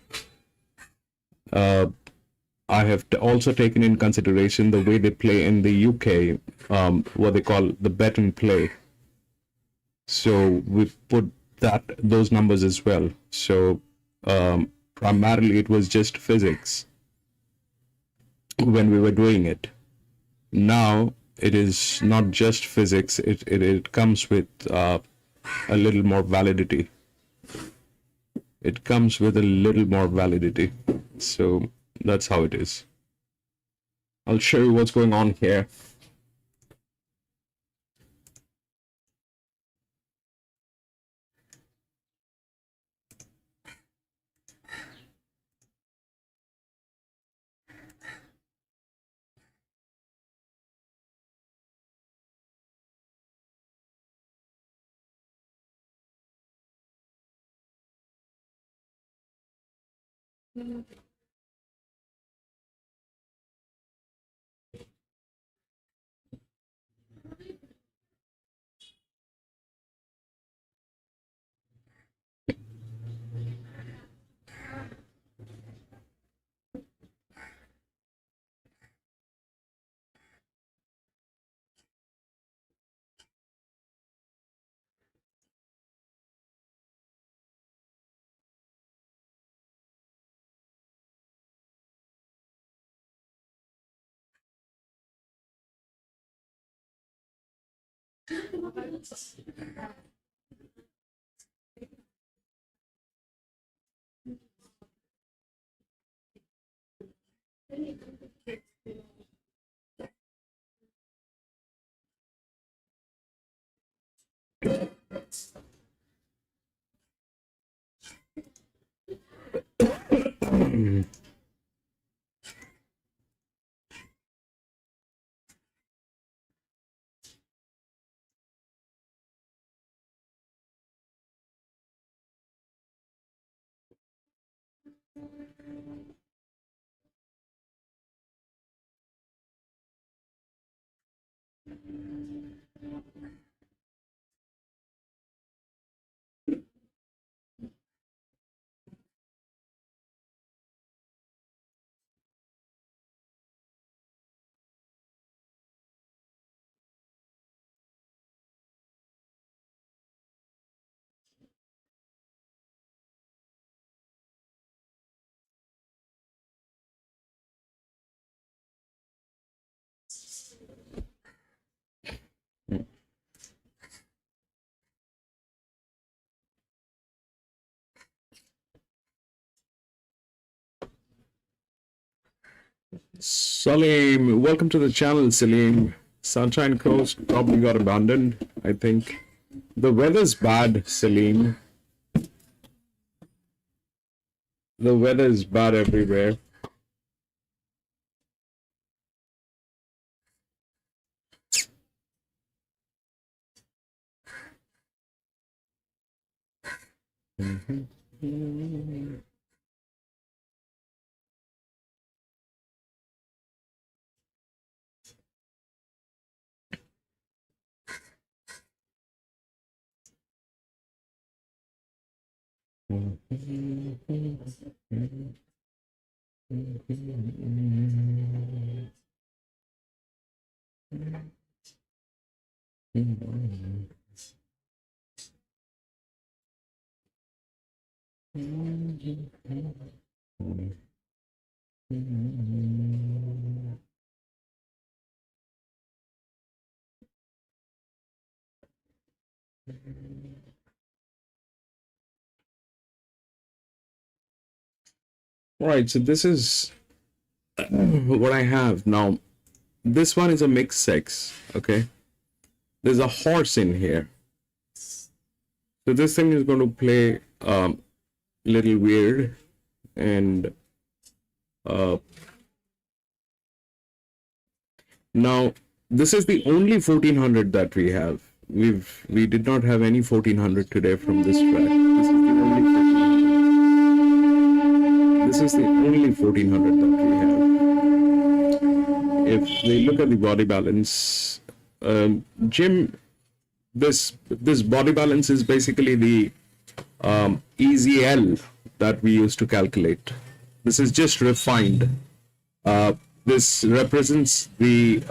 have also taken in consideration the way they play in the UK, what they call the bet and play. So we put those numbers as well. So primarily it was just physics when we were doing it. Now it is not just physics. It comes with a little more validity. It comes with a little more validity. So that's how it is. I'll show you what's going on here. Salim, welcome to the channel, Salim. Sunshine Coast probably got abandoned, I think. The weather's bad, Salim. The weather is bad everywhere. All right, so this is what I have now. This one is a mixed sex, okay? There's a horse in here. So this thing is going to play little weird, and now this is the only 1400 that we have. We did not have any 1400 today from this track. This is the only 1400. This is the only 1400 that we have. If we look at the body balance, Jim, this body balance is basically the easy L that we used to calculate. This is just refined. This represents the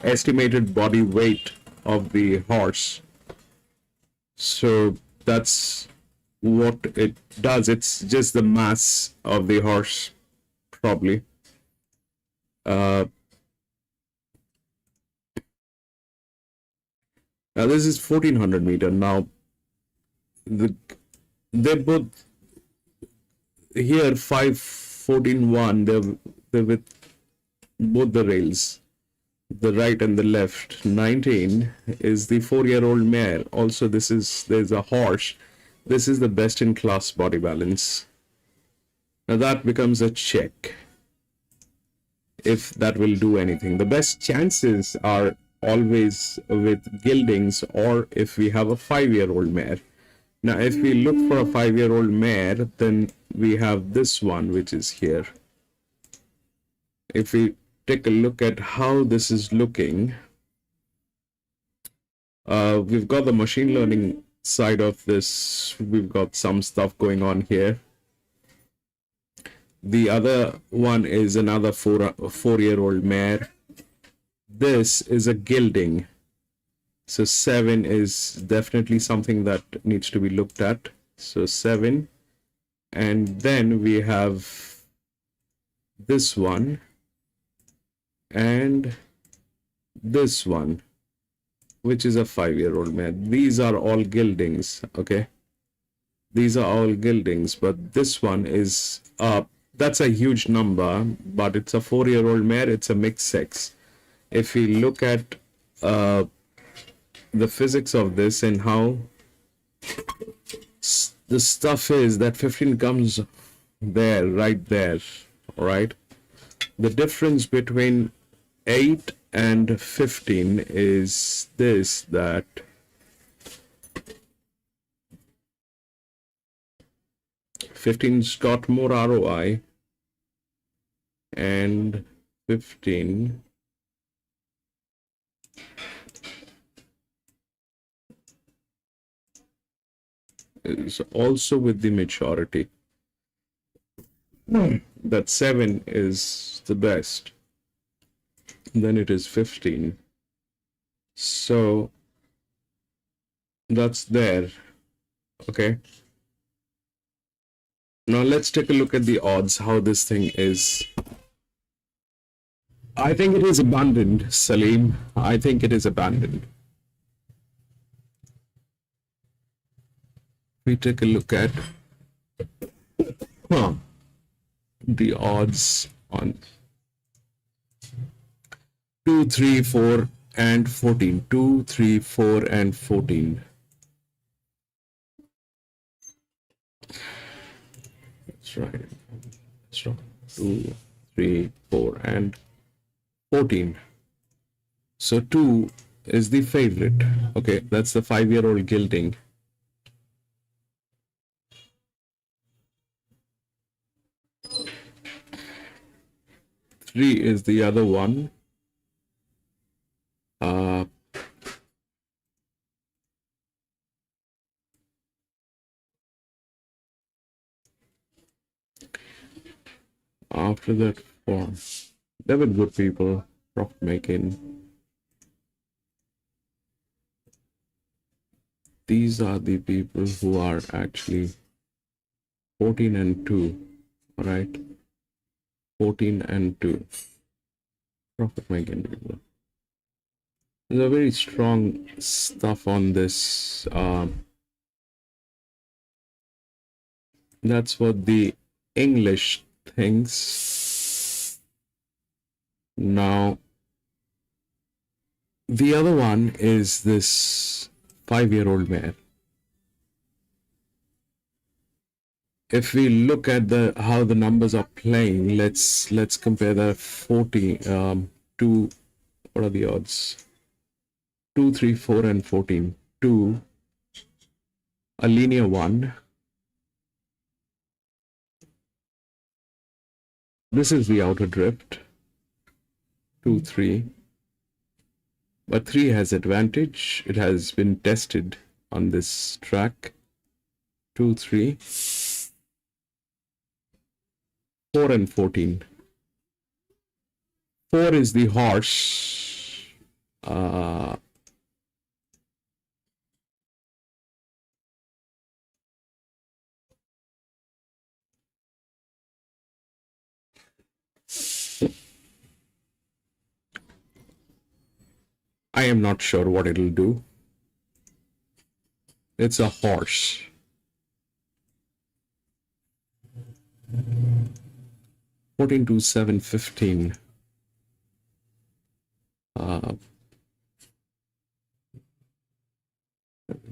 estimated body weight of the horse. So that's what it does. It's just the mass of the horse, probably. Now this is 1400 meter. Now they both here 514.1. They're with both the rails, the right and the left. 19 is the 4-year-old mare. Also, there's a horse. This is the best in class body balance. Now that becomes a check, if that will do anything. The best chances are always with geldings, or if we have a 5-year-old mare. Now if we look for a 5-year-old mare, then we have this one, which is here. If we take a look at how this is looking, we've got the machine learning side of this. We've got some stuff going on here. The other one is another 4-year-old mare. This is a gelding. So 7 is definitely something that needs to be looked at. So 7. And then we have this one and this one, which is a 5-year-old mare. These are all geldings, okay? These are all geldings, but this one is that's a huge number, but it's a 4-year-old mare. It's a mixed sex. If we look at the physics of this and how the stuff is, that 15 comes there, right there, all right? The difference between 8 and 15 is this, that fifteen's got more ROI, and 15 is also with the maturity. That 7 is the best. Then it is 15. So that's there. Okay. Now let's take a look at the odds, how this thing is. I think it is abandoned, Salim. I think it is abandoned. We take a look at the odds on 2, 3, 4, and 14. 2, 3, 4, and 14. That's right. That's right. 2, 3, 4, and 14. So 2 is the favorite. Okay, that's the 5-year-old gelding. 3 is the other one. After that, 4. They were good people, profit making. These are the people who are actually 14 and 2, all right? 14 and 2, profit making people. There's a very strong stuff on this. That's what the English thinks. Now, the other one is this 5-year-old mare. If we look at how the numbers are playing, let's compare the 40 to, what are the odds? 2, 3, 4, and 14 to a linear one. This is the outer drift. 2, 3. But 3 has advantage. It has been tested on this track. 2, 3. 4 and 14. 4 is the horse. I am not sure what it'll do. It's a horse. 14 to 7, 15.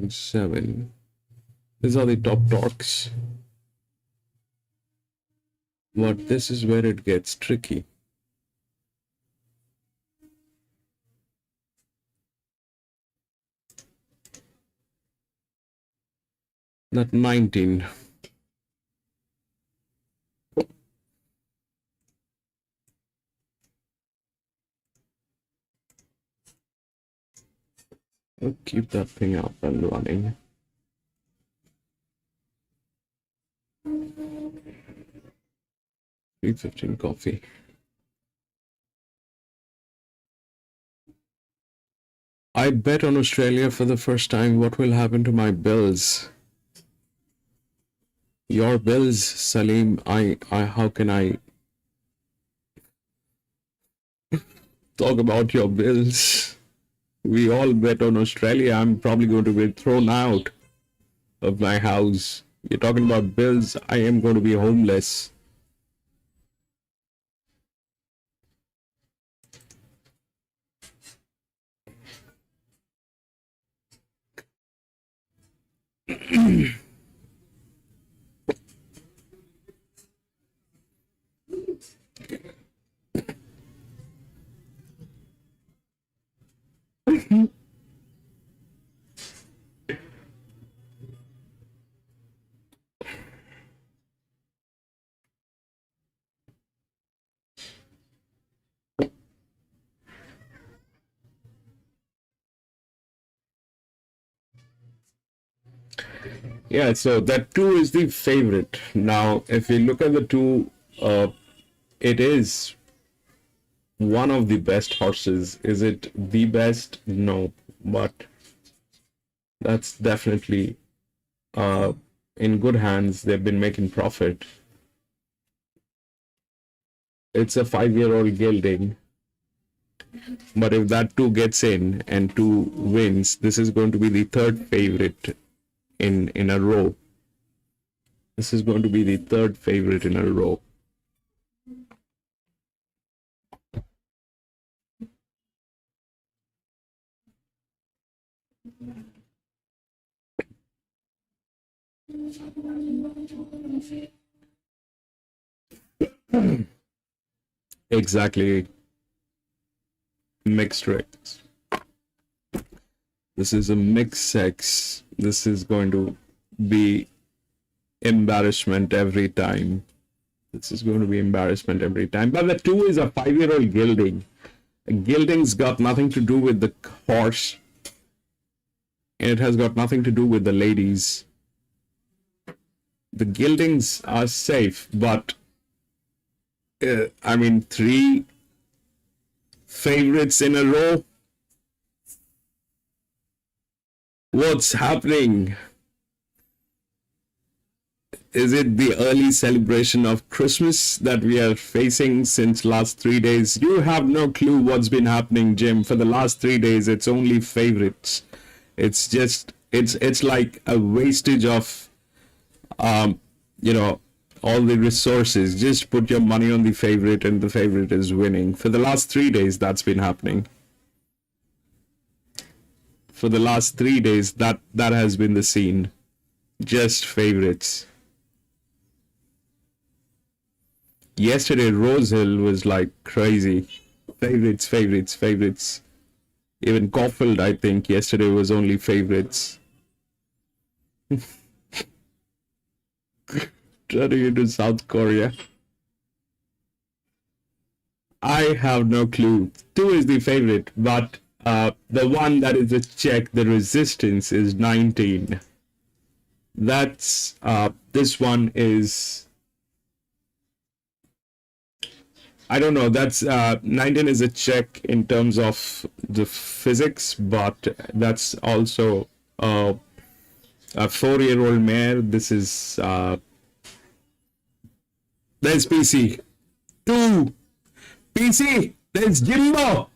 7. These are the top torques. But this is where it gets tricky. Not 19. We'll keep that thing up and running. $3.15 coffee. I bet on Australia for the first time. What will happen to my bills? Your bills, Salim. How can I talk about your bills? We all bet on Australia. I'm probably going to be thrown out of my house. You're talking about bills. I am going to be homeless. Yeah, so that 2 is the favorite. Now, if we look at the 2, it is one of the best horses. Is it the best? No, but that's definitely in good hands. They've been making profit. It's a 5-year-old gelding. But if that 2 gets in and 2 wins, this is going to be the third favorite in a row. This is going to be the third favorite in a row. Exactly. Mixed race. This is a mixed sex. This is going to be embarrassment every time. This is going to be embarrassment every time. But the 2 is a 5-year-old gelding. Gelding's got nothing to do with the horse. And it has got nothing to do with the ladies. The geldings are safe, but I mean, 3 favorites in a row. What's happening? Is it the early celebration of Christmas that we are facing since last 3 days? You have no clue what's been happening, Jim. For the last 3 days, it's only favorites. It's just, it's like a wastage of, you know, all the resources. Just put your money on the favorite and the favorite is winning. For the last 3 days, that's been happening. For the last 3 days, that has been the scene. Just favorites. Yesterday, Rosehill was like crazy. Favorites, favorites, favorites. Even Caulfield, I think, yesterday was only favorites. Turning into South Korea. I have no clue. 2 is the favorite, but the one that is a check, the resistance is 19. That's, this one is, I don't know, that's 19 is a check in terms of the physics, but that's also a 4-year-old mare. This is, there's PC. 2. PC, there's Jimbo.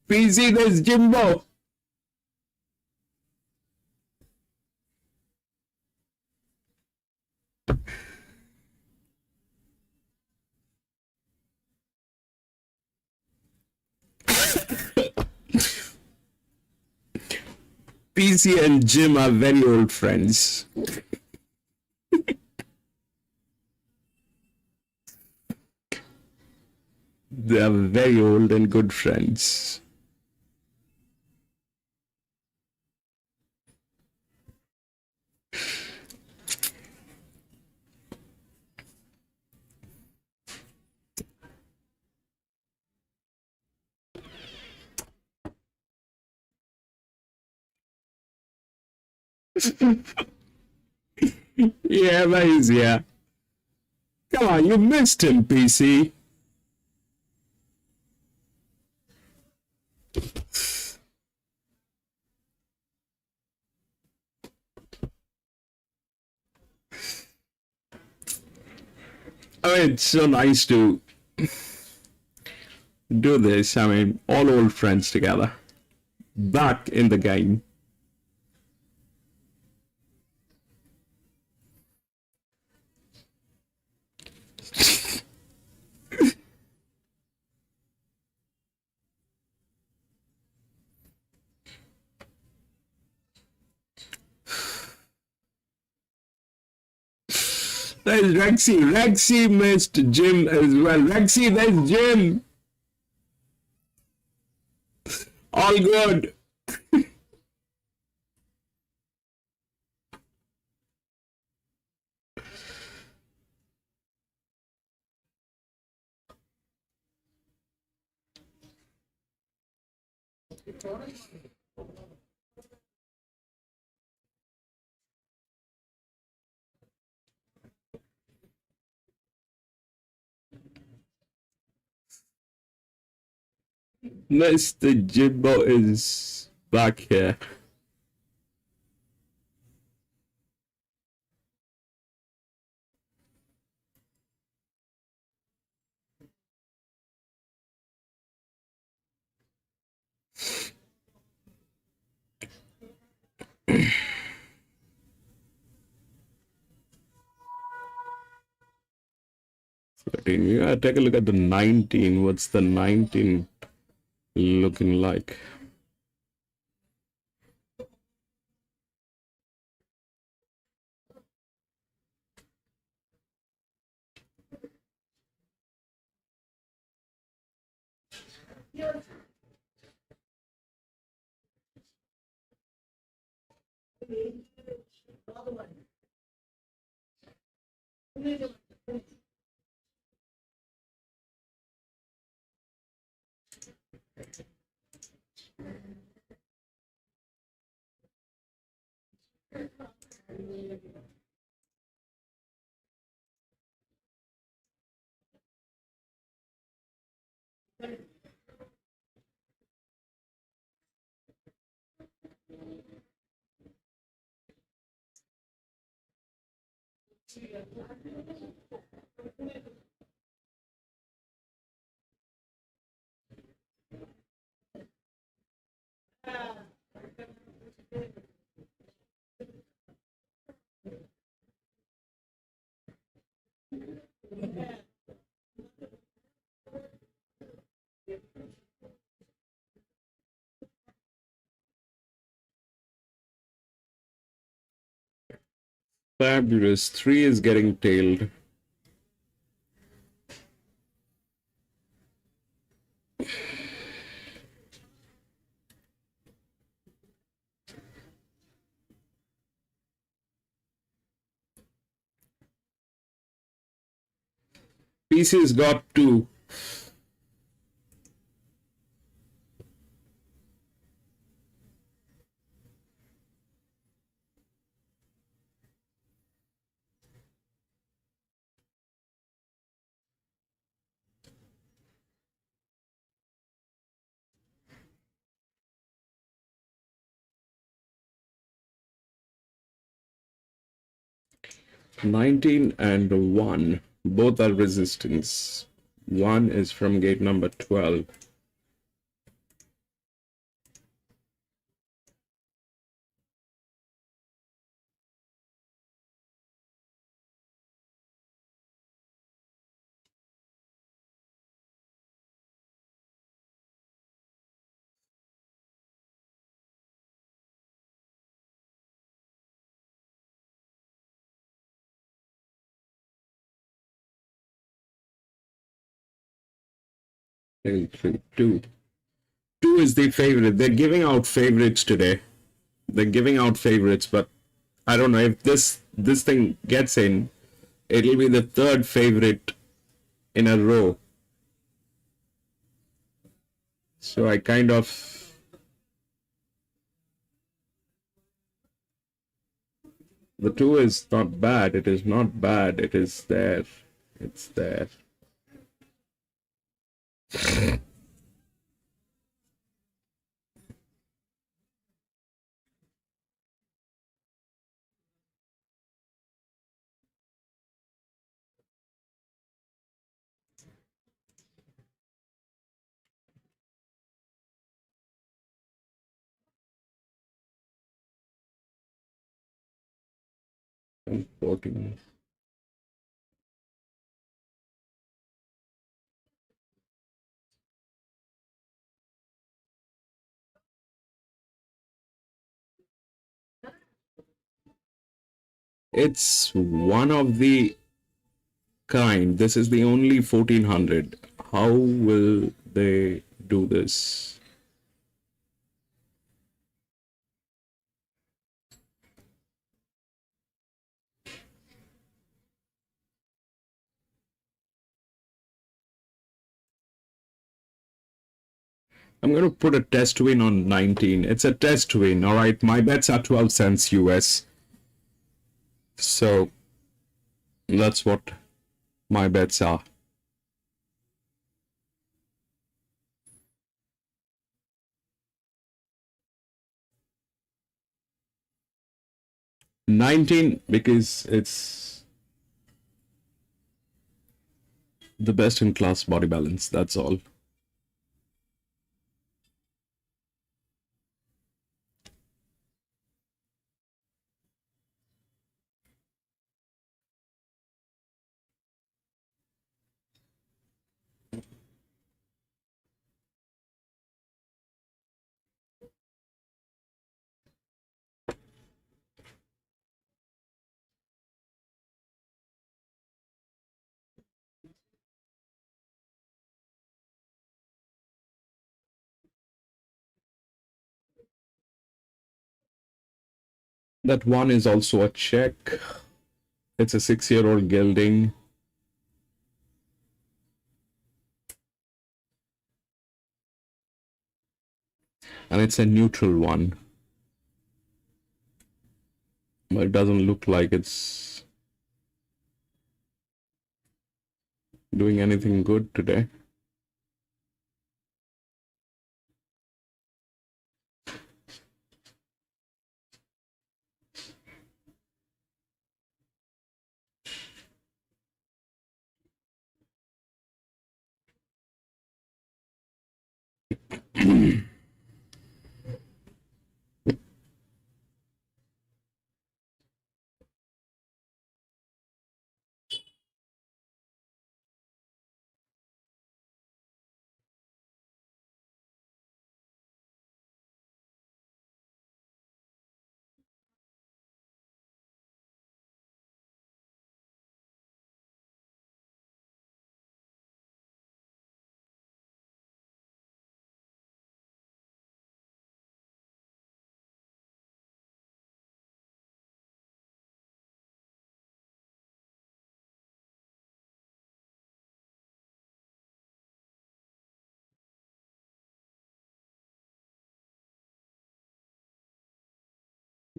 PC, there's Jimbo. PC and Jim are very old friends. They are very old and good friends. Yeah, but yeah. Come on, you missed him, PC. I mean, it's so nice to do this. I mean, all old friends together. Back in the game. There's Rexy. Rexy missed Jim as well. Rexy, there's Jim. All good. Mr. Jimbo is back here. Yeah, take a look at the 19. What's the 19 looking like? Fabulous. 3 is getting tailed. PC's got 2. $19 and $1. Both are resistance. 1 is from gate number 12. Tail 3, 2. 2 is the favorite. They're giving out favorites today. They're giving out favorites, but I don't know if this thing gets in, it'll be the 3rd favorite in a row. So I kind of the 2 is not bad. It is not bad. It is there. It's there. I'm 14. It's one of the kind. This is the only 1400. How will they do this? I'm going to put a test win on 19. It's a test win. All right. My bets are 12 cents US. So that's what my bets are. $19 because it's the best in class body balance. That's all. That 1 is also a check. It's a 6-year-old gelding. And it's a neutral one. But it doesn't look like it's doing anything good today.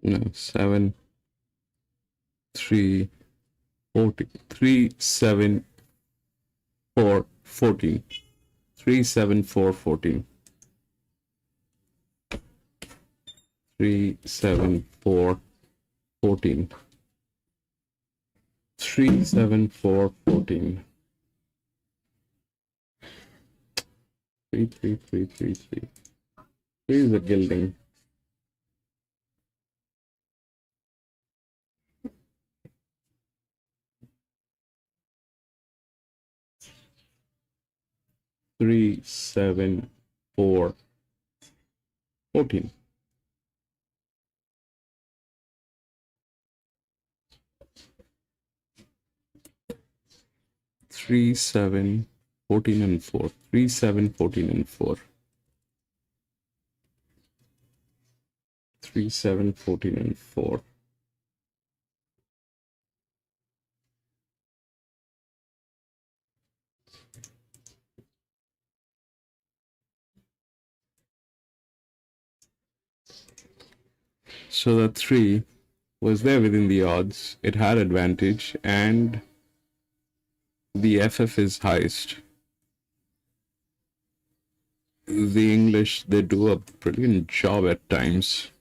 No, 7, 3, 14. 3, 7, 4, 14. 3, 7, 4, 14. 3, 7, 4, 14. 3, 7, 4, 14. 3, 3, 3, 3, 3. 3 is a gelding. Three, 7, 4, 14. 3, 7, 14 and 4. 3, 7, 14 and 4. 3, 7, 14 and 4. So the 3 was there within the odds. It had advantage and the FF is highest. The English, they do a brilliant job at times.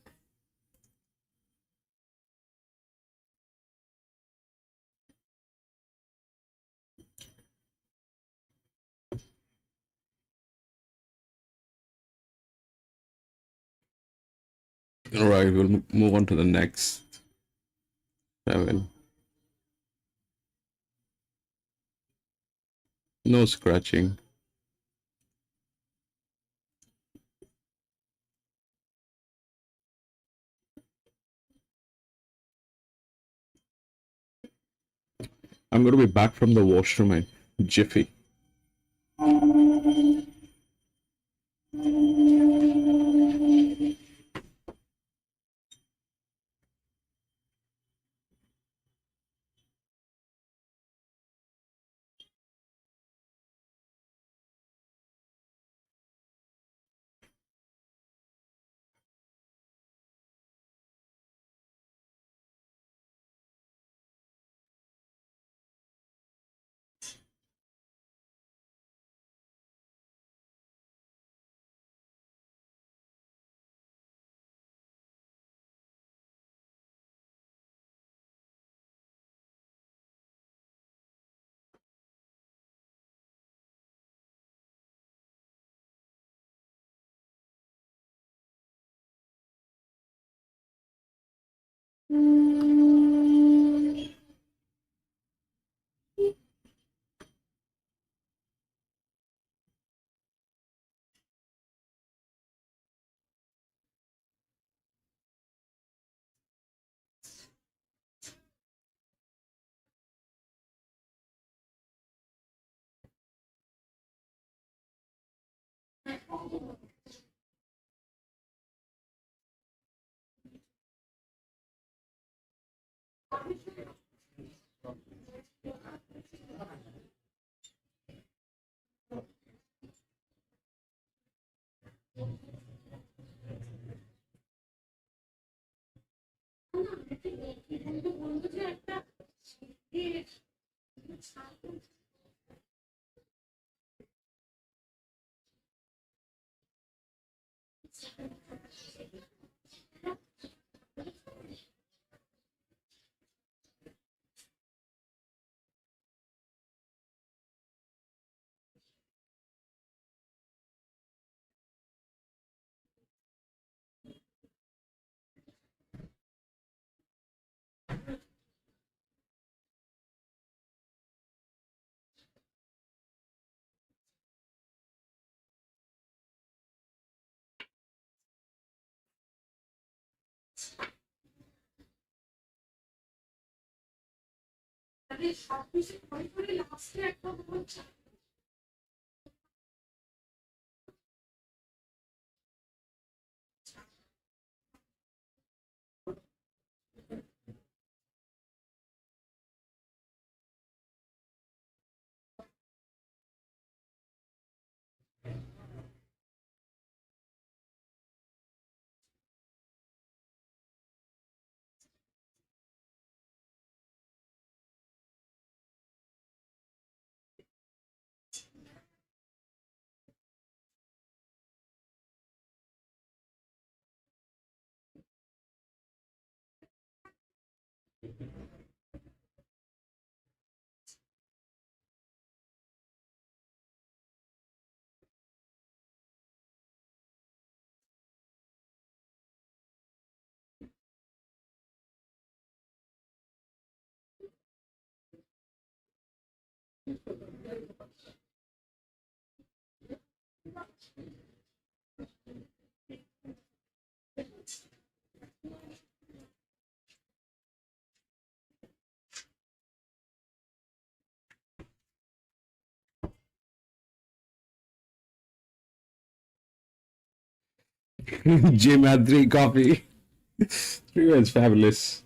All right, we'll move on to the next 7. No scratching. I'm going to be back from the washroom in jiffy. Jim had three coffee. Three was fabulous.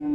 Mr.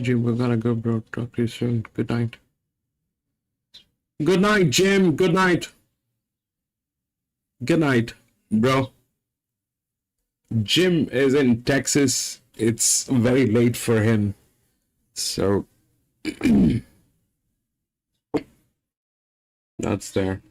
Jim, we're gonna go, bro. Talk to you soon. Good night. Good night, Jim. Good night. Good night, bro. Jim is in Texas. It's very late for him. So that's there.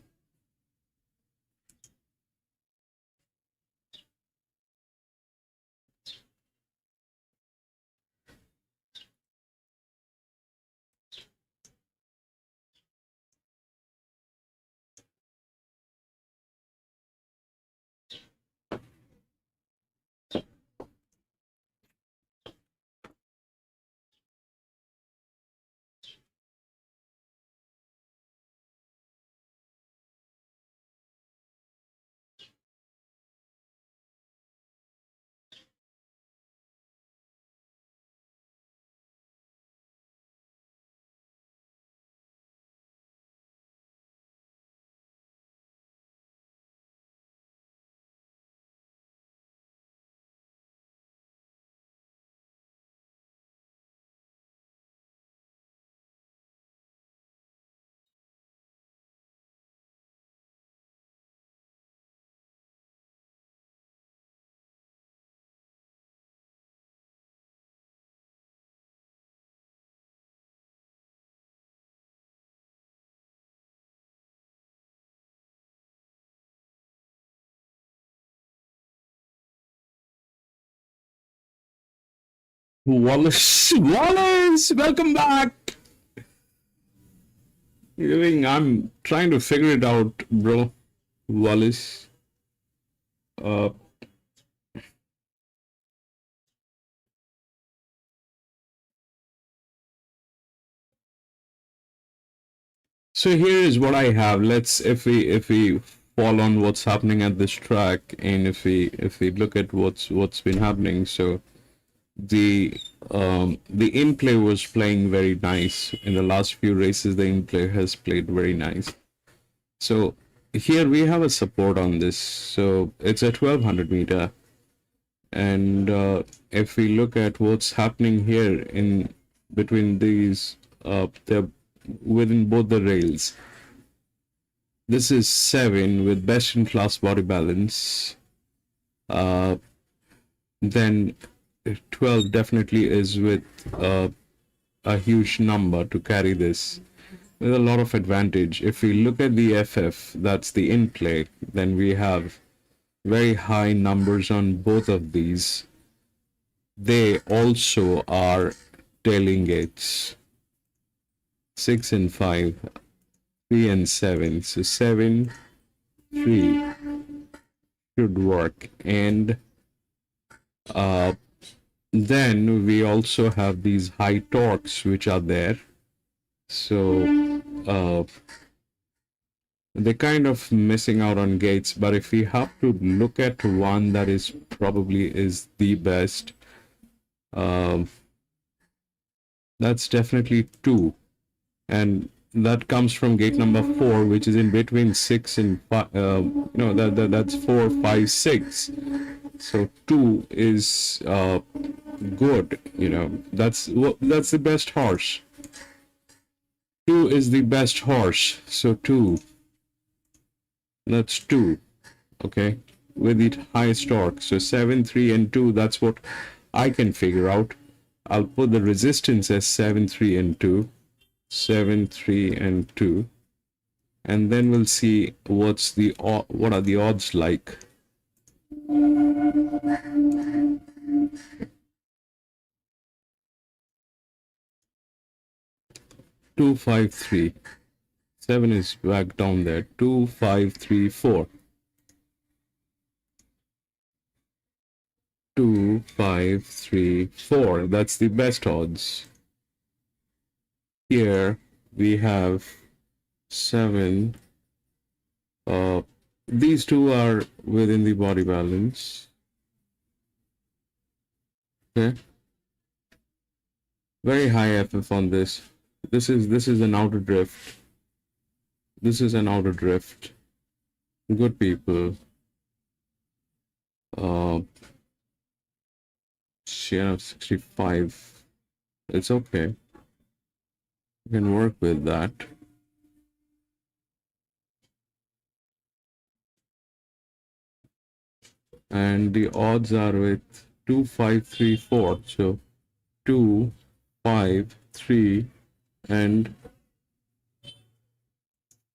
Wallace, welcome back. I'm trying to figure it out, bro. Wallace. Uh, so here is what I have. Let's if we fall on what's happening at this track, and if we look at what's been happening. So the in-play was playing very nice in the last few races. The in-play has played very nice. So here we have a support on this. So it's a 1200 meter, and if we look at what's happening here in between these, they're within both the rails. This is 7 with best in class body balance. Then 12 definitely is with a huge number to carry this with a lot of advantage. If we look at the FF, that's the in play, then we have very high numbers on both of these. They also are tailing gates. 6 and 5, 3 and 7. So 7, 3 should work. And then we also have these high torques which are there. So they're kind of missing out on gates. But if we have to look at one that is probably is the best, that's definitely 2. And that comes from gate number 4, which is in between 6 and 5. That's 4, 5, 6. So 2 is good. That's the best horse. 2 is the best horse. So 2. That's 2. Okay, with the highest torque. So 7, 3, and 2. That's what I can figure out. I'll put the resistance as 7, 3, and 2. 7, 3, and 2, and then we'll see what are the odds like. Two, 5, 3. 7 is back down there. 2, 5, 3, 4. 2, 5, 3, 4. That's the best odds. Here we have 7. These two are within the body balance. Okay. Very high FF on this. This is an outer drift. This is an outer drift. Good people. Share of 65. It's okay. You can work with that. And the odds are with 2, 5, 3, 4. So 2, 5, 3, and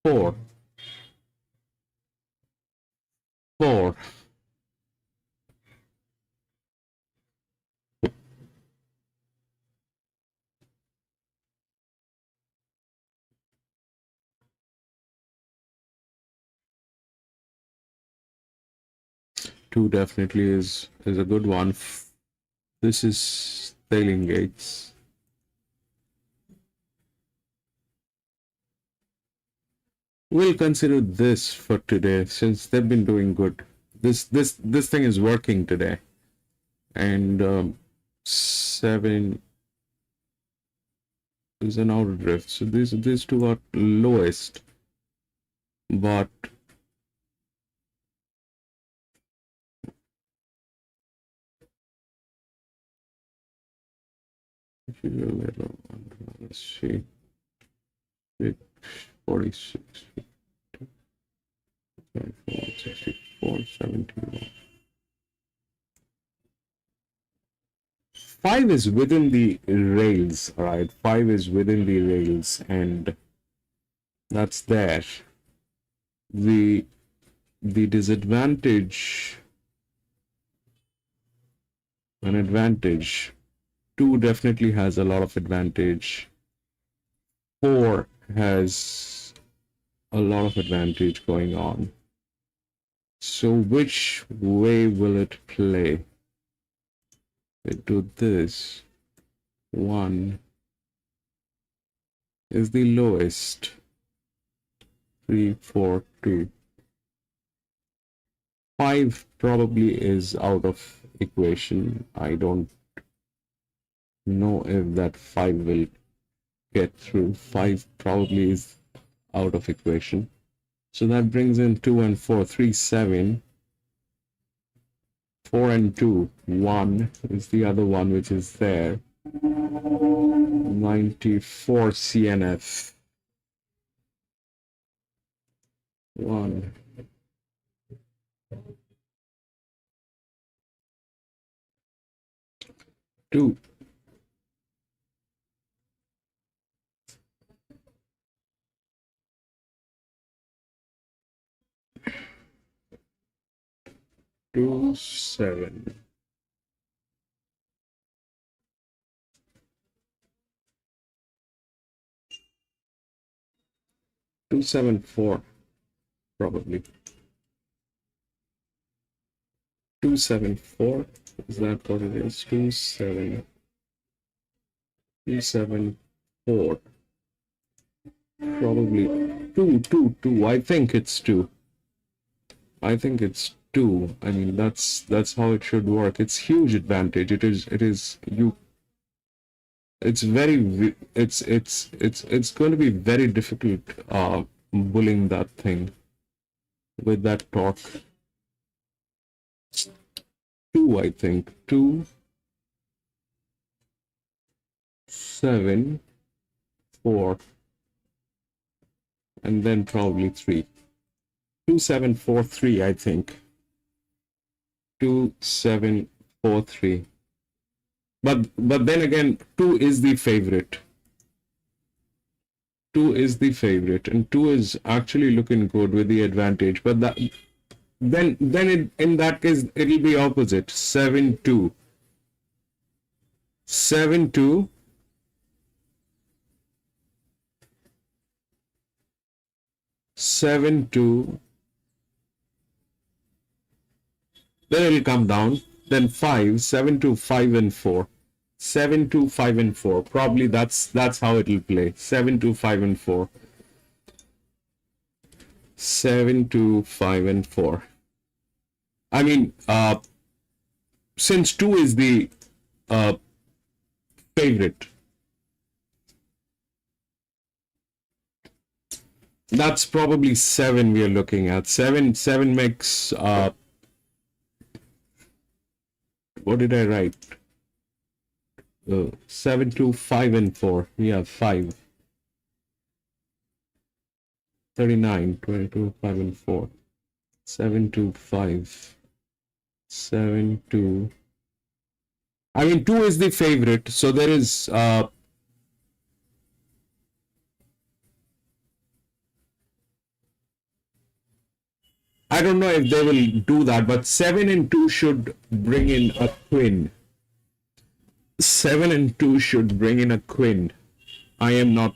4. 4. Two definitely is a good one. This is tailing gates. We'll consider this for today since they've been doing good. This thing is working today, and 7 is an outer drift. So these two are lowest, but let's see, 46, 64, 71. 5 is within the rails, all right? 5 is within the rails, and that's there. The disadvantage, an advantage 2 definitely has a lot of advantage. 4 has a lot of advantage going on. So which way will it play? It do this. 1 is the lowest. 3, 4, 2. 5 probably is out of equation. I don't know if that 5 will get through. 5 probably is out of equation. So that brings in 2 and 4, 3, 7. 4 and 2, 1 is the other one which is there. 94 CNF. 1. 2. 2, 7. 2, 7, 4 probably. 2, 7, 4. Is that what it is? 2, 7. 2, 7, 4. Probably 2, 2, 2. I think it's 2. I think it's 2. I mean, that's how it should work. It's huge advantage. It is you. It's very it's going to be very difficult bullying that thing with that torque. 2, I think. 2, 7, 4, and then probably 3. 2, 7, 4, 3, I think. 2, 7, 4, 3. But then again, 2 is the favorite. 2 is the favorite, and 2 is actually looking good with the advantage. But that then in that case it'll be opposite. 7, 2. 7, 2. 7, 2. Then it'll come down. Then 5, 7, 2, 5, and 4. 7, 2, 5, and 4. Probably that's how it'll play. 7, 2, 5, and 4. 7, 2, 5, and 4. I mean, since 2 is the favorite, that's probably 7 we are looking at. 7 makes what did I write? 7, 2, 5, and 4. Yeah, 5. 39, 22, 5, and 4. 7, 2, 5. 7, 2. I mean, 2 is the favorite, so there is I don't know if they will do that, but 7 and 2 should bring in a queen. 7 and 2 should bring in a queen. I am not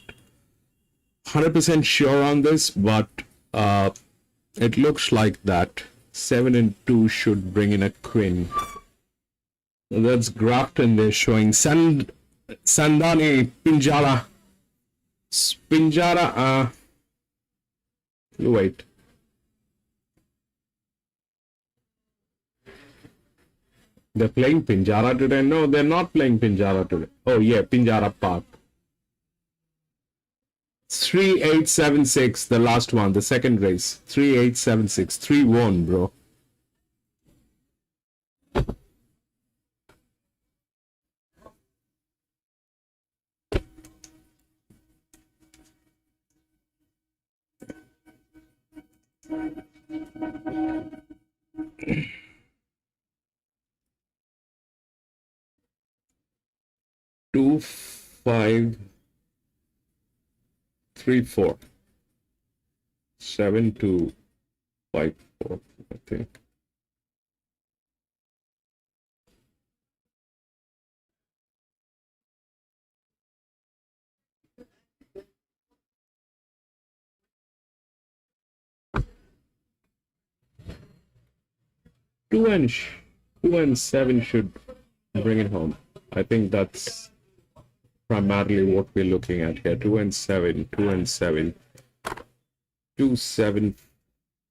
100% sure on this, but it looks like that. 7 and 2 should bring in a queen. That's Grafton they're showing. Sandani Pinjara. Pinjara, wait. They're playing Pinjara today? No, they're not playing Pinjara today. Oh yeah, Pinjara Park. 3876, the last one, the second race. 3876. 3-1, bro. Two, 5, 3, 4. 7, 2, 5, 4, I think. Two and seven should bring it home. I think that's primarily what we're looking at here. Two and seven. 2, 7,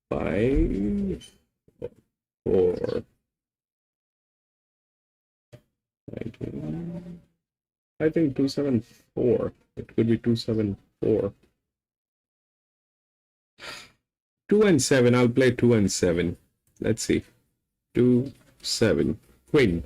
5, 4, 19. I think 274. It could be 274. 2 and 7. I'll play 2 and 7. Let's see. 2, 7. Queen.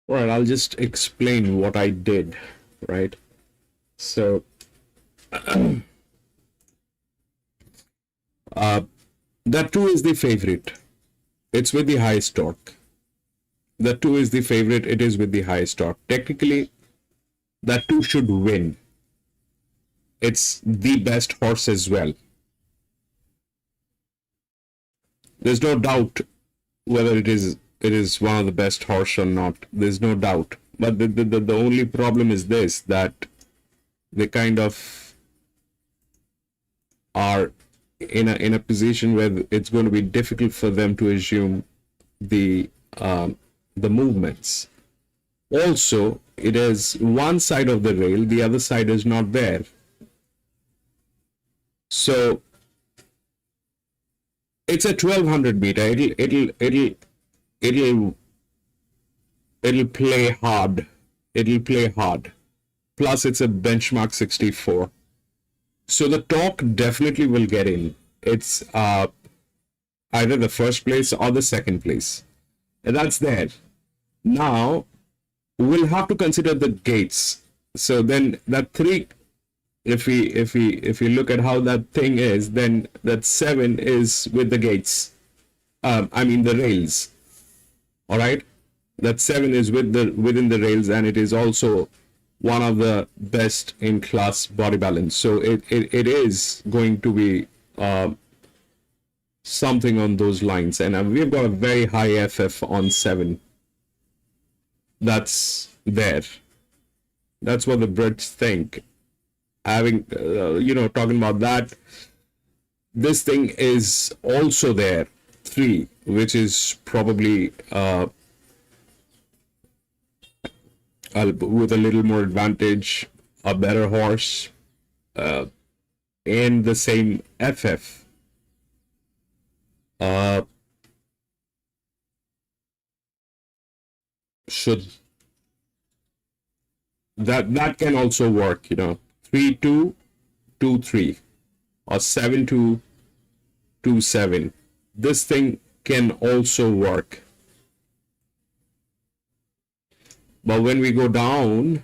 All right, I'll just explain what I did, right? So, that 2 is the favorite. It's with the highest torque. The 2 is the favorite. It is with the highest torque. Technically, that 2 should win. It's the best horse as well. There's no doubt whether it is one of the best horse or not. There's no doubt. But the only problem is this, that they kind of are in a position where it's going to be difficult for them to assume the movements. Also, it is one side of the rail, the other side is not there. So it's a 1200 meter. It'll play hard. It'll play hard. Plus, it's a benchmark 64. So the torque definitely will get in. It's either the first place or the second place. And that's there. Now, we'll have to consider the gates. So then that 3, if we look at how that thing is, then that 7 is with the gates. I mean the rails. All right, that 7 is within the rails, and it is also one of the best in class body balance. So it is going to be something on those lines, and we've got a very high FF on 7. That's there. That's what the Brits think. Having talking about that, this thing is also there. 3, which is probably with a little more advantage, a better horse, and the same FF. Should that can also work, 3-2, 2-3, or 7-2, 2-7. This thing can also work. But when we go down,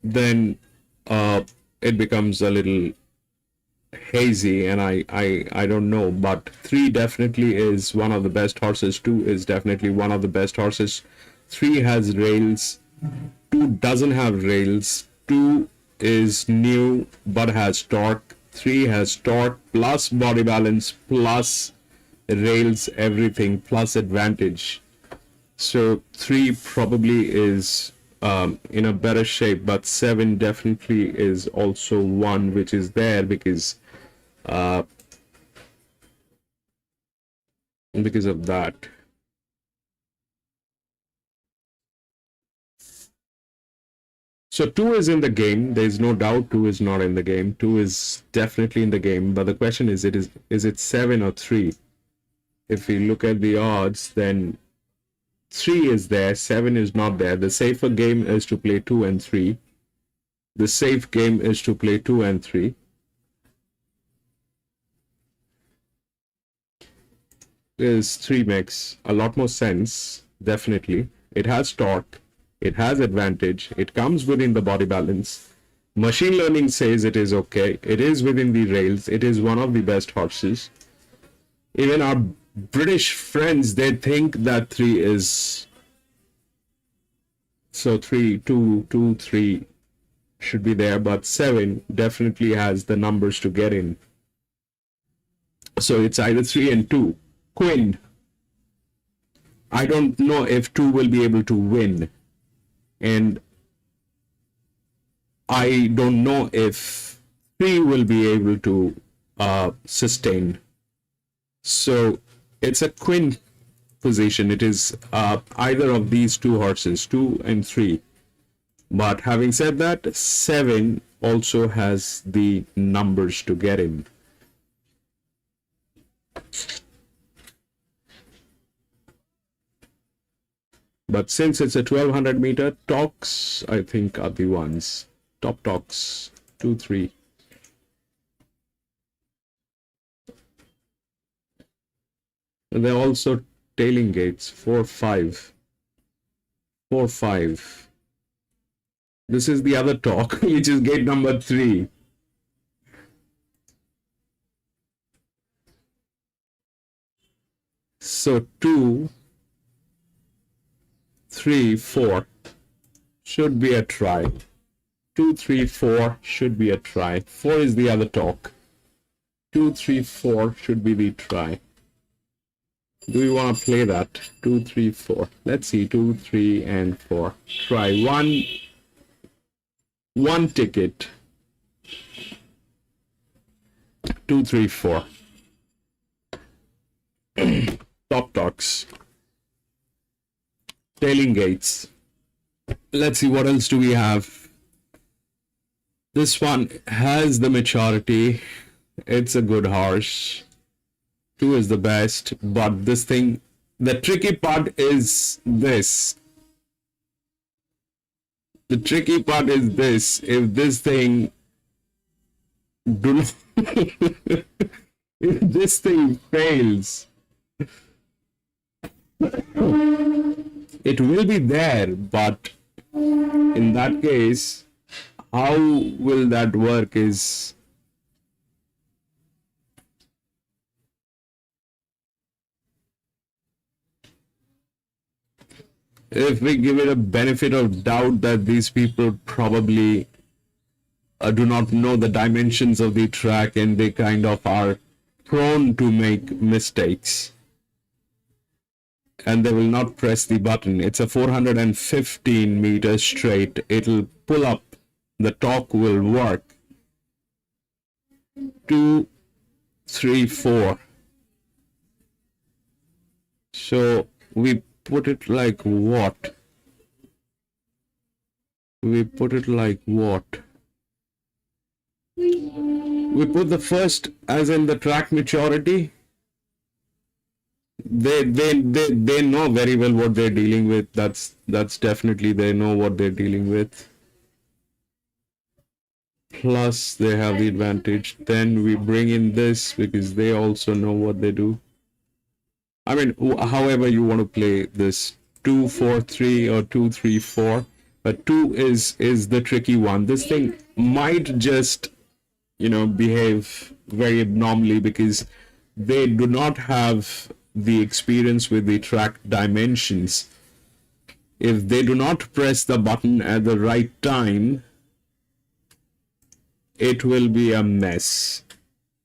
then it becomes a little hazy, and I don't know. But 3 definitely is one of the best horses. 2 is definitely one of the best horses. 3 has rails. 2 doesn't have rails. 2 is new but has torque. 3 has torque plus body balance plus rails, everything plus advantage. So 3 probably is in a better shape, but 7 definitely is also one which is there because of that. So 2 is in the game. There is no doubt 2 is not in the game. 2 is definitely in the game. But the question is it 7 or 3? If we look at the odds, then 3 is there, 7 is not there. The safer game is to play 2 and 3. The safe game is to play 2 and 3. Is 3 makes a lot more sense, definitely. It has torque. It has advantage. It comes within the body balance. Machine learning says it is okay. It is within the rails. It is one of the best horses. Even our British friends, they think that 3 is... So 3, 2, 2, 3, should be there, but 7 definitely has the numbers to get in. So it's either 3 and 2. Queen. I don't know if 2 will be able to win. And I don't know if 3 will be able to sustain. So it's a queen position. It is either of these two horses, 2 and 3. But having said that, 7 also has the numbers to get in. But since it's a 1200 meter, talks, I think, are the ones. Top talks, 2, 3. And they're also tailing gates, 4, 5. 4, 5. This is the other talk, which is gate number 3. So 2, 3, 4 should be a try. 2, 3, 4 should be a try. 4 is the other talk. 2, 3, 4 should be the try. Do we want to play that? 2, 3, 4. Let's see. 2, 3, and 4. Try one ticket. 2, 3, 4. Top talks. Tailing gates. Let's see what else do we have. This one has the maturity. It's a good horse. 2 is the best, but this thing, the tricky part is this. The tricky part is this. If this thing do not if this thing fails, it will be there, but in that case, how will that work is if we give it a benefit of doubt that these people probably do not know the dimensions of the track and they kind of are prone to make mistakes and they will not press the button. It's a 415 meters straight. It'll pull up. The torque will work. 2, 3, 4. So we put it like what? We put it like what? We put the first as in the track maturity. They know very well what they're dealing with. That's definitely, they know what they're dealing with. Plus they have the advantage. Then we bring in this because they also know what they do. I mean, however you want to play this, 2, 4, 3 or 2, 3, 4. But 2 is the tricky one. This thing might just, behave very abnormally because they do not have the experience with the track dimensions. If they do not press the button at the right time, it will be a mess.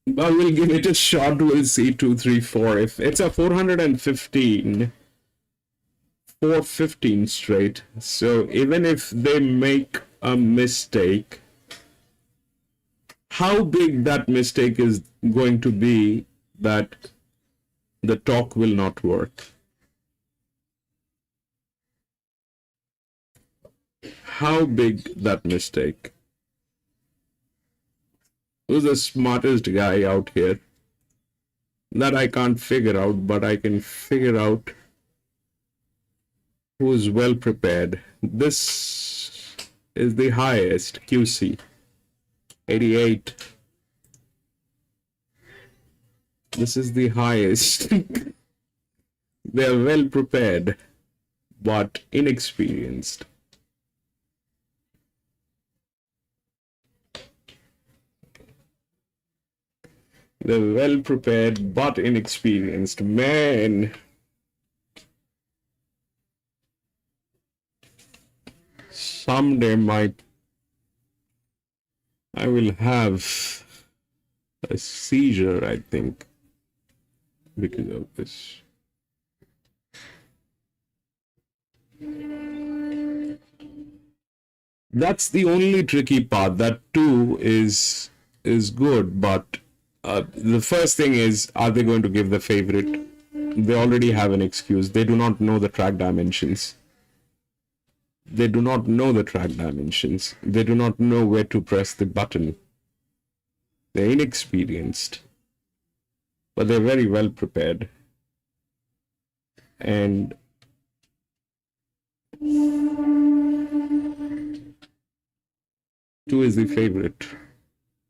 But we'll give it a shot. We'll see. 2, 3, 4. If it's a 415 straight, so even if they make a mistake, how big that mistake is going to be that the torque will not work? How big that mistake? Who's the smartest guy out here? That I can't figure out, but I can figure out who is well prepared. This is the highest QC, 88. This is the highest. They are well prepared, but inexperienced. They're well prepared, but inexperienced. Man. Someday my I will have a seizure, I think, because of this. That's the only tricky part. That 2 is good, but the first thing is, are they going to give the favorite? They already have an excuse. They do not know the track dimensions. They do not know the track dimensions. They do not know where to press the button. They're inexperienced, but they're very well prepared. And two is the favorite.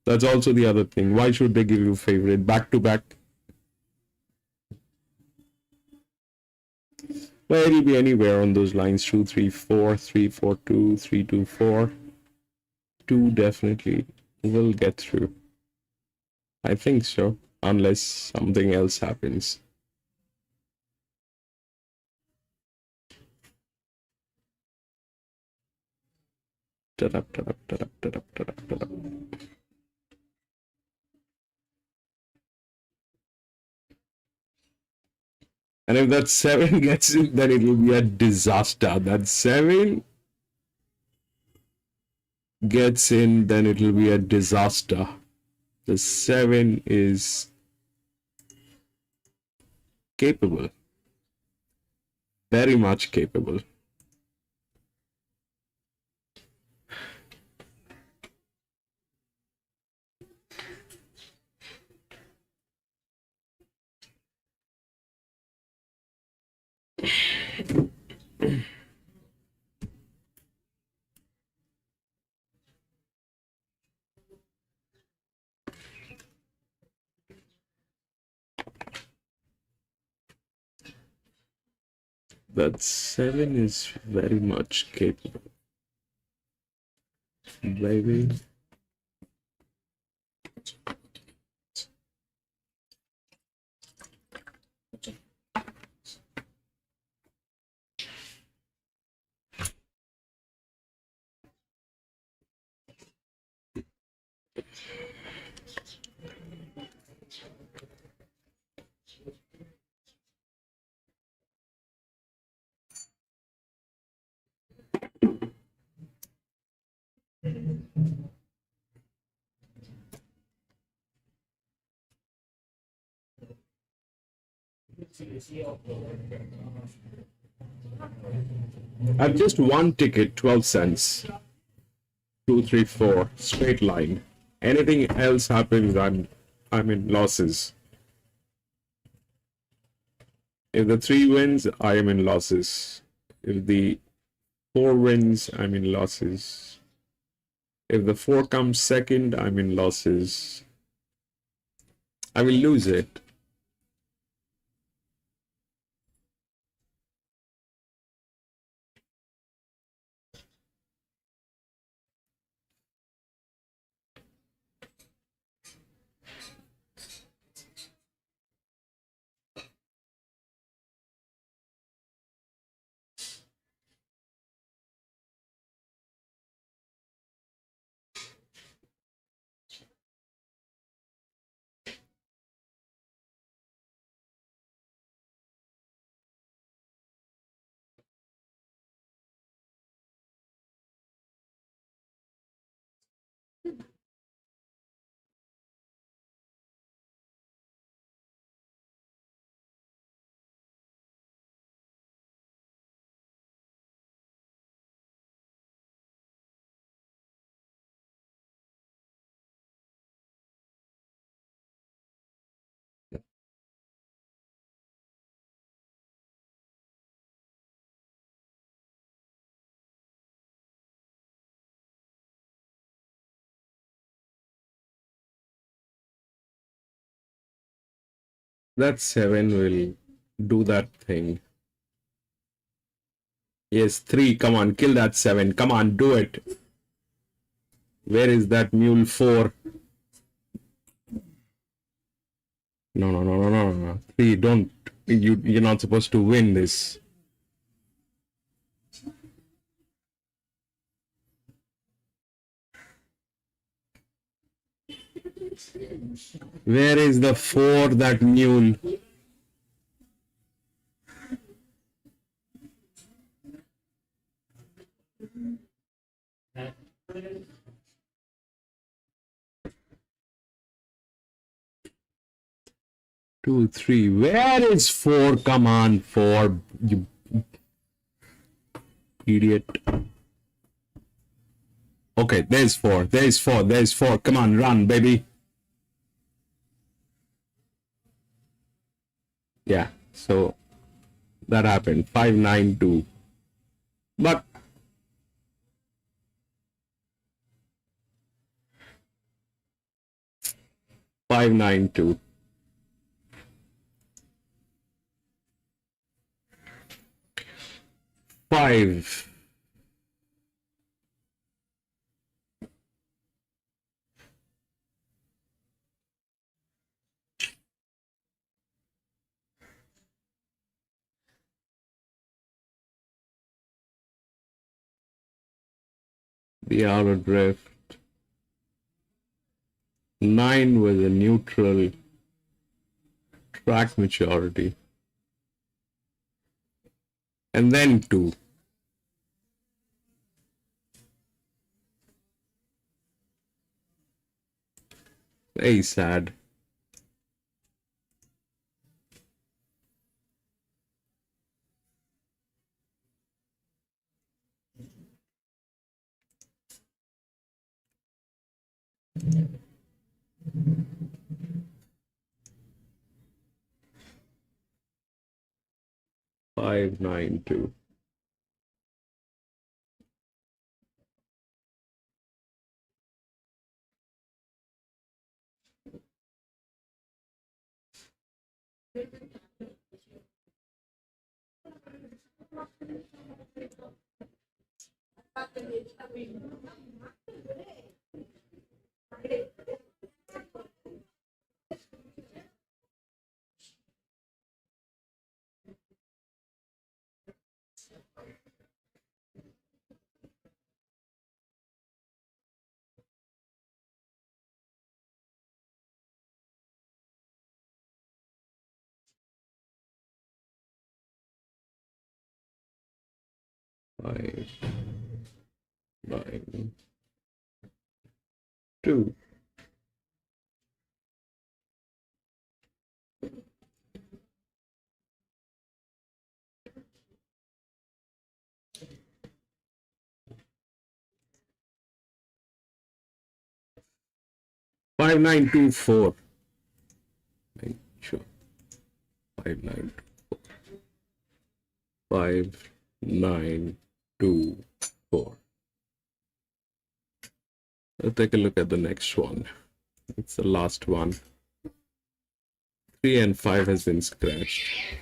That's also the other thing. Why should they give you favorite back to back? Well, it'll be anywhere on those lines. 2, 3, 4, 3, 4, 2, 3, 2, 4. 2 definitely will get through. I think so, unless something else happens. And if that 7 gets in, then it will be a disaster. That 7 gets in, then it will be a disaster. The 7 is capable. Very much capable. That 7 is very much capable. Baby. I've just one ticket, 12 cents. 2, 3, 4, straight line. Anything else happens, I'm in losses. If the 3 wins, I am in losses. If the 4 wins, I'm in losses. If the 4 comes second, I'm in losses. I will lose it. That 7 will do that thing. Yes, 3. Come on, kill that 7. Come on, do it. Where is that mule 4? No. 3, don't. You're not supposed to win this. Where is the 4 that mule? Two, three. Where is 4? Come on, 4. You idiot. Okay, there's 4. There's 4. There's 4. Come on, run, baby. Yeah, so that happened. 592. But 592. Five. The auto drift. 9 was a neutral track maturity. And then 2. Very sad. Five, 9, 2. Five, 9, 2. Five, 9, 2, 4. Sure. 5, 9, 5, 9, 2, 4. Let's take a look at the next one. It's the last one. 3 and 5 has been scratched.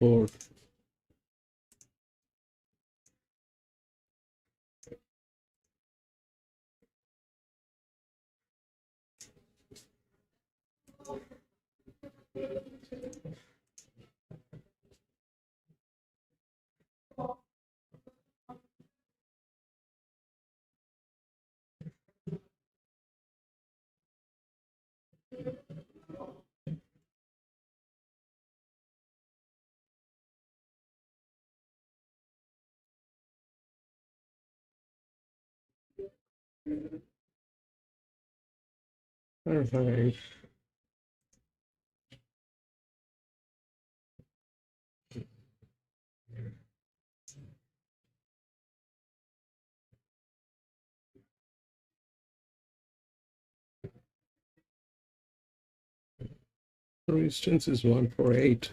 4. Perfect. Resistance is 148.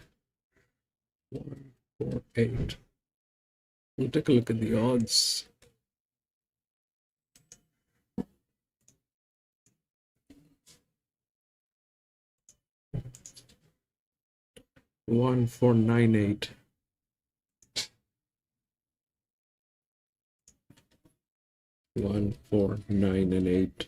148. We'll take a look at the odds. One four nine eight. 1, 4, 9, and 8.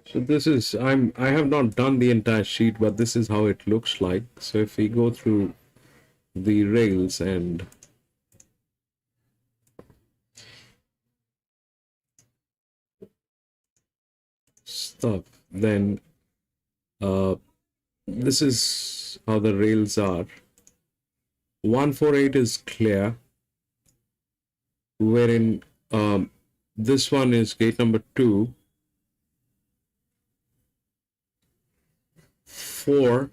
So this is, I have not done the entire sheet, but this is how it looks like. So if we go through the rails and stuff, then this is how the rails are. 148 is clear, wherein this one is gate number 2. 4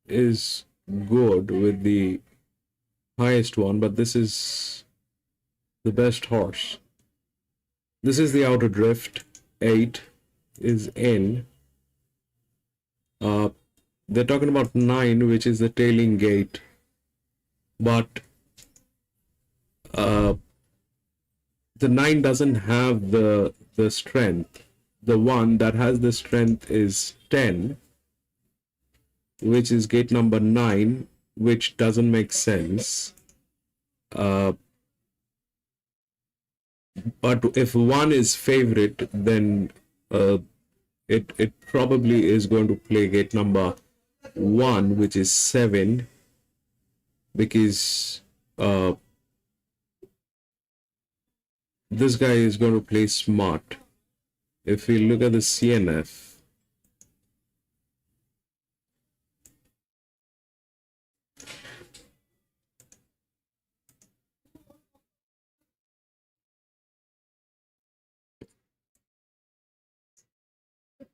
is good with the highest one, but this is the best horse. This is the outer drift. 8 is in. They're talking about 9, which is the tailing gate, but the 9 doesn't have the strength. The one that has the strength is 10, which is gate number 9, which doesn't make sense. But if 1 is favorite, then it probably is going to play gate number 1, which is 7, because this guy is going to play smart. If we look at the CNF,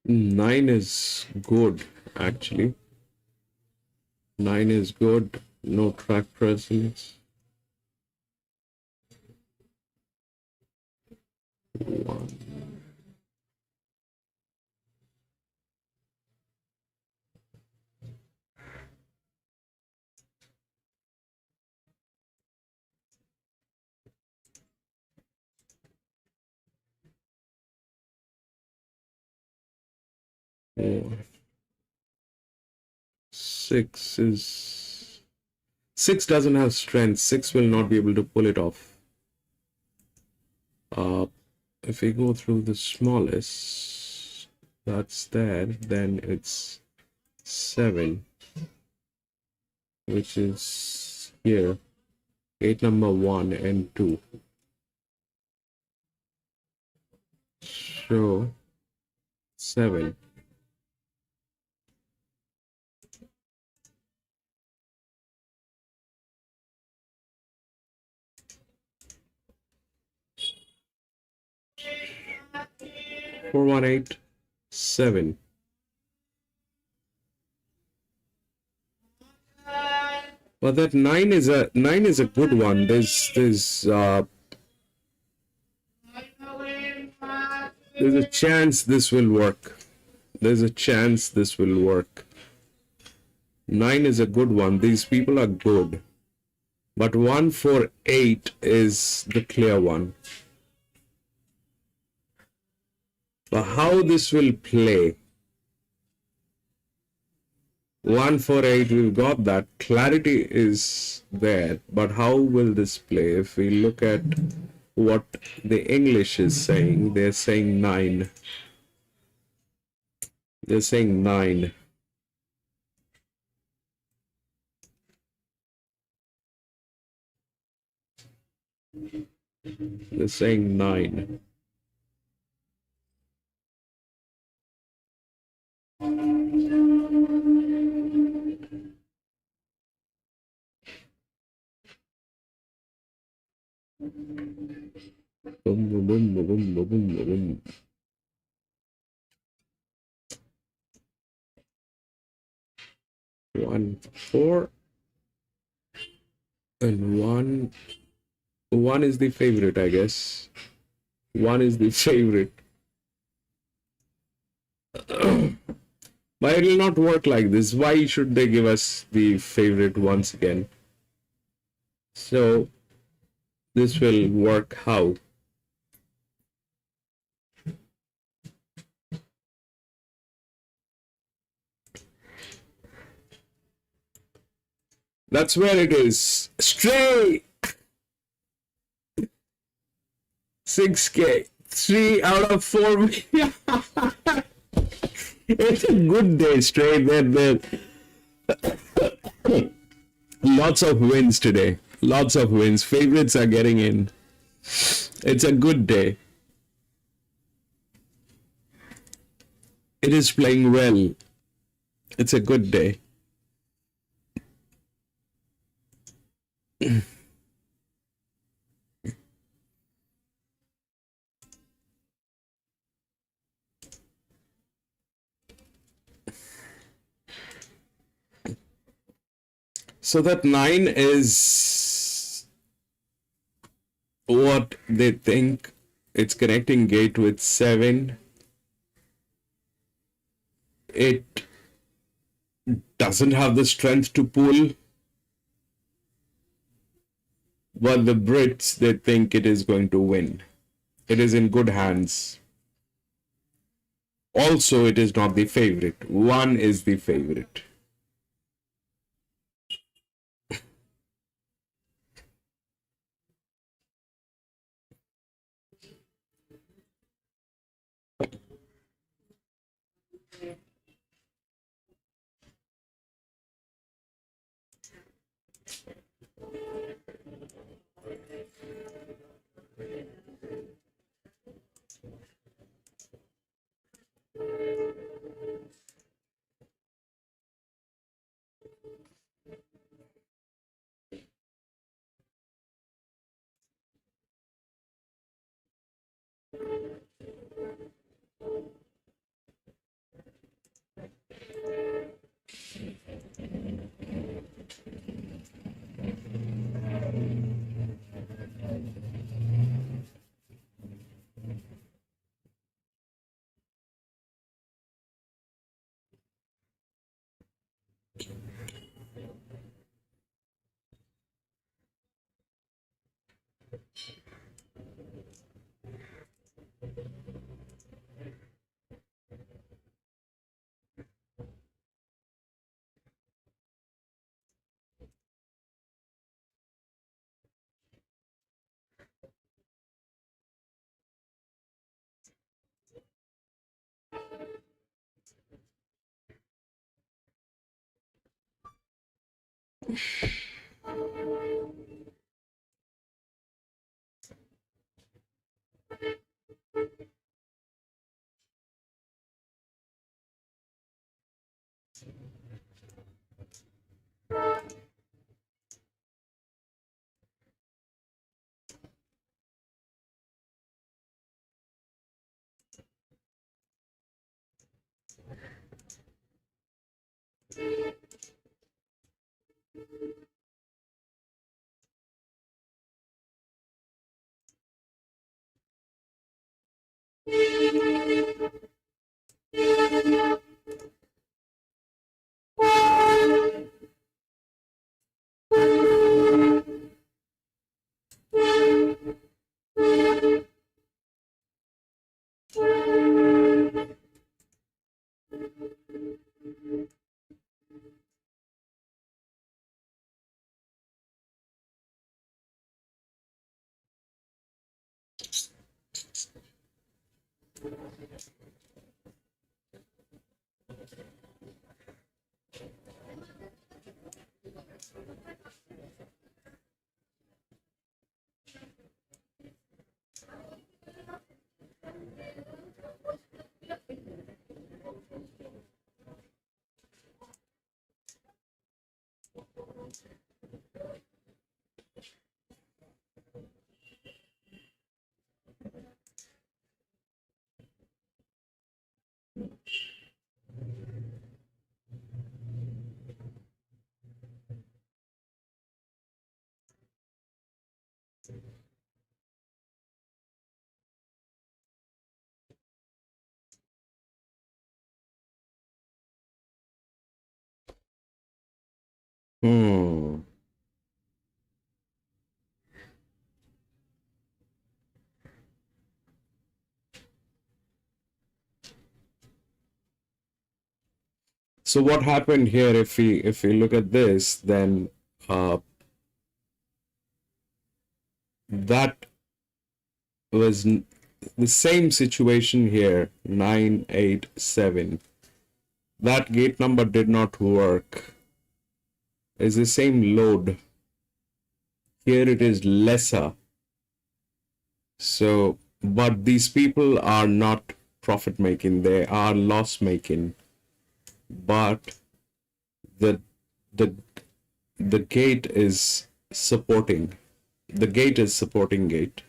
nine is good, actually. 9 is good. No track presence. 1. Four. 6 is... 6 doesn't have strength. 6 will not be able to pull it off. If we go through the smallest, that's there, then it's 7, which is here. Gate number 1 and 2. So 7. 4187. But that nine is a good one. There's a chance this will work. There's a chance this will work. 9 is a good one. These people are good. But 148 is the clear one. But how this will play? 148, we've got that. Clarity is there. But how will this play? If we look at what the English is saying, they're saying 9. They're saying 9. They're saying 9. Boom, boom, boom, boom, boom, boom, boom. One, 4, and 1. 1 is the favorite, I guess. 1 is the favorite. But it will not work like this. Why should they give us the favorite once again? So this will work how? That's where it is. Stray! 6K. 3 out of 4. It's a good day, Stray. Lots of wins today. Lots of wins. Favorites are getting in. It's a good day. It is playing well. It's a good day. So that 9 is what they think. It's connecting gate with 7. It doesn't have the strength to pull. But the Brits, they think it is going to win. It is in good hands. Also, it is not the favorite. 1 is the favorite. Hmm. So what happened here, if we look at this, then that was the same situation here, 987. That gate number did not work. It's the same load. Here it is lesser. So, but these people are not profit making, they are loss making. But the the the gate is supporting. The gate is supporting gate.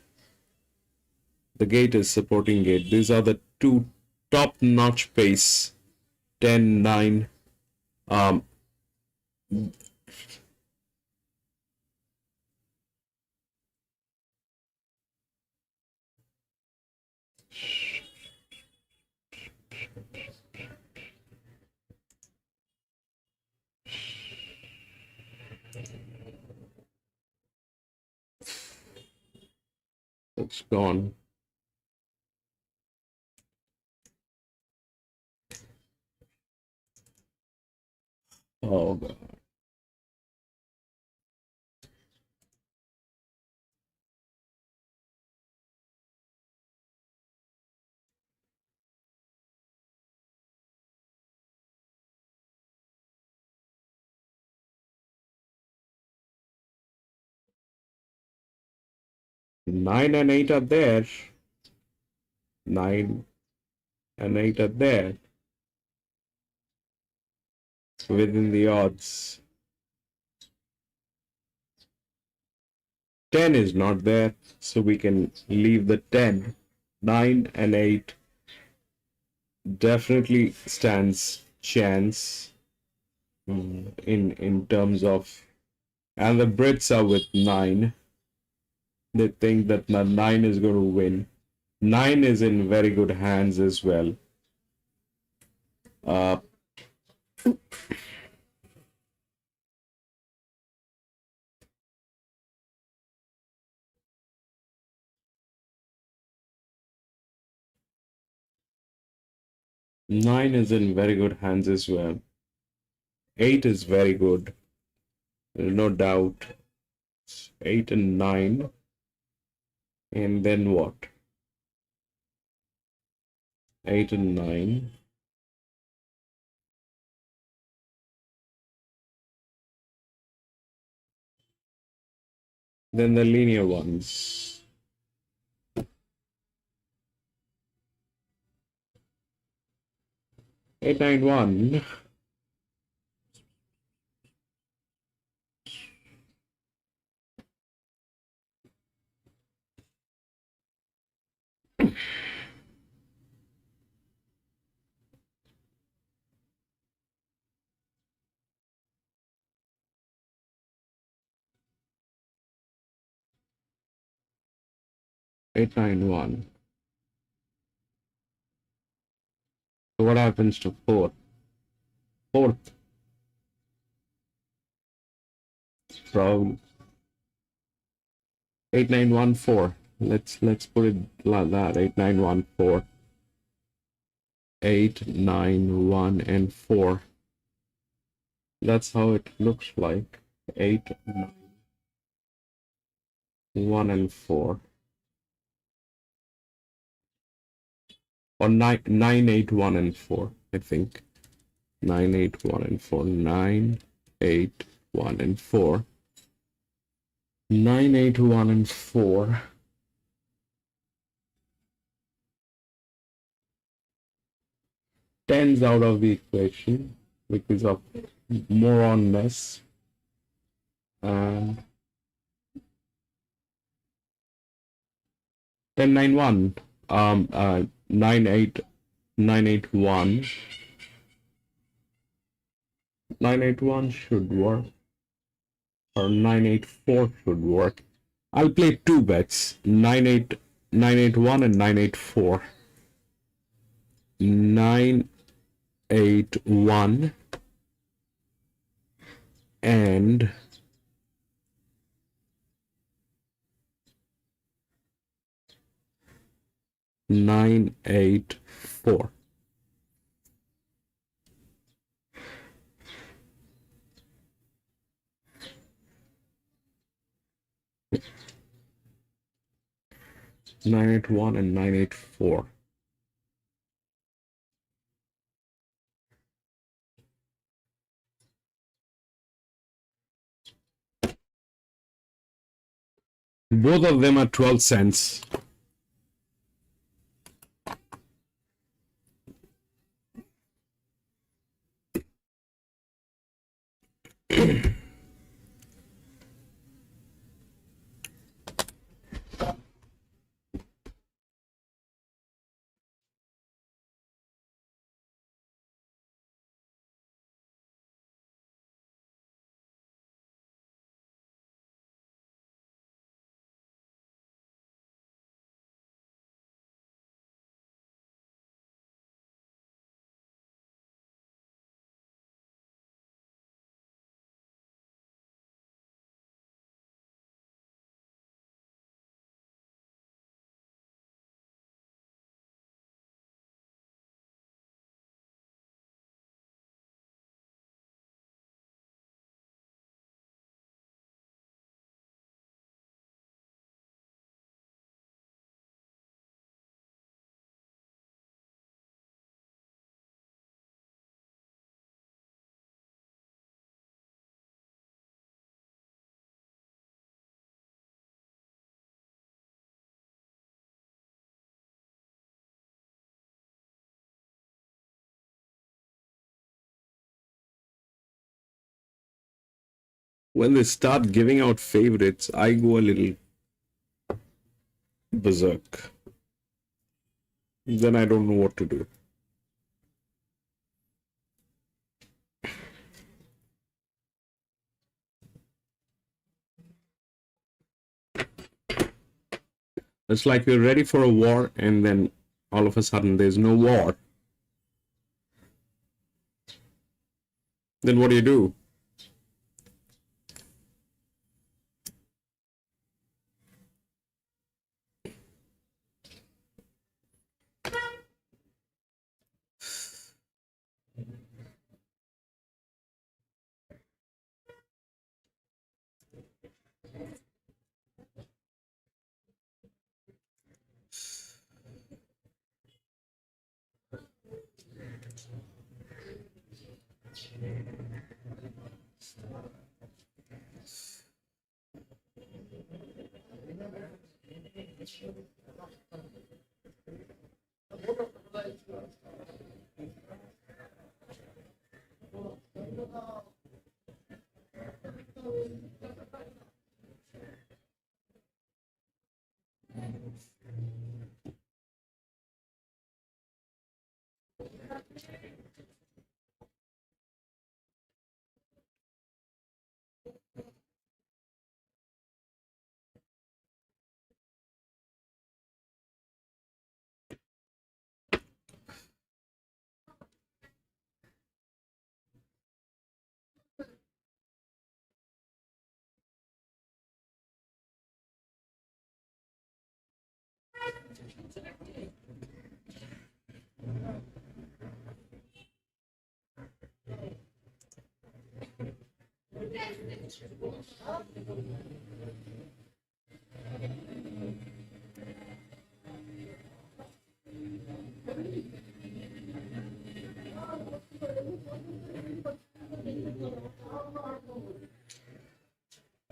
The gate is supporting gate. These are the two top-notch pace. 10, 9. Um, it's gone. Oh God. 9 and 8 are there. 9 and 8 are there within the odds. 10 is not there, so we can leave the 10. 9 and 8 definitely stands chance in terms of, and the Brits are with 9. They think that 9 is going to win. 9 is in very good hands as well. Uh, 9 is in very good hands as well. 8 is very good. There's no doubt. 8 and 9. And then what? 8 and 9. Then the linear ones. 891. 891. So what happens to 4? 4th. Probably 8914. Let's put it like that. 8914. 8, 9, 1, and 4. That's how it looks like. 8, 9, 1, and 4. or 981 and 4, I think. 981 and 4. 981 and 4. 981 and 4. Tens out of the equation because of moronness. 1091. 981. 981 should work, or 984 should work. I'll play two bets, 981 and 984. 981 and 984. Nine eight one and 984. Both of them are 12 cents. When they start giving out favorites, I go a little berserk. Then I don't know what to do. It's like we're ready for a war, and then all of a sudden there's no war. Then what do you do?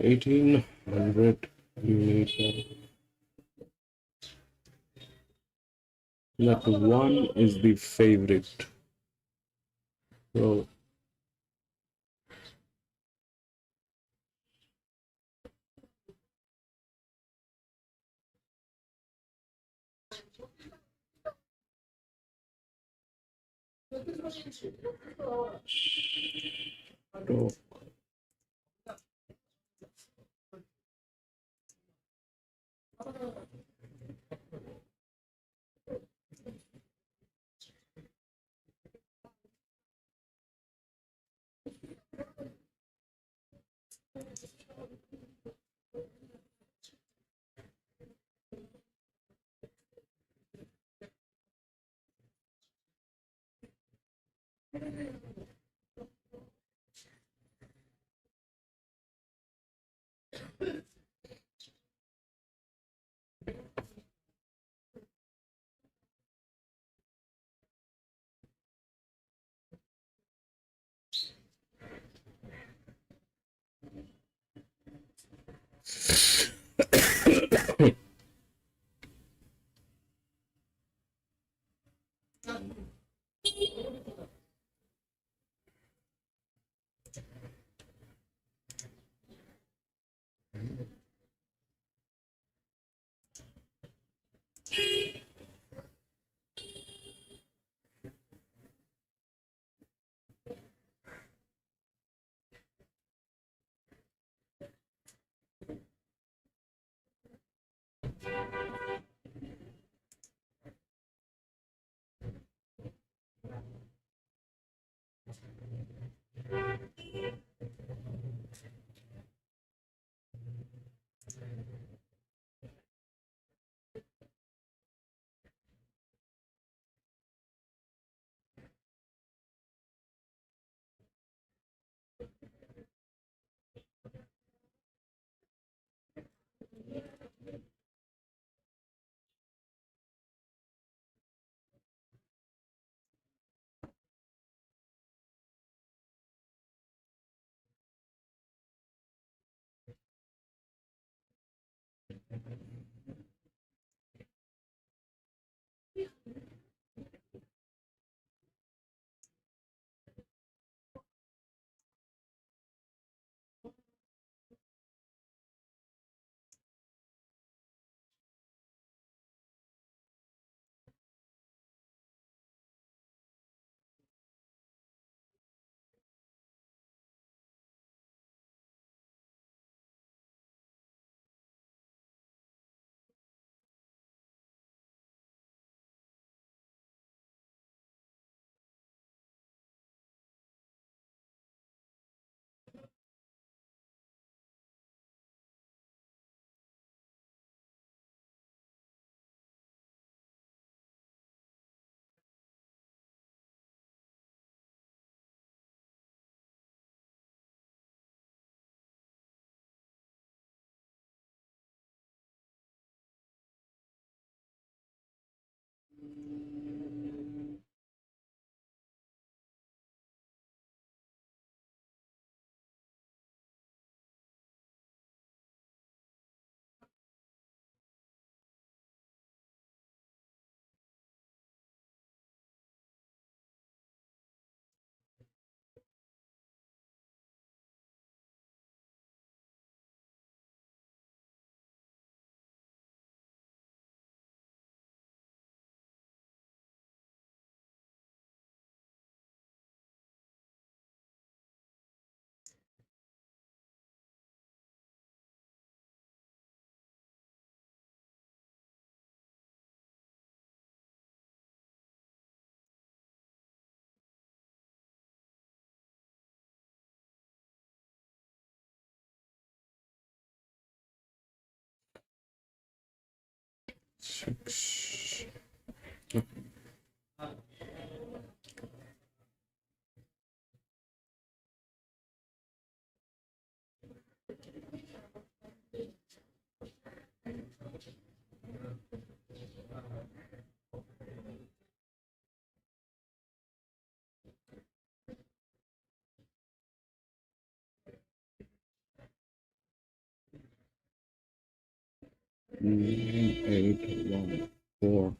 1800 meter. That one is the favorite. So so six. 9814.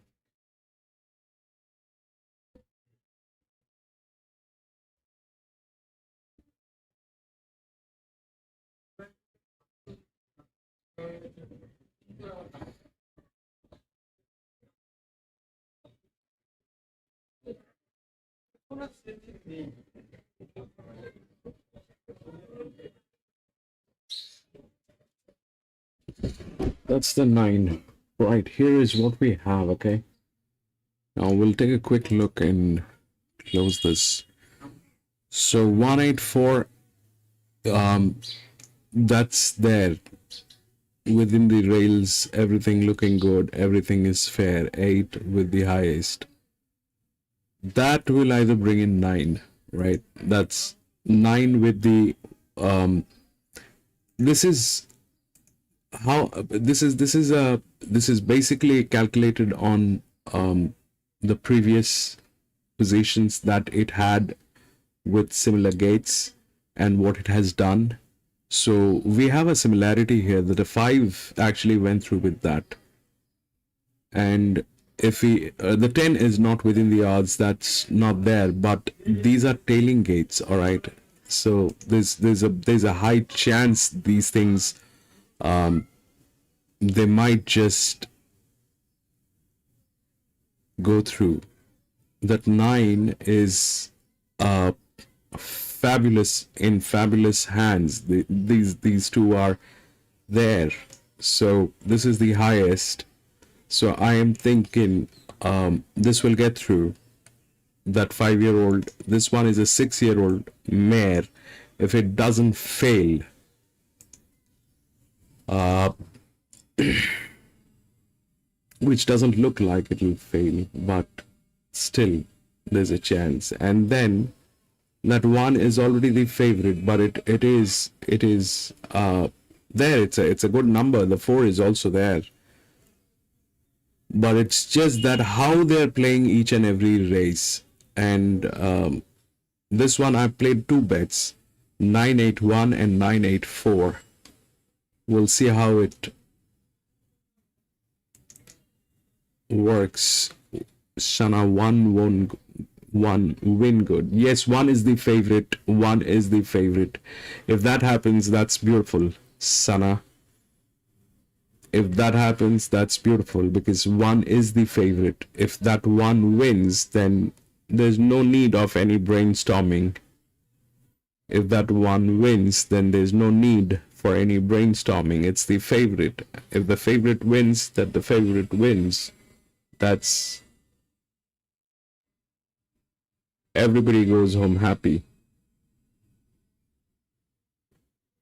That's the 9. Right, here is what we have, okay? Now we'll take a quick look and close this. So 184, that's there. Within the rails, everything looking good, everything is fair. 8 with the highest. That will either bring in 9, right? That's 9 with the this is how this is basically calculated on the previous positions that it had with similar gates and what it has done. So we have a similarity here that a 5 actually went through with that. And if we the 10 is not within the odds, that's not there, but these are tailing gates, all right? So there's a high chance these things they might just go through. That 9 is fabulous in fabulous hands. These two are there. So this is the highest. So I am thinking this will get through. That 5-year-old. This one is a 6-year-old mare. If it doesn't fail, which doesn't look like it will fail, but still there's a chance. And then that 1 is already the favorite, but it is there. It's a good number. The 4 is also there, but it's just that how they're playing each and every race. And this one I played 2 bets, 981 and 984. We'll see how it works. Shana, 1 win good. Yes, 1 is the favorite. 1 is the favorite. If that happens, that's beautiful, Sana. If that happens, that's beautiful, because 1 is the favorite. If that 1 wins, then there's no need of any brainstorming. If that 1 wins, then there's no need for any brainstorming. It's the favorite. If the favorite wins, that the favorite wins. That's everybody goes home happy.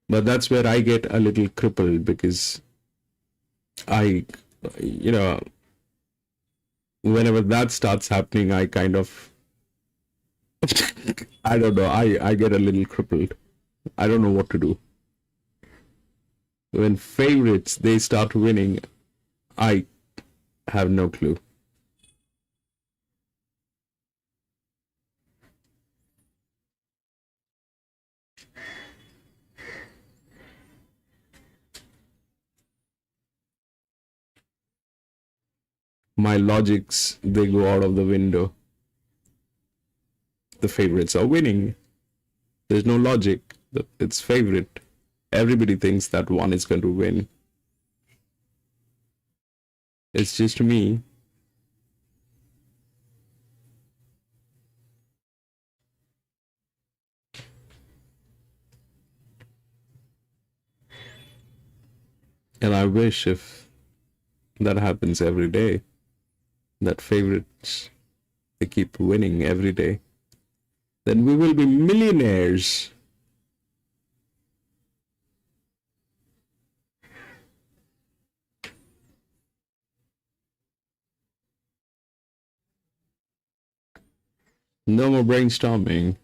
But that's where I get a little crippled, because I, whenever that starts happening, I kind of, I don't know, I get a little crippled. I don't know what to do. When favorites, they start winning, I have no clue. My logics, they go out of the window. The favorites are winning. There's no logic. It's favorite. Everybody thinks that 1 is going to win. It's just me. And I wish if that happens every day, that favorites, they keep winning every day, then we will be millionaires. No more brainstorming.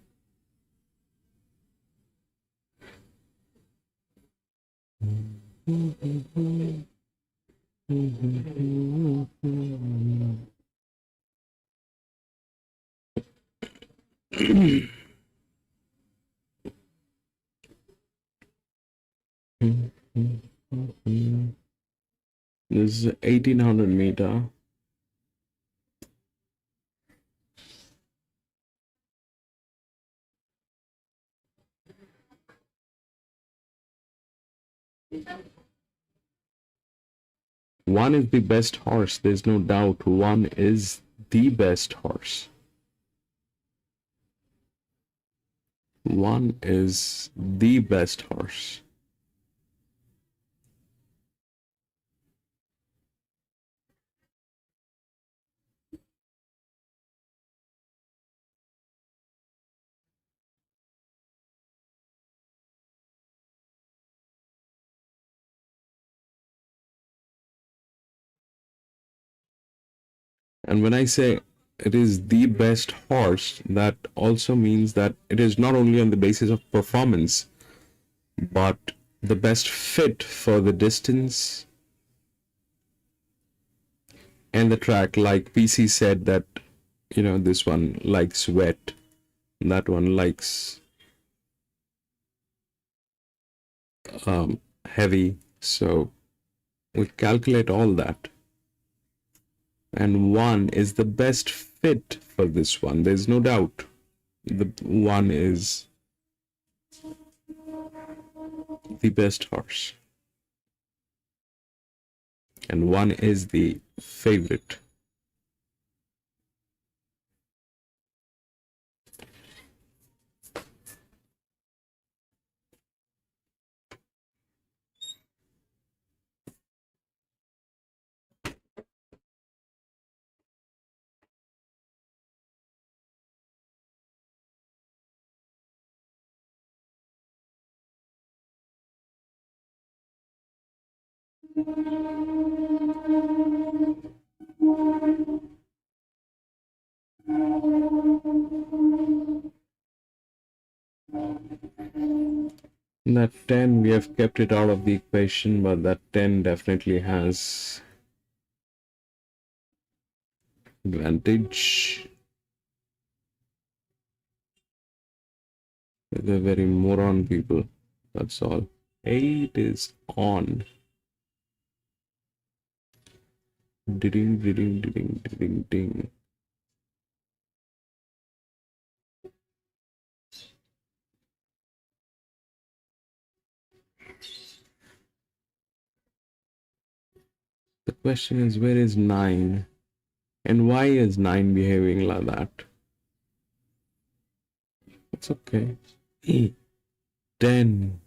This is 1800 meter. One is the best horse. There's no doubt. One is the best horse. One is the best horse. And when I say it is the best horse, that also means that it is not only on the basis of performance, but the best fit for the distance and the track. Like PC said that, this one likes wet, that one likes heavy. So we calculate all that. And one is the best fit for this one. There's no doubt. The one is the best horse. And one is the favorite. That 10, we have kept it out of the equation, but that 10 definitely has advantage. They're very moron people, that's all. 8 is on. Ding, ding, ding, ding, ding. The question is, where is 9? And why is 9 behaving like that? It's okay. 10.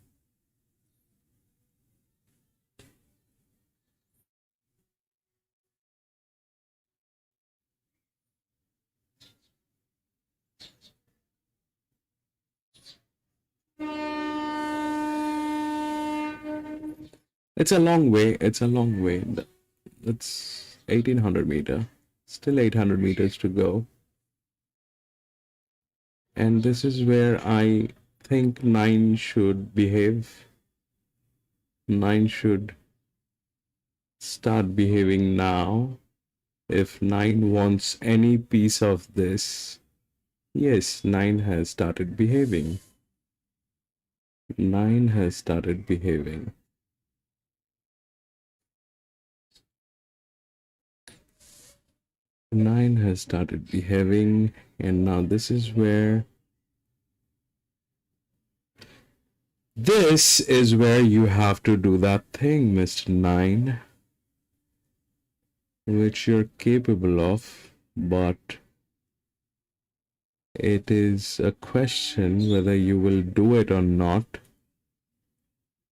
It's a long way. It's a long way. That's 1800 meter. Still 800 meters to go. And this is where I think 9 should behave. 9 should start behaving now. If 9 wants any piece of this, yes, 9 has started behaving. 9 has started behaving. Nine has started behaving, and now this is where you have to do that thing, Mr. 9, which you're capable of, but it is a question whether you will do it or not.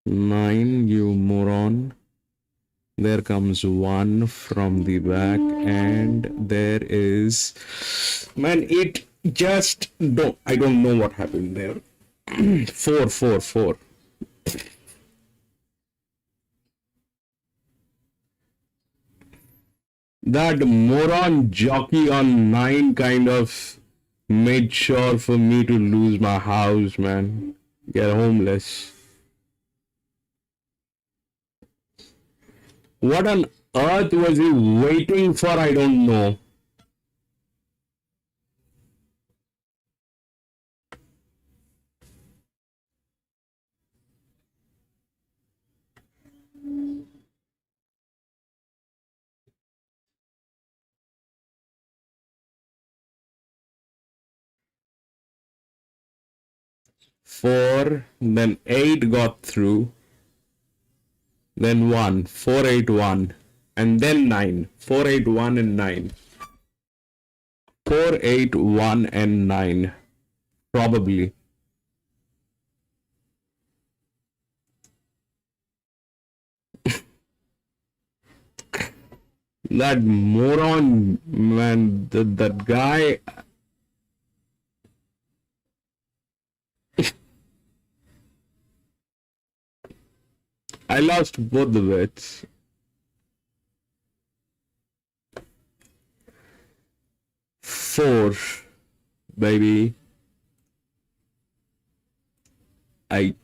9, you moron. There comes 1 from the back, and there is, man, it just I don't know what happened there. 4, 4, 4. That moron jockey on 9 kind of made sure for me to lose my house, man. Get homeless. What on earth was he waiting for? I don't know. 4, then 8 got through, then 1, 4, 8, 1, and then 9, 4, 8, 1, and 9. 4, 8, 1, and 9. Probably. That moron, man, that guy. I lost both the bets. Four, baby. 8.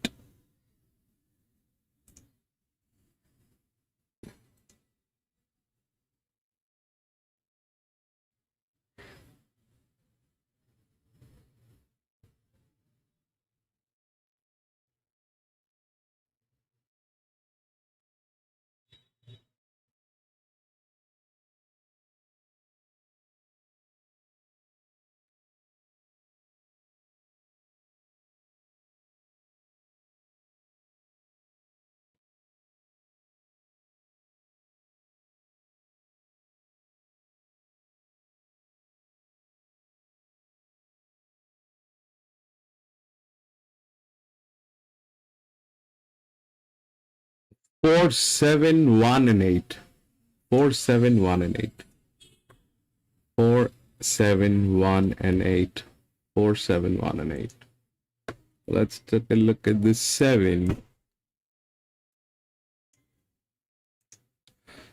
Four, 7, 1, and 8. 4, 7, 1, and 8. 4, 7, 1, and 8. 4, 7, 1, and 8. Let's take a look at this 7.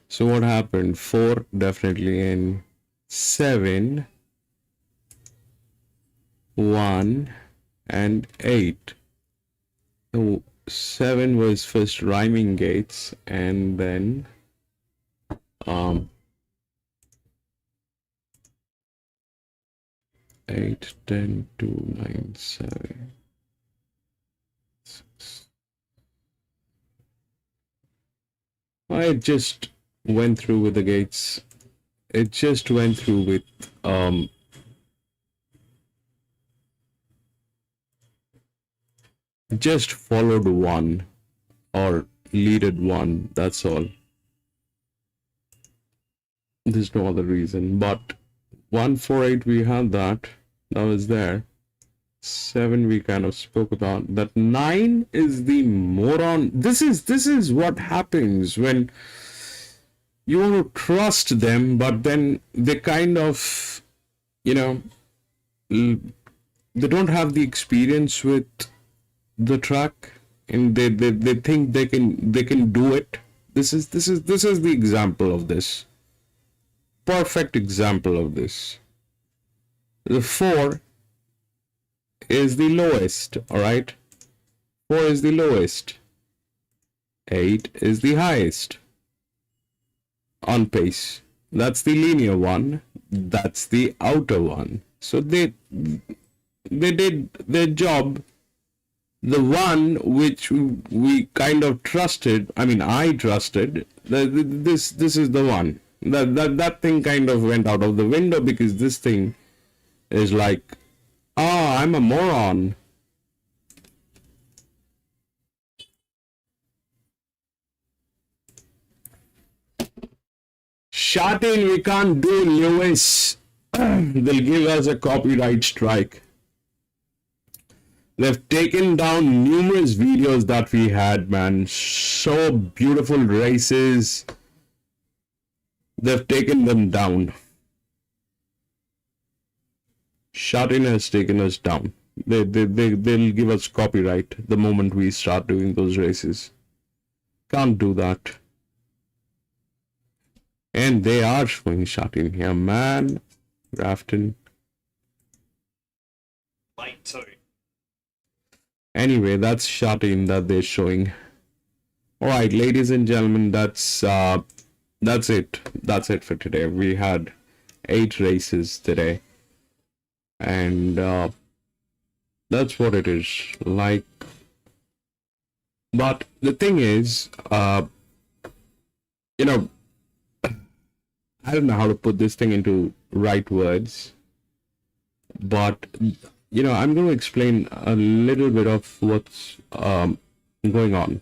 So what happened? 4 definitely in. 7, 1, and 8. So 7 was first rhyming gates, and then 8, 10, 2, 9, 7. 6. I just went through with the gates. It just went through with just followed 1 or leaded 1, that's all. There's no other reason. But 1, 4, 8 we had that was there. 7 we kind of spoke about. That 9 is the moron. This is what happens when you want to trust them, but then they kind of, you know, they don't have the experience with the track, and they think they can do it. This is the example of this. Perfect example of this. The 4 is the lowest, all right? 4 is the lowest. 8 is the highest on pace. That's the linear one. That's the outer one. So they did their job. The one which we kind of trusted, I mean I trusted, this is the one. That thing kind of went out of the window, because this thing is like, I'm a moron. Shatin, we can't do Lewis. They'll give us a copyright strike. They've taken down numerous videos that we had, man. So beautiful races. They've taken them down. Shatin has taken us down. They'll give us copyright the moment we start doing those races. Can't do that. And they are showing Shatin here, man. Grafton.
Lane 2.
Anyway, that's Shatin that they're showing. Alright, ladies and gentlemen, that's it. That's it for today. We had 8 races today. And that's what it is like. But the thing is, you know, I don't know how to put this thing into right words, but I'm going to explain a little bit of what's going on.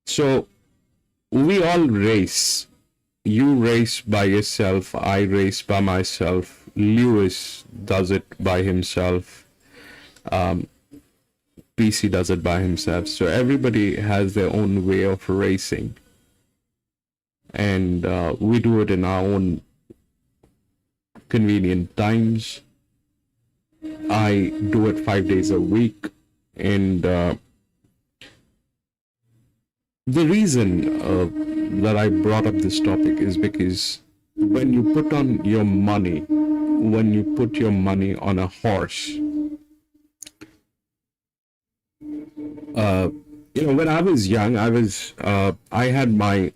So we all race. You race by yourself. I race by myself. Lewis does it by himself. PC does it by himself. So everybody has their own way of racing, and we do it in our own convenient times. I do it 5 days a week, and the reason that I brought up this topic is because when you put your money on a horse, when I was young, I had my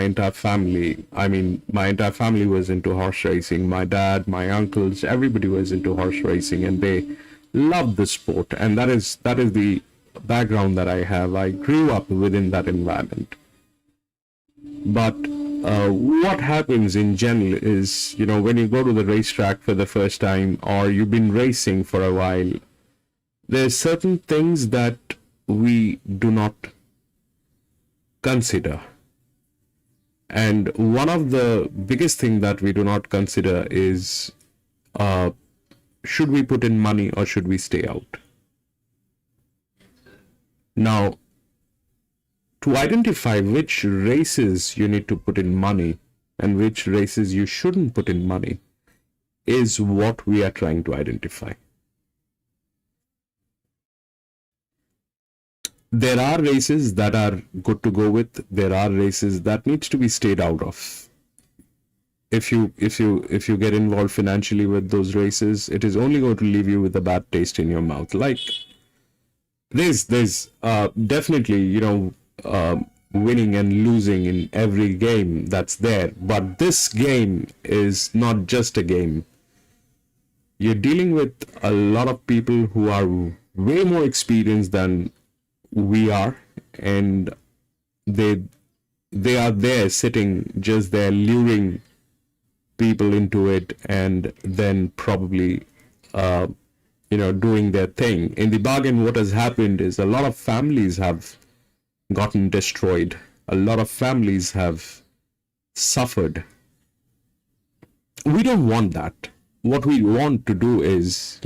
entire family. I mean, my entire family was into horse racing. My dad, my uncles, everybody was into horse racing, and they loved the sport. And that is the background that I have. I grew up within that environment. But what happens in general is, when you go to the racetrack for the first time, or you've been racing for a while, there's certain things that we do not consider. And one of the biggest things that we do not consider is, should we put in money or should we stay out? Now, to identify which races you need to put in money and which races you shouldn't put in money is what we are trying to identify. There are races that are good to go with. There are races that needs to be stayed out of. If you get involved financially with those races, it is only going to leave you with a bad taste in your mouth. Like there's definitely winning and losing in every game that's there, but this game is not just a game. You're dealing with a lot of people who are way more experienced than we are, and they are there sitting just there luring people into it, and then probably doing their thing. In the bargain, what has happened is a lot of families have gotten destroyed. A lot of families have suffered. We don't want that. What we want to do is,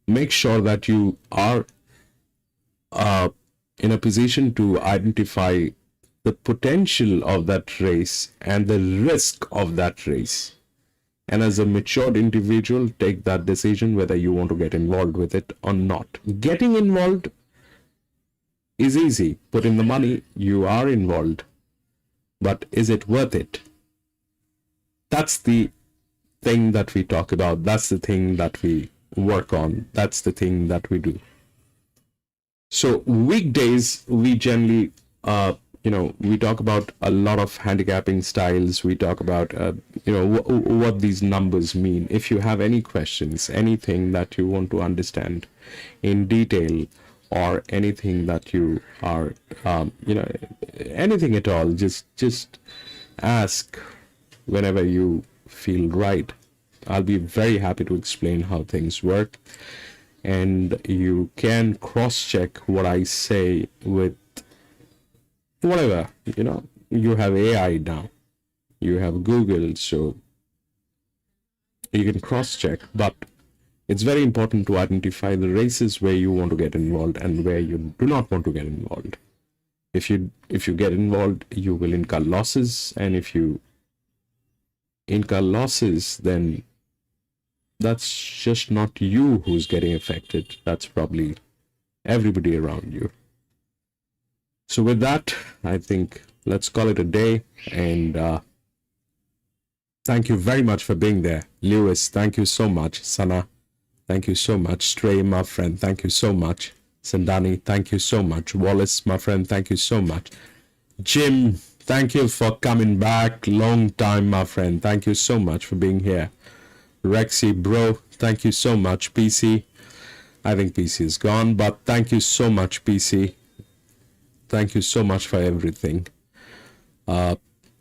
make sure that you are in a position to identify the potential of that race and the risk of that race. And as a matured individual, take that decision whether you want to get involved with it or not. Getting involved is easy. Put in the money, you are involved. But is it worth it? That's the thing that we talk about. That's the thing that we work on. That's the thing that we do. So weekdays, we generally, we talk about a lot of handicapping styles. We talk about, what these numbers mean. If you have any questions, anything that you want to understand in detail, or anything that you are, anything at all, just ask whenever you feel right. I'll be very happy to explain how things work. And you can cross-check what I say with whatever, you have AI now, you have Google, so you can cross-check. But it's very important to identify the races where you want to get involved and where you do not want to get involved. If you get involved, you will incur losses, and if you incur losses, then that's just not you who's getting affected. That's probably everybody around you. So with that, I think let's call it a day. And thank you very much for being there. Lewis, thank you so much. Sana, thank you so much. Stray, my friend, thank you so much. Sandani, thank you so much. Wallace, my friend, thank you so much. Jim, thank you for coming back. Long time, my friend. Thank you so much for being here. Rexy, bro, thank you so much. PC, I think PC is gone, but thank you so much, PC. Thank you so much for everything.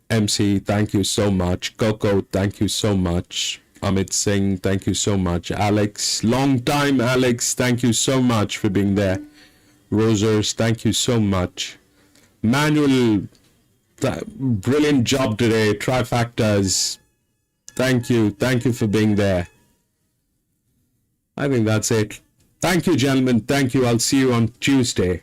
MC, thank you so much. Coco, thank you so much. Amit Singh, thank you so much. Alex, long time, Alex, thank you so much for being there. Rosers, thank you so much. Manuel, brilliant job today. Trifactors, thank you for being there. I think that's it. Thank you, gentlemen. Thank you. I'll see you on Tuesday.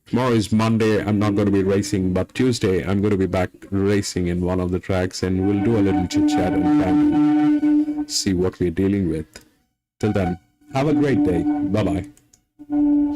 Tomorrow is Monday. I'm not going to be racing, but Tuesday I'm going to be back racing in one of the tracks, and we'll do a little chit chat and kind of see what we're dealing with. Till then, have a great day. Bye bye.